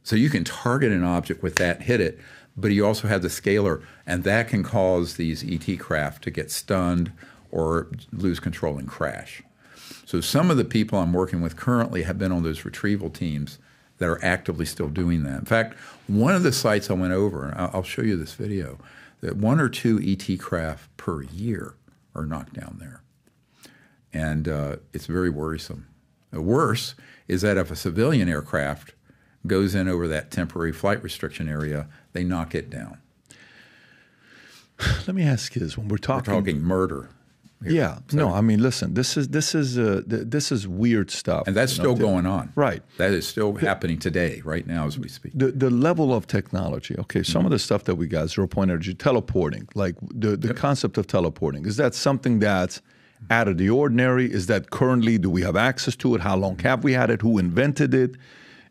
So you can target an object with that, hit it, but you also have the scalar, and that can cause these ET craft to get stunned or lose control and crash. So some of the people I'm working with currently have been on those retrieval teams that are actively still doing that. In fact, one of the sites I went over, and I'll show you this video, that 1 or 2 ET craft per year are knocked down there. And it's very worrisome. Worse is that if a civilian aircraft goes in over that temporary flight restriction area, they knock it down. Let me ask you this: when we're talking murder. Here. Yeah, so, no, I mean, listen, this is weird stuff, and that's still going on. Right, that is still happening today, right now, as we speak. The level of technology. Okay, some of the stuff that we got, 0-point energy, teleporting, like the concept of teleporting. Is that something that's out of the ordinary? Is that currently? Do we have access to it? How long have we had it? Who invented it?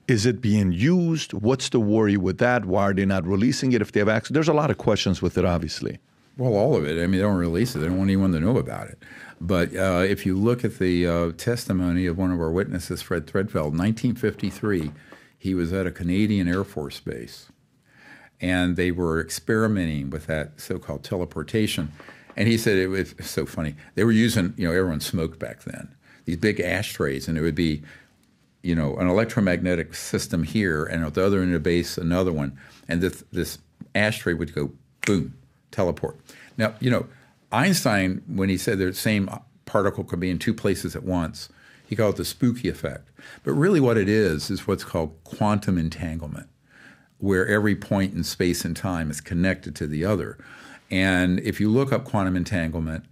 Is it being used? What's the worry with that? Why are they not releasing it if they have access? There's a lot of questions with it, obviously. Well, all of it. I mean, they don't release it. They don't want anyone to know about it. But if you look at the testimony of one of our witnesses, Fred Threadfeld, 1953, he was at a Canadian Air Force base, and they were experimenting with that so-called teleportation. And he said it was so funny. They were using, you know, everyone smoked back then, these big ashtrays, and it would be, you know, an electromagnetic system here, and at the other end of the base, another one. And this ashtray would go boom, teleport. Now, you know, Einstein, when he said the same particle could be in 2 places at once, he called it the spooky effect. But really what it is what's called quantum entanglement, where every point in space and time is connected to the other. And if you look up quantum entanglement,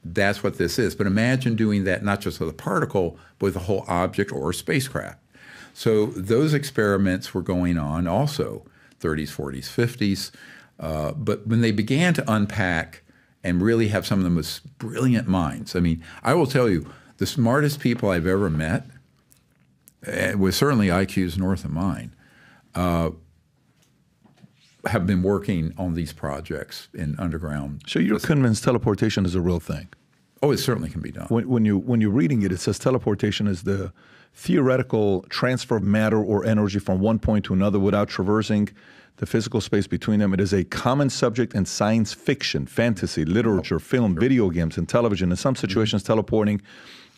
that's what this is. But imagine doing that not just with a particle, but with a whole object or a spacecraft. So those experiments were going on also, 30s, 40s, 50s. But when they began to unpack and really have some of the most brilliant minds, I mean, I will tell you, the smartest people I've ever met, with certainly IQs north of mine, have been working on these projects in underground. So you're convinced teleportation is a real thing? Oh, it certainly can be done. When you're reading it, it says teleportation is the theoretical transfer of matter or energy from one point to another without traversing the physical space between them. It is a common subject in science fiction, fantasy, literature, film, video games, and television. In some situations, teleporting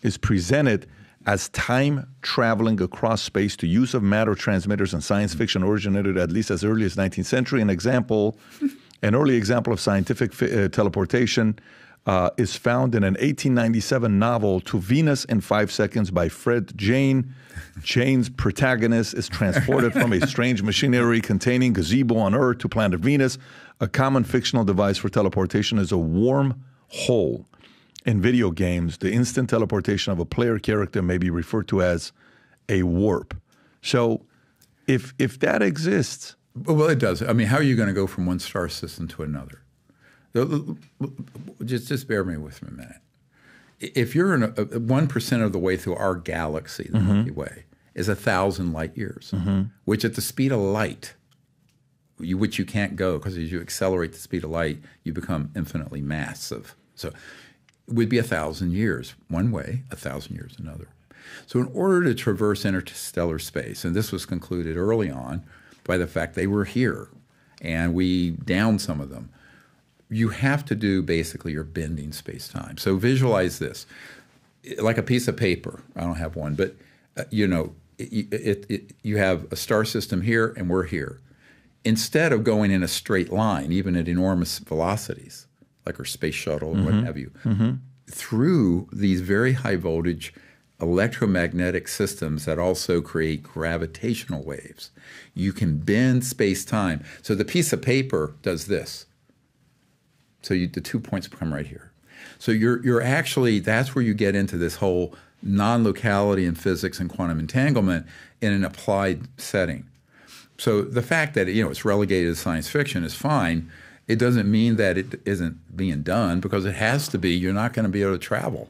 is presented as time traveling across space. The use of matter transmitters in science fiction originated at least as early as 19th century. An early example of scientific teleportation is found in an 1897 novel, To Venus in 5 Seconds by Fred Jane. Jane's protagonist is transported from a strange machinery containing gazebo on Earth to planet Venus. A common fictional device for teleportation is a wormhole. In video games, the instant teleportation of a player character may be referred to as a warp. So if that exists... Well, it does. I mean, how are you going to go from one star system to another? Just bear me with me a minute. If you're in 1% of the way through our galaxy, the Milky Way, is 1,000 light years, which at the speed of light, which you can't go because as you accelerate the speed of light, you become infinitely massive. So it would be 1,000 years one way, 1,000 years another. So in order to traverse interstellar space, and this was concluded early on by the fact they were here, and we downed some of them, you have to do basically your bending space-time. So visualize this, like a piece of paper. I don't have one, but you know, you have a star system here and we're here. Instead of going in a straight line, even at enormous velocities, like our space shuttle and what have you, through these very high voltage electromagnetic systems that also create gravitational waves, you can bend space-time. So the piece of paper does this. So the 2 points come right here. So you're actually, that's where you get into this whole non-locality in physics and quantum entanglement in an applied setting. So the fact that, you know, it's relegated to science fiction is fine. It doesn't mean that it isn't being done, because it has to be. You're not going to be able to travel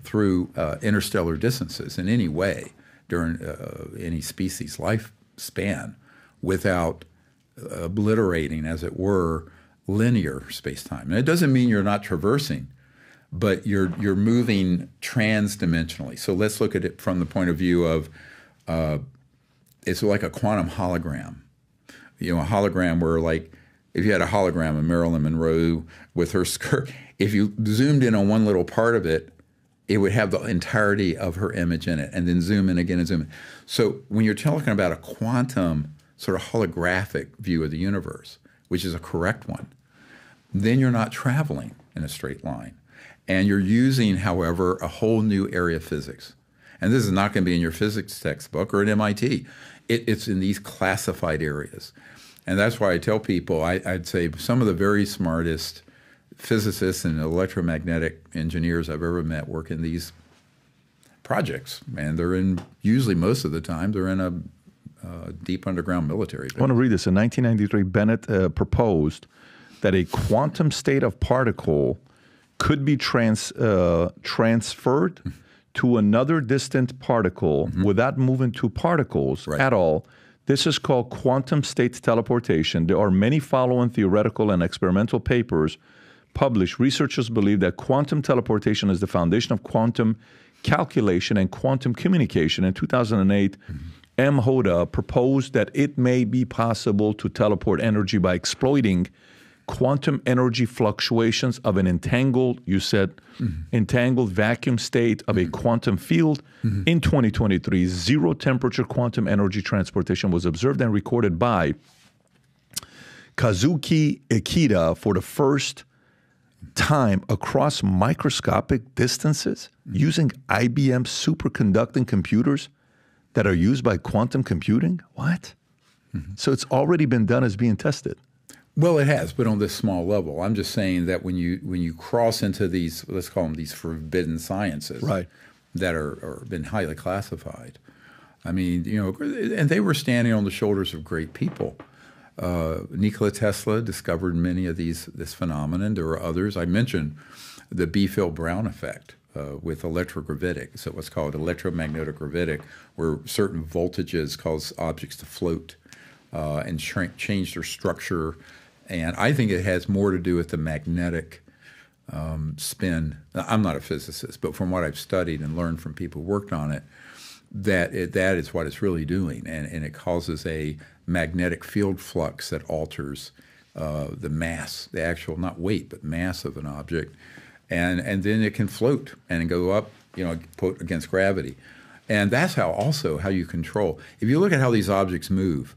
through interstellar distances in any way. during any species lifespan without obliterating, as it were, linear space-time. And it doesn't mean you're not traversing, but you're moving transdimensionally. So let's look at it from the point of view of it's like a quantum hologram. A hologram where, like, if you had a hologram of Marilyn Monroe with her skirt, if you zoomed in on one little part of it, it would have the entirety of her image in it, and then zoom in again and zoom in. So when you're talking about a quantum sort of holographic view of the universe, which is a correct one, then you're not traveling in a straight line. And you're using, however, a whole new area of physics. And this is not going to be in your physics textbook or at MIT. It's in these classified areas. And that's why I tell people, I'd say some of the very smartest physicists and electromagnetic engineers I've ever met work in these projects. And they're in, usually most of the time, they're in a deep underground military base. I want to read this. In 1993, Bennett proposed that a quantum state of particle could be transferred to another distant particle without moving two particles at all. This is called quantum state teleportation. There are many following theoretical and experimental papers published. Researchers believe that quantum teleportation is the foundation of quantum calculation and quantum communication. In 2008, M. Hoda proposed that it may be possible to teleport energy by exploiting quantum energy fluctuations of an entangled, you said, entangled vacuum state of a quantum field. In 2023, zero temperature quantum energy transportation was observed and recorded by Kazuki Ikeda for the first time across microscopic distances using IBM superconducting computers that are used by quantum computing. What? So it's already been done as being tested. Well, it has, but on this small level. I'm just saying that when you cross into these, let's call them these forbidden sciences, that are been highly classified. I mean, and they were standing on the shoulders of great people. Nikola Tesla discovered many of this phenomenon. There were others. I mentioned the Biefeld-Brown effect with electrogravitic, so what's called electromagnetic gravitic, where certain voltages cause objects to float and change their structure. And I think it has more to do with the magnetic spin. I'm not a physicist, but from what I've studied and learned from people who worked on it, that is what it's really doing. And it causes a magnetic field flux that alters the mass, the actual, not weight, but mass of an object. And then it can float and go up, put against gravity. And that's how you control. If you look at how these objects move,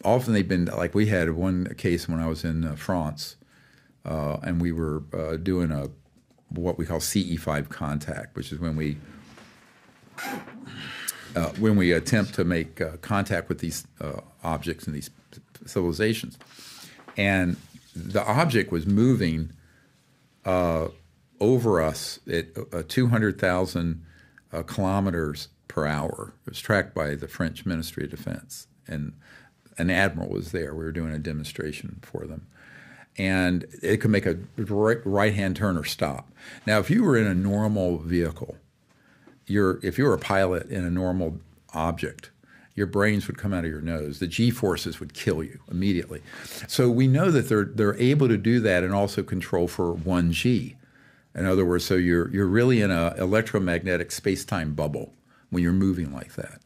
often they've been, like we had one case when I was in France, and we were doing what we call CE5 contact, which is when we attempt to make contact with these objects and these civilizations. And the object was moving over us at 200,000 kilometers per hour. It was tracked by the French Ministry of Defense. And an admiral was there. We were doing a demonstration for them. And it could make a right-hand turn or stop. Now, if you were in a normal vehicle, if you were a pilot in a normal object, your brains would come out of your nose. The G-forces would kill you immediately. So we know that they're able to do that and also control for 1G. In other words, so you're really in an electromagnetic space-time bubble when you're moving like that.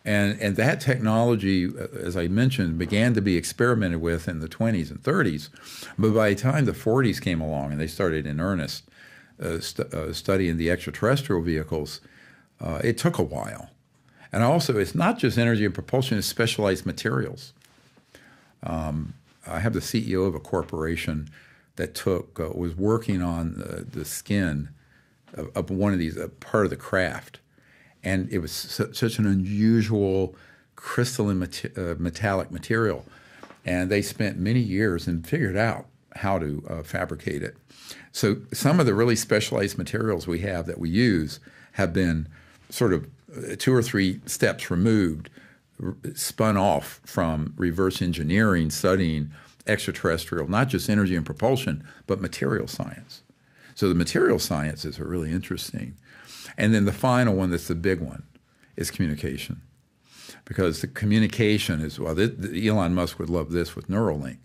And that technology, as I mentioned, began to be experimented with in the 20s and 30s. But by the time the 40s came along and they started in earnest studying the extraterrestrial vehicles, it took a while. And also, it's not just energy and propulsion, it's specialized materials. I have the CEO of a corporation that was working on the skin of one of these, part of the craft. And it was such an unusual crystalline metallic material. And they spent many years and figured out how to fabricate it. So some of the really specialized materials we have that we use have been sort of 2 or 3 steps removed, spun off from reverse engineering, studying extraterrestrial, not just energy and propulsion, but material science. So the material sciences are really interesting. And then the final one that's the big one is communication. Because the communication is, well, Elon Musk would love this with Neuralink,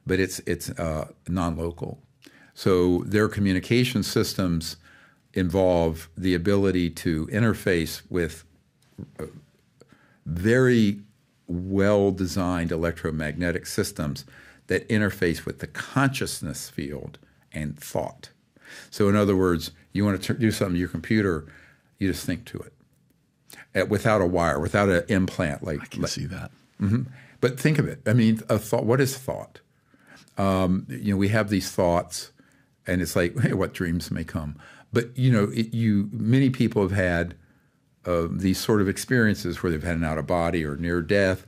but it's non-local. So their communication systems involve the ability to interface with very well-designed electromagnetic systems that interface with the consciousness field and thought. So in other words, you want to do something to your computer, you just think to it without a wire, without an implant. I can see that. Mm-hmm. But think of it. I mean, a thought. What is thought? We have these thoughts, and it's like, hey, what dreams may come. But many people have had these sort of experiences where they've had an out of body or near death.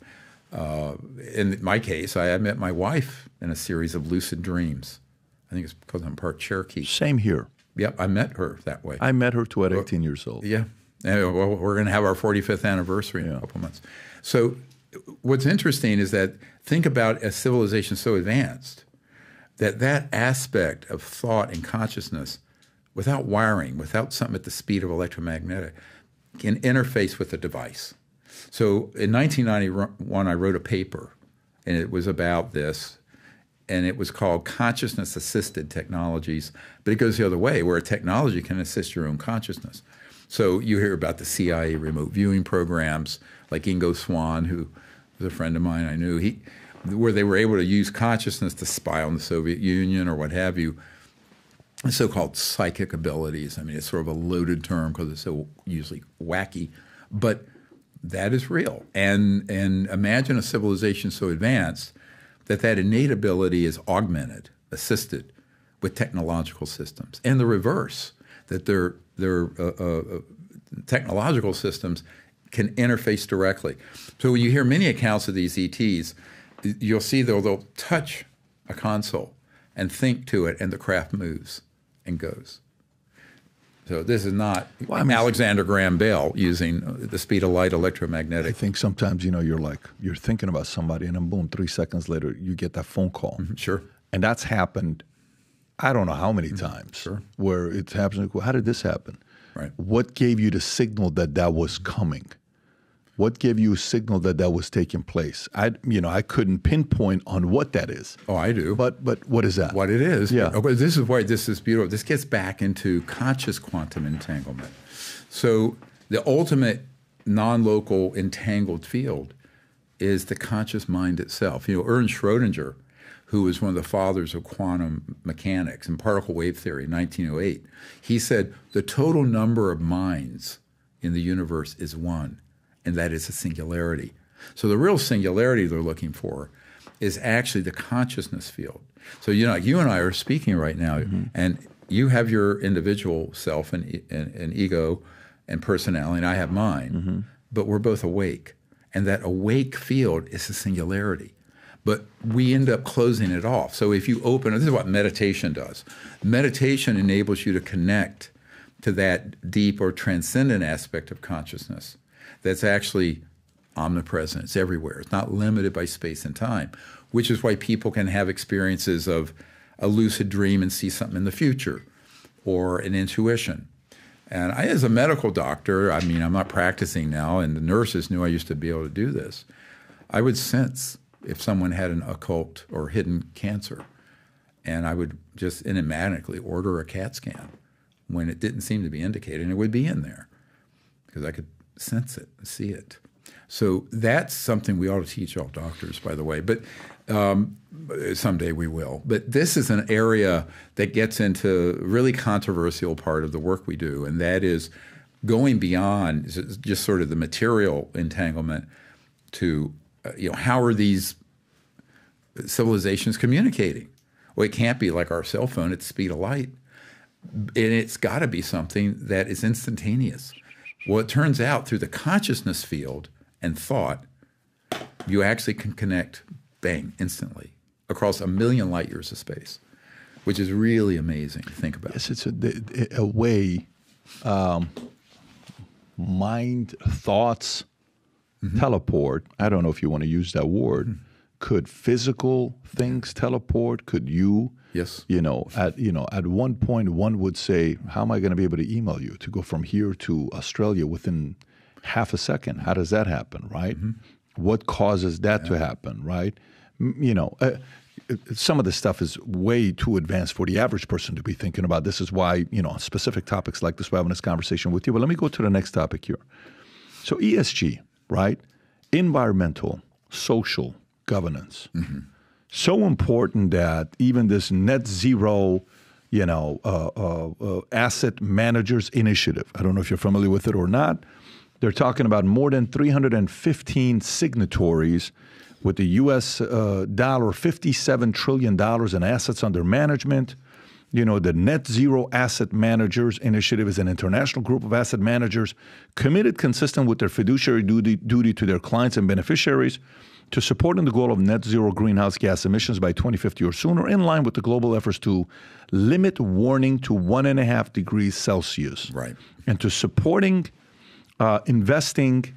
In my case, I met my wife in a series of lucid dreams. I think it's because I'm part Cherokee. Same here. Yep, I met her that way. I met her too at 18 years old. Yeah. Well, we're going to have our 45th anniversary in a couple months. So what's interesting is that think about a civilization so advanced that aspect of thought and consciousness, without wiring, without something at the speed of electromagnetic, can interface with a device. So in 1991, I wrote a paper, and it was about this, and it was called Consciousness-Assisted Technologies, but it goes the other way, where a technology can assist your own consciousness. So you hear about the CIA remote viewing programs, like Ingo Swann, who was a friend of mine I knew, where they were able to use consciousness to spy on the Soviet Union or what have you, so-called psychic abilities. I mean, it's sort of a loaded term because it's so usually wacky, but that is real. And imagine a civilization so advanced that innate ability is augmented, assisted with technological systems. And the reverse, that their technological systems can interface directly. So when you hear many accounts of these ETs, you'll see they'll touch a console and think to it, and the craft moves and goes. So this is not Alexander Graham Bell using the speed of light electromagnetic. I think sometimes, you're thinking about somebody, and then boom, 3 seconds later, you get that phone call. Mm-hmm. Sure. And that's happened, I don't know how many times, sure, where it's happening. How did this happen? Right. What gave you the signal that was coming? What gave you a signal that was taking place? I couldn't pinpoint on what that is. Oh, I do. But what is that? What it is. Yeah. Okay, this is why this is beautiful. This gets back into conscious quantum entanglement. So the ultimate non-local entangled field is the conscious mind itself. Ernst Schrödinger, who was one of the fathers of quantum mechanics and particle wave theory in 1908, he said the total number of minds in the universe is one, and that is a singularity. So the real singularity they're looking for is actually the consciousness field. So you and I are speaking right now, mm-hmm. and you have your individual self and ego and personality, and I have mine, mm-hmm. but we're both awake. And that awake field is a singularity. But we end up closing it off. So if you open, this is what meditation does. Meditation enables you to connect to that deep or transcendent aspect of consciousness that's actually omnipresent. It's everywhere. It's not limited by space and time, which is why people can have experiences of a lucid dream and see something in the future, or an intuition. And I, as a medical doctor, I'm not practicing now, and the nurses knew I used to be able to do this. I would sense if someone had an occult or hidden cancer, and I would just enigmatically order a CAT scan when it didn't seem to be indicated, and it would be in there because I could sense it, see it. So that's something we ought to teach all doctors, by the way, but someday we will. But this is an area that gets into a really controversial part of the work we do, and that is going beyond just sort of the material entanglement to, how are these civilizations communicating? Well, it can't be like our cell phone at the speed of light, and it's got to be something that is instantaneous. Well, it turns out through the consciousness field and thought, you actually can connect, bang, instantly across 1 million light years of space, which is really amazing to think about. Yes, it's a way mind, thoughts, mm-hmm. teleport. I don't know if you want to use that word. Mm-hmm. Could physical things teleport? Could you? Yes. At one point, one would say, how am I going to be able to email you to go from here to Australia within half a second. How does that happen, right? What causes that to happen, right? Some of this stuff is way too advanced for the average person to be thinking about. This is why, on specific topics like this, we're having this conversation with you. But let me go to the next topic here. So ESG, right? Environmental, social governance. So important that even this net zero, asset managers initiative, I don't know if you're familiar with it or not. They're talking about more than 315 signatories with the U.S. dollar, $57 trillion in assets under management. The Net Zero Asset Managers Initiative is an international group of asset managers committed consistent with their fiduciary duty to their clients and beneficiaries to supporting the goal of net zero greenhouse gas emissions by 2050 or sooner, in line with the global efforts to limit warming to 1.5 degrees Celsius. Right. And to supporting investing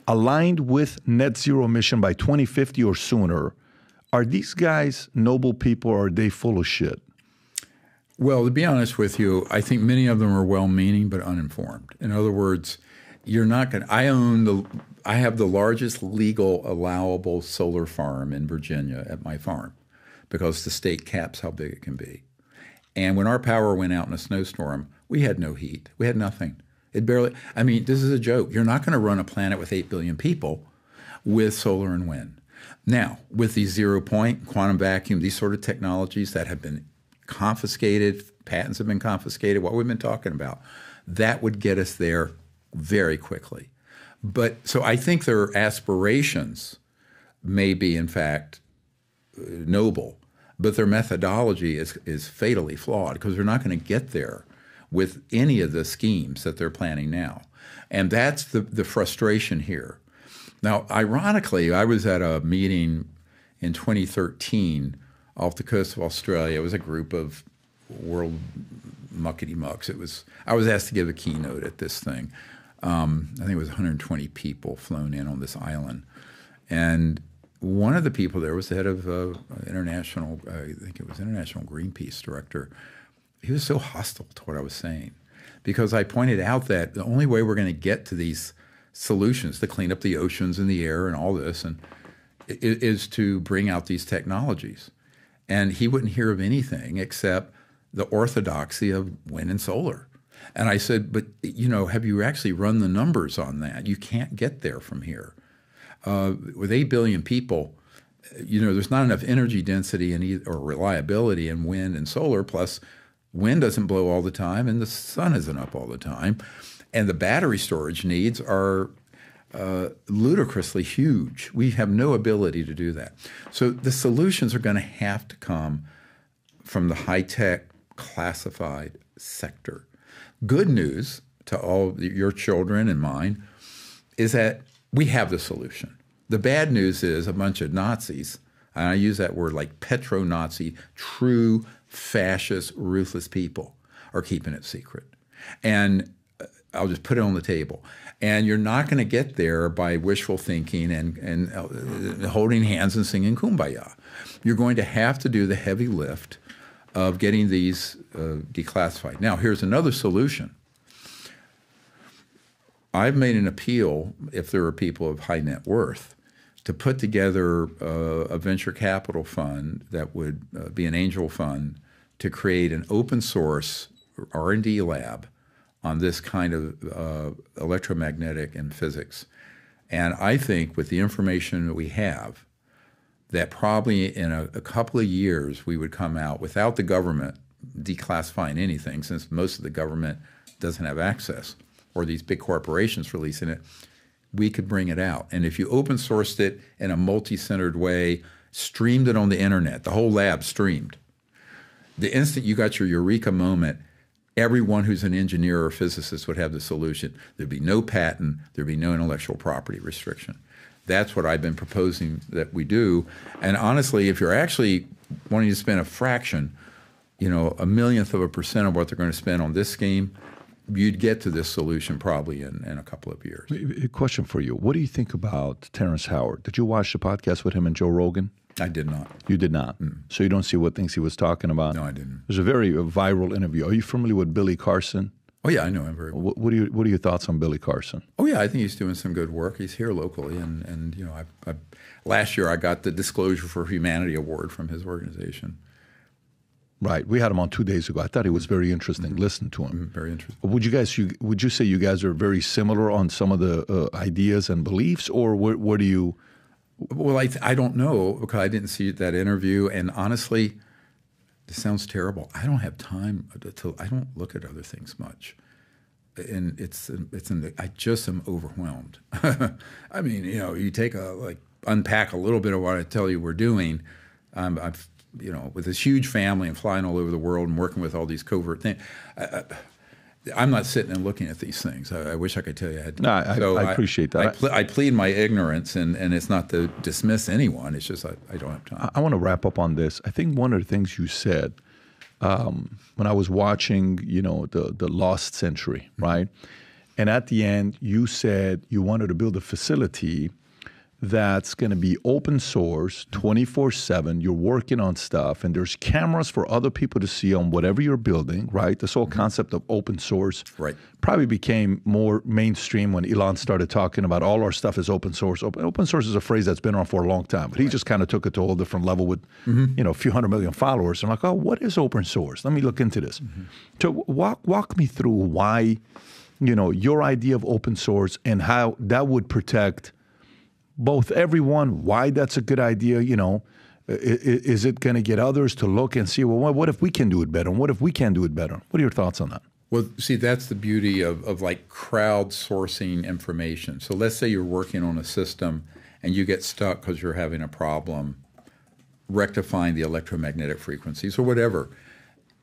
aligned with net zero emission by 2050 or sooner. Are these guys noble people, or are they full of shit? Well, to be honest with you, I think many of them are well-meaning but uninformed. In other words, you're not going to – I have the largest legal allowable solar farm in Virginia at my farm because the state caps how big it can be. And when our power went out in a snowstorm, we had no heat. We had nothing. It barely – I mean, this is a joke. You're not going to run a planet with 8 billion people with solar and wind. Now, with these zero-point, quantum vacuum, these sort of technologies that have been confiscated, patents have been confiscated, what we've been talking about, that would get us there very quickly. But so I think their aspirations may be, in fact, noble, but their methodology is fatally flawed because they're not going to get there with any of the schemes that they're planning now. And that's the frustration here. Now, ironically, I was at a meeting in 2013 off the coast of Australia. It was a group of world muckety-mucks. I was asked to give a keynote at this thing. I think it was 120 people flown in on this island. And one of the people there was the head of international, I think it was International Greenpeace director. He was so hostile to what I was saying because I pointed out that the only way we're going to get to these solutions to clean up the oceans and the air and all this is to bring out these technologies. And he wouldn't hear of anything except the orthodoxy of wind and solar. And I said, but, have you actually run the numbers on that? You can't get there from here. With 8 billion people, there's not enough energy density or reliability in wind and solar, plus wind doesn't blow all the time and the sun isn't up all the time. And the battery storage needs are ludicrously huge. We have no ability to do that. So the solutions are going to have to come from the high-tech classified sector. Good news to all your children and mine is that we have the solution. The bad news is a bunch of Nazis, and I use that word like petro-Nazi, true fascist, ruthless people are keeping it secret. And I'll just put it on the table. And you're not going to get there by wishful thinking and holding hands and singing Kumbaya. You're going to have to do the heavy lift of getting these declassified. Now, here's another solution. I've made an appeal, if there are people of high net worth, to put together a venture capital fund that would be an angel fund to create an open source R&D lab on this kind of electromagnetic and physics. And I think with the information that we have, that probably in a couple of years we would come out without the government declassifying anything, since most of the government doesn't have access, or these big corporations releasing it, we could bring it out. And if you open sourced it in a multi-centered way, streamed it on the internet, the whole lab streamed, the instant you got your eureka moment, everyone who's an engineer or physicist would have the solution. There'd be no patent, there'd be no intellectual property restriction. That's what I've been proposing that we do. And honestly, if you're actually wanting to spend a fraction, a millionth of a percent of what they're going to spend on this scheme, you'd get to this solution probably in a couple of years. A question for you. What do you think about Terrence Howard? Did you watch the podcast with him and Joe Rogan? I did not. You did not? So you don't see what things he was talking about? No, I didn't. There's a very viral interview. Are you familiar with Billy Carson? Oh, yeah, I know him very well. What are your thoughts on Billy Carson? Oh, yeah, I think he's doing some good work. He's here locally. And you know, last year I got the Disclosure for Humanity Award from his organization. Right. We had him on 2 days ago. I thought it was very interesting. Listen to him. Very interesting. Would you say you guys are very similar on some of the ideas and beliefs, or where do you? Well, I don't know, because I didn't see that interview. And honestly, this sounds terrible. I don't have time I don't look at other things much. And I just am overwhelmed. I mean, you know, you unpack a little bit of what I tell you we're doing. I've, you know, with this huge family and flying all over the world and working with all these covert things. I'm not sitting and looking at these things. I wish I could tell you I had time. No, I appreciate that. I plead my ignorance, and it's not to dismiss anyone. It's just I don't have time. I want to wrap up on this. I think one of the things you said when I was watching, you know, the Lost Century, right? And at the end, you said you wanted to build a facility that's going to be open source 24/7. You're working on stuff, and there's cameras for other people to see on whatever you're building, right? This whole concept of open source probably became more mainstream when Elon started talking about all our stuff is open source. Open source is a phrase that's been around for a long time, but he just kind of took it to a whole different level with, you know, a few 100 million followers. I'm like, oh, what is open source? Let me look into this. So walk me through why, you know, your idea of open source and how that would protect both everyone, why that's a good idea, you know. Is it going to get others to look and see, well, what if we can do it better? And what if we can do it better? What are your thoughts on that? Well, see, that's the beauty of like crowdsourcing information. So let's say you're working on a system and you get stuck because you're having a problem rectifying the electromagnetic frequencies or whatever.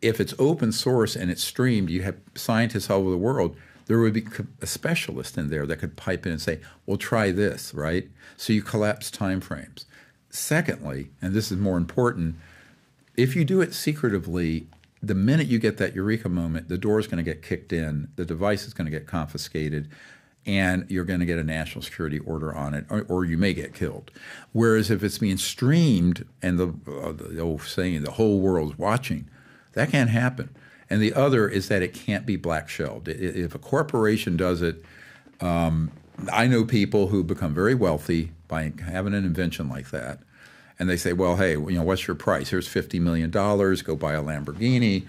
If it's open source and it's streamed, you have scientists all over the world, there would be a specialist in there that could pipe in and say, well, try this, right? So you collapse time frames. Secondly, and this is more important, if you do it secretively, the minute you get that eureka moment, the door is going to get kicked in, the device is going to get confiscated, and you're going to get a national security order on it, or you may get killed. Whereas if it's being streamed and the old saying, the whole world's watching, that can't happen. And the other is that it can't be black shelved. If a corporation does it, I know people who become very wealthy by having an invention like that, and they say, well, hey, you know, what's your price? Here's $50 million, go buy a Lamborghini.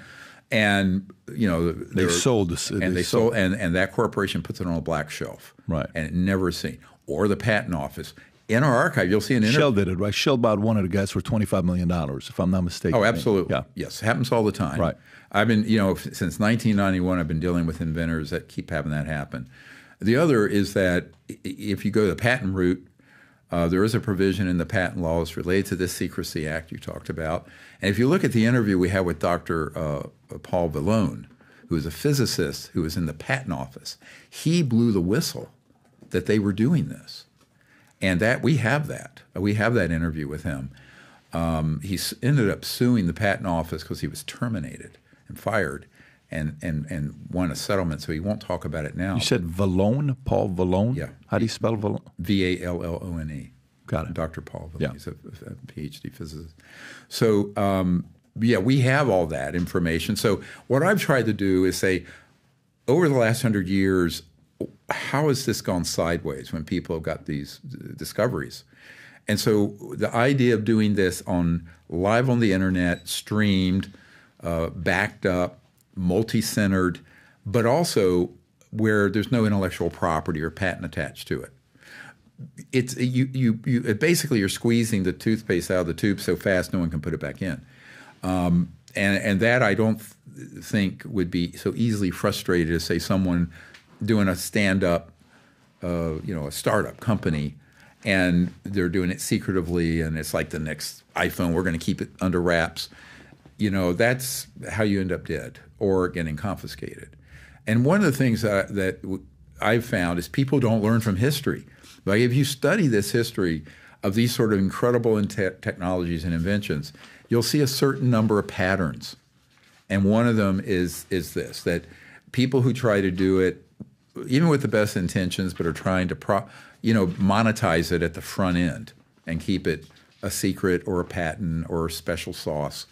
And, you know, they sold this. And and that corporation puts it on a black shelf. Right. And it never is seen. Or the patent office. In our archive, you'll see an interview. Shell did it, right? Shell bought one of the guys for $25 million, if I'm not mistaken. Oh, absolutely. Yeah. Yes, it happens all the time. Right. I've been, you know, since 1991, I've been dealing with inventors that keep having that happen. The other is that if you go the patent route, there is a provision in the patent laws related to this Secrecy Act you talked about. And if you look at the interview we had with Dr. Paul Vallone, who is a physicist who was in the patent office, he blew the whistle that they were doing this. And that we have that. We have that interview with him. He ended up suing the patent office because he was terminated and fired and won a settlement, so he won't talk about it now. You said Vallone, Paul Vallone? Yeah. How do you spell Vallone? Vallone. Got it. Dr. Paul Vallone. Yeah. He's a PhD physicist. So, yeah, we have all that information. So what I've tried to do is say, over the last 100 years, how has this gone sideways when people have got these discoveries? And so the idea of doing this live on the internet, streamed, backed up, multi-centered, but also where there's no intellectual property or patent attached to it. It's basically you're squeezing the toothpaste out of the tube so fast no one can put it back in, and that I don't think would be so easily frustrated as say someone doing a stand-up, a startup company, and they're doing it secretively, and it's like the next iPhone. We're going to keep it under wraps. You know, that's how you end up dead or getting confiscated. And one of the things that I've found is people don't learn from history. Like if you study this history of these sort of incredible technologies and inventions, you'll see a certain number of patterns. And one of them is this, that people who try to do it, even with the best intentions, but are trying to monetize it at the front end and keep it a secret or a patent or a special sauce,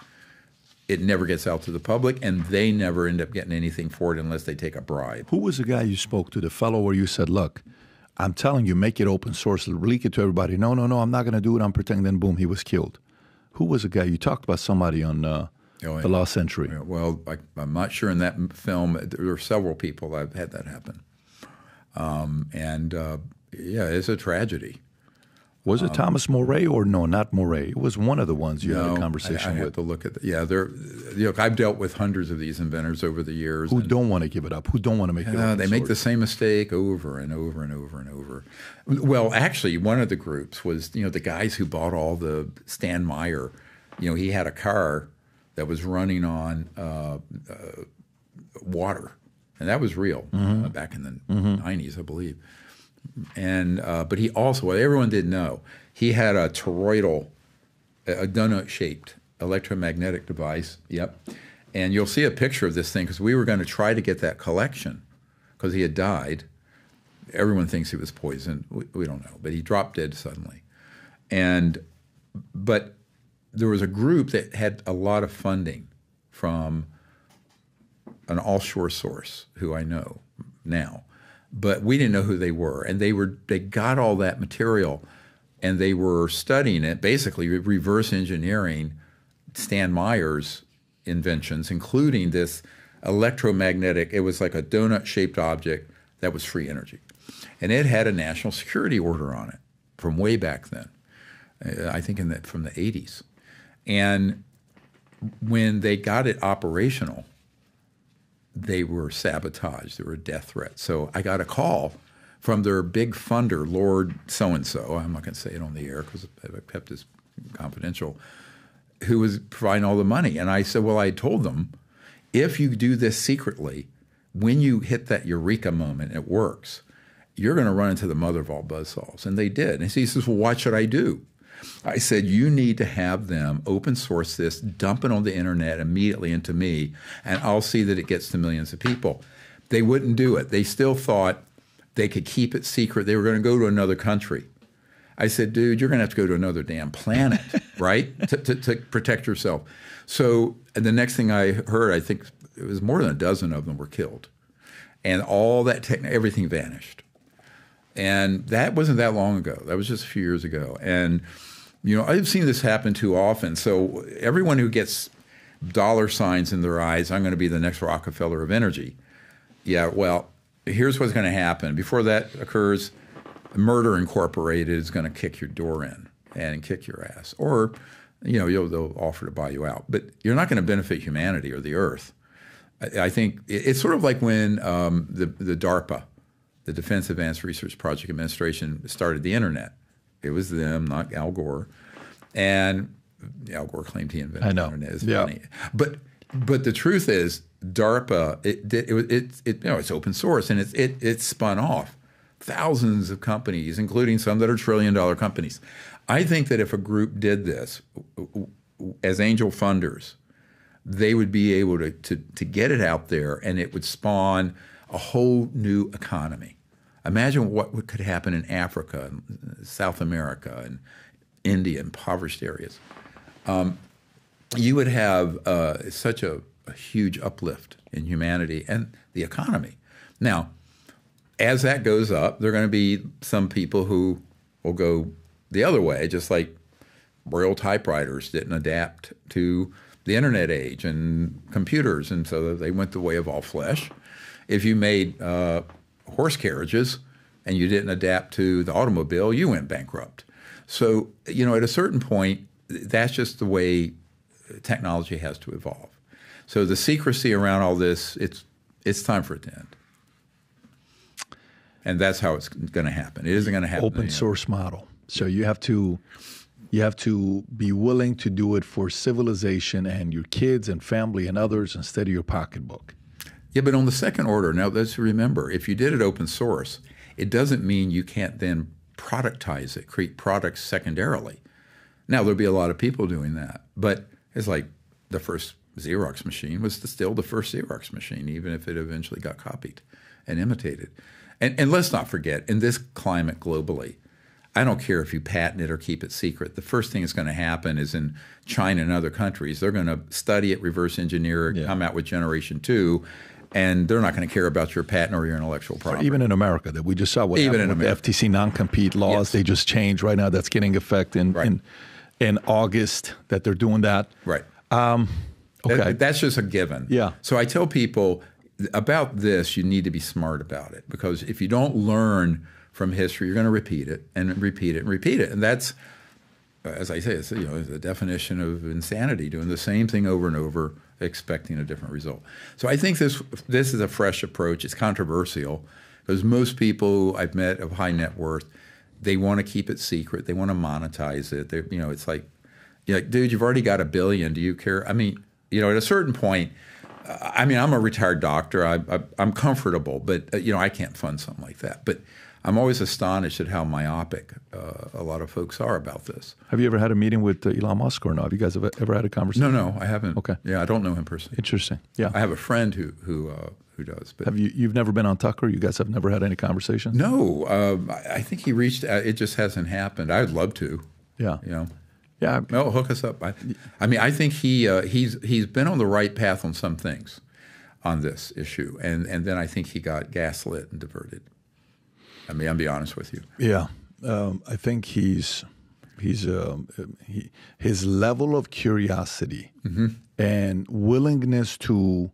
it never gets out to the public, and they never end up getting anything for it unless they take a bribe. Who was the guy you spoke to, the fellow where you said, look, I'm telling you, make it open source, leak it to everybody. No, I'm not going to do it. I'm pretending. Then, boom, he was killed. Who was the guy? You talked about somebody on The Lost Century. Yeah, well, I'm not sure in that film. There were several people that have had that happen. Yeah, it's a tragedy. Was it Thomas Moray or no, not Moray? It was one of the ones you had a conversation I with. had to look at I've dealt with hundreds of these inventors over the years. Who don't want to give it up, who don't want to make it open They make the same mistake over and over and over and over. Well, actually, one of the groups was, the guys who bought all the Stan Meyer. He had a car that was running on water, and that was real back in the 90s, I believe. And but he also, what everyone didn't know, he had a toroidal, a donut-shaped electromagnetic device. Yep. And you'll see a picture of this thing because we were going to try to get that collection because he had died. Everyone thinks he was poisoned. We don't know, but he dropped dead suddenly. But there was a group that had a lot of funding from an offshore source who I know now. But we didn't know who they were, and they got all that material, and they were studying it, basically reverse engineering Stan Meyer's inventions, including this electromagnetic. It was like a donut-shaped object that was free energy, and it had a national security order on it from way back then. I think from the 80s, and when they got it operational, they were sabotaged. They were a death threat. So I got a call from their big funder, Lord so-and-so. I'm not going to say it on the air because I've kept this confidential, who was providing all the money. And I said, well, I told them, if you do this secretly, when you hit that eureka moment, it works, you're going to run into the mother of all buzzsaws. And they did. And he says, well, what should I do? I said, you need to have them open source this, dump it on the internet immediately into me, and I'll see that it gets to millions of people. They wouldn't do it. They still thought they could keep it secret. They were going to go to another country. I said, dude, you're going to have to go to another damn planet, right, to protect yourself. So the next thing I heard, I think it was more than a dozen of them were killed. And all that everything vanished. And that wasn't that long ago. That was just a few years ago. And I've seen this happen too often. So everyone who gets dollar signs in their eyes, I'm going to be the next Rockefeller of energy. Yeah, well, here's what's going to happen. Before that occurs, Murder Incorporated is going to kick your door in and kick your ass. Or, they'll offer to buy you out. But you're not going to benefit humanity or the earth. I think it's sort of like when the DARPA, the Defense Advanced Research Project Administration, started the internet. It was them, not Al Gore. And Al Gore claimed he invented the internet. It's funny. But the truth is, DARPA, it's open source, and it spun off thousands of companies, including some that are trillion-dollar companies. I think that if a group did this as angel funders, they would be able to get it out there, and it would spawn a whole new economy. Imagine what could happen in Africa, and South America, and India, impoverished areas. You would have such a huge uplift in humanity and the economy. Now, as that goes up, there are going to be some people who will go the other way, just like Braille typewriters didn't adapt to the internet age and computers, and so they went the way of all flesh. If you made horse carriages and you didn't adapt to the automobile, you went bankrupt. So, at a certain point, that's just the way technology has to evolve. So the secrecy around all this, it's time for it to end. And that's how it's going to happen. It isn't going to happen. Open source model. So you have to be willing to do it for civilization and your kids and family and others instead of your pocketbook. Yeah, but on the second order, now let's remember, if you did it open source, it doesn't mean you can't then productize it, create products secondarily. Now, there'll be a lot of people doing that, but it's like the first Xerox machine was still the first Xerox machine, even if it eventually got copied and imitated. And let's not forget, in this climate globally, I don't care if you patent it or keep it secret. The first thing that's going to happen is in China and other countries, they're going to study it, reverse engineer it, come out with generation 2, and they're not going to care about your patent or your intellectual property. Even in America, that we just saw what happened with the FTC non-compete laws. They just changed right now. That's getting effect in August that they're doing that. Right. Okay. That's just a given. Yeah. So I tell people about this, you need to be smart about it, because if you don't learn from history, you're going to repeat it and repeat it and repeat it. And that's, as I say, it's the definition of insanity, doing the same thing over and over, expecting a different result. So I think this is a fresh approach. It's controversial because most people I've met of high net worth, they want to keep it secret. They want to monetize it. It's like, dude, you've already got $1 billion. Do you care? I mean, at a certain point, I'm a retired doctor. I'm comfortable, but I can't fund something like that. But I'm always astonished at how myopic a lot of folks are about this. Have you ever had a meeting with Elon Musk or no? Have you guys ever had a conversation? No, I haven't. Okay. Yeah, I don't know him personally. Interesting. Yeah. I have a friend who does. But you've never been on Tucker? You guys have never had any conversations? No. I think he reached out. It just hasn't happened. I'd love to. Yeah. Yeah. No, hook us up. I think he's been on the right path on some things on this issue, and then I think he got gaslit and diverted. I'll be honest with you. Yeah, I think his level of curiosity and willingness to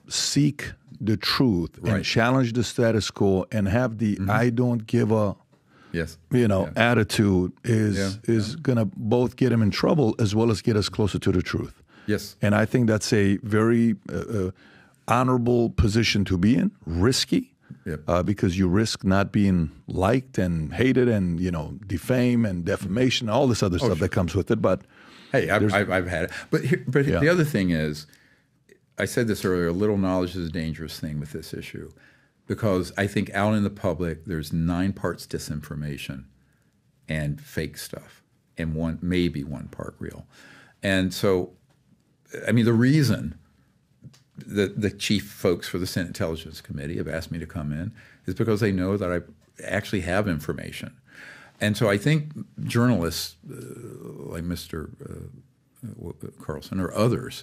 seek the truth and challenge the status quo and have the I don't give a attitude is going to both get him in trouble as well as get us closer to the truth. Yes. And I think that's a very honorable position to be in, risky. Yep. Because you risk not being liked and hated and, defame and defamation, all this other stuff that comes with it. But hey, I've had it. But the other thing is, I said this earlier, a little knowledge is a dangerous thing with this issue, because I think out in the public, there's 9 parts disinformation and fake stuff, and maybe 1 part real. And so, the reason the chief folks for the Senate Intelligence Committee have asked me to come in is because they know that I actually have information. And so I think journalists like Mr. Carlson or others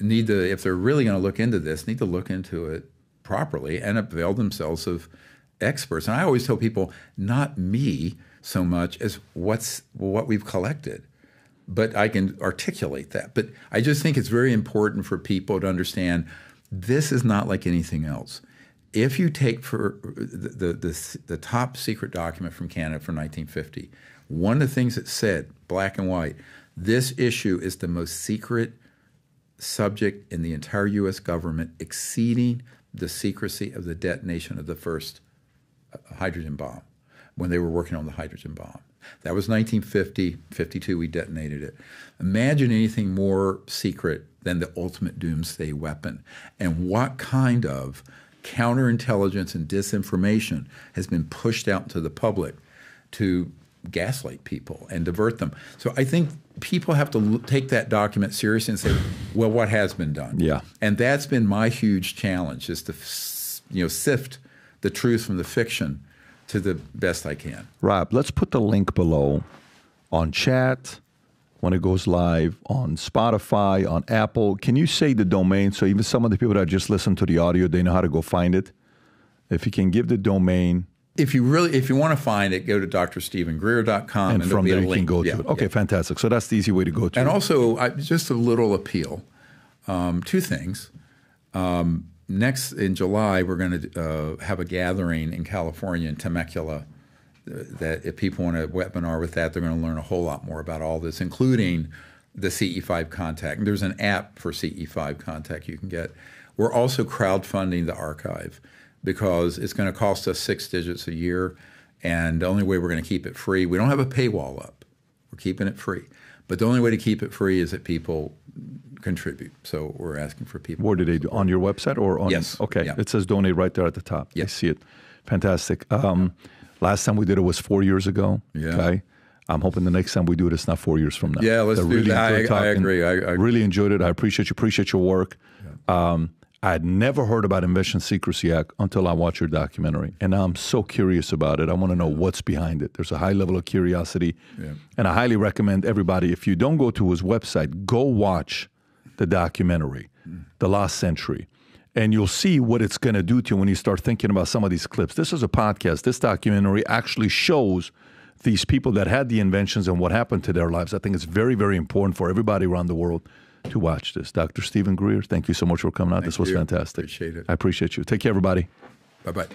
need to, if they're really going to look into this, need to look into it properly and avail themselves of experts. And I always tell people, not me so much as what we've collected. But I can articulate that. But I just think it's very important for people to understand this is not like anything else. If you take for the top secret document from Canada from 1950, one of the things it said, black and white, this issue is the most secret subject in the entire U.S. government, exceeding the secrecy of the detonation of the first hydrogen bomb when they were working on the hydrogen bomb. That was 1950, 52, we detonated it. Imagine anything more secret than the ultimate doomsday weapon. And what kind of counterintelligence and disinformation has been pushed out to the public to gaslight people and divert them. So I think people have to take that document seriously and say, well, what has been done? Yeah. And that's been my huge challenge, is to sift the truth from the fiction to the best I can. Rob, let's put the link below on chat, when it goes live, on Spotify, on Apple. Can you say the domain so even some of the people that just listen to the audio, they know how to go find it? If you can give the domain. If you want to find it, go to drstephengreer.com and from there you can go to it. Okay, fantastic. So that's the easy way to go to and it. Also, just a little appeal. 2 things. Next, in July, we're going to have a gathering in California, in Temecula, that if people want a webinar with that, they're going to learn a whole lot more about all this, including the CE5 contact. And there's an app for CE5 contact you can get. We're also crowdfunding the archive because it's going to cost us 6 digits a year, and the only way we're going to keep it free, we don't have a paywall up. We're keeping it free. But the only way to keep it free is that people contribute. So we're asking for people. Where do they do? On your website or on? Yes. Okay. Yeah. It says donate right there at the top. Yes. I see it. Fantastic. Last time we did it was 4 years ago. Yeah. Okay. I'm hoping the next time we do it, it's not 4 years from now. Yeah, let's do that. I agree. I really enjoyed it. I appreciate you. Appreciate your work. Yeah. I had never heard about Invention Secrecy Act until I watched your documentary. And now I'm so curious about it. I want to know what's behind it. There's a high level of curiosity. Yeah. And I highly recommend everybody, if you don't go to his website, go watch the documentary, The Lost Century. And you'll see what it's going to do to you when you start thinking about some of these clips. This is a podcast. This documentary actually shows these people that had the inventions and what happened to their lives. I think it's very, very important for everybody around the world to watch this. Dr. Stephen Greer, thank you so much for coming out. This was fantastic. Appreciate it. I appreciate you. Take care, everybody. Bye-bye.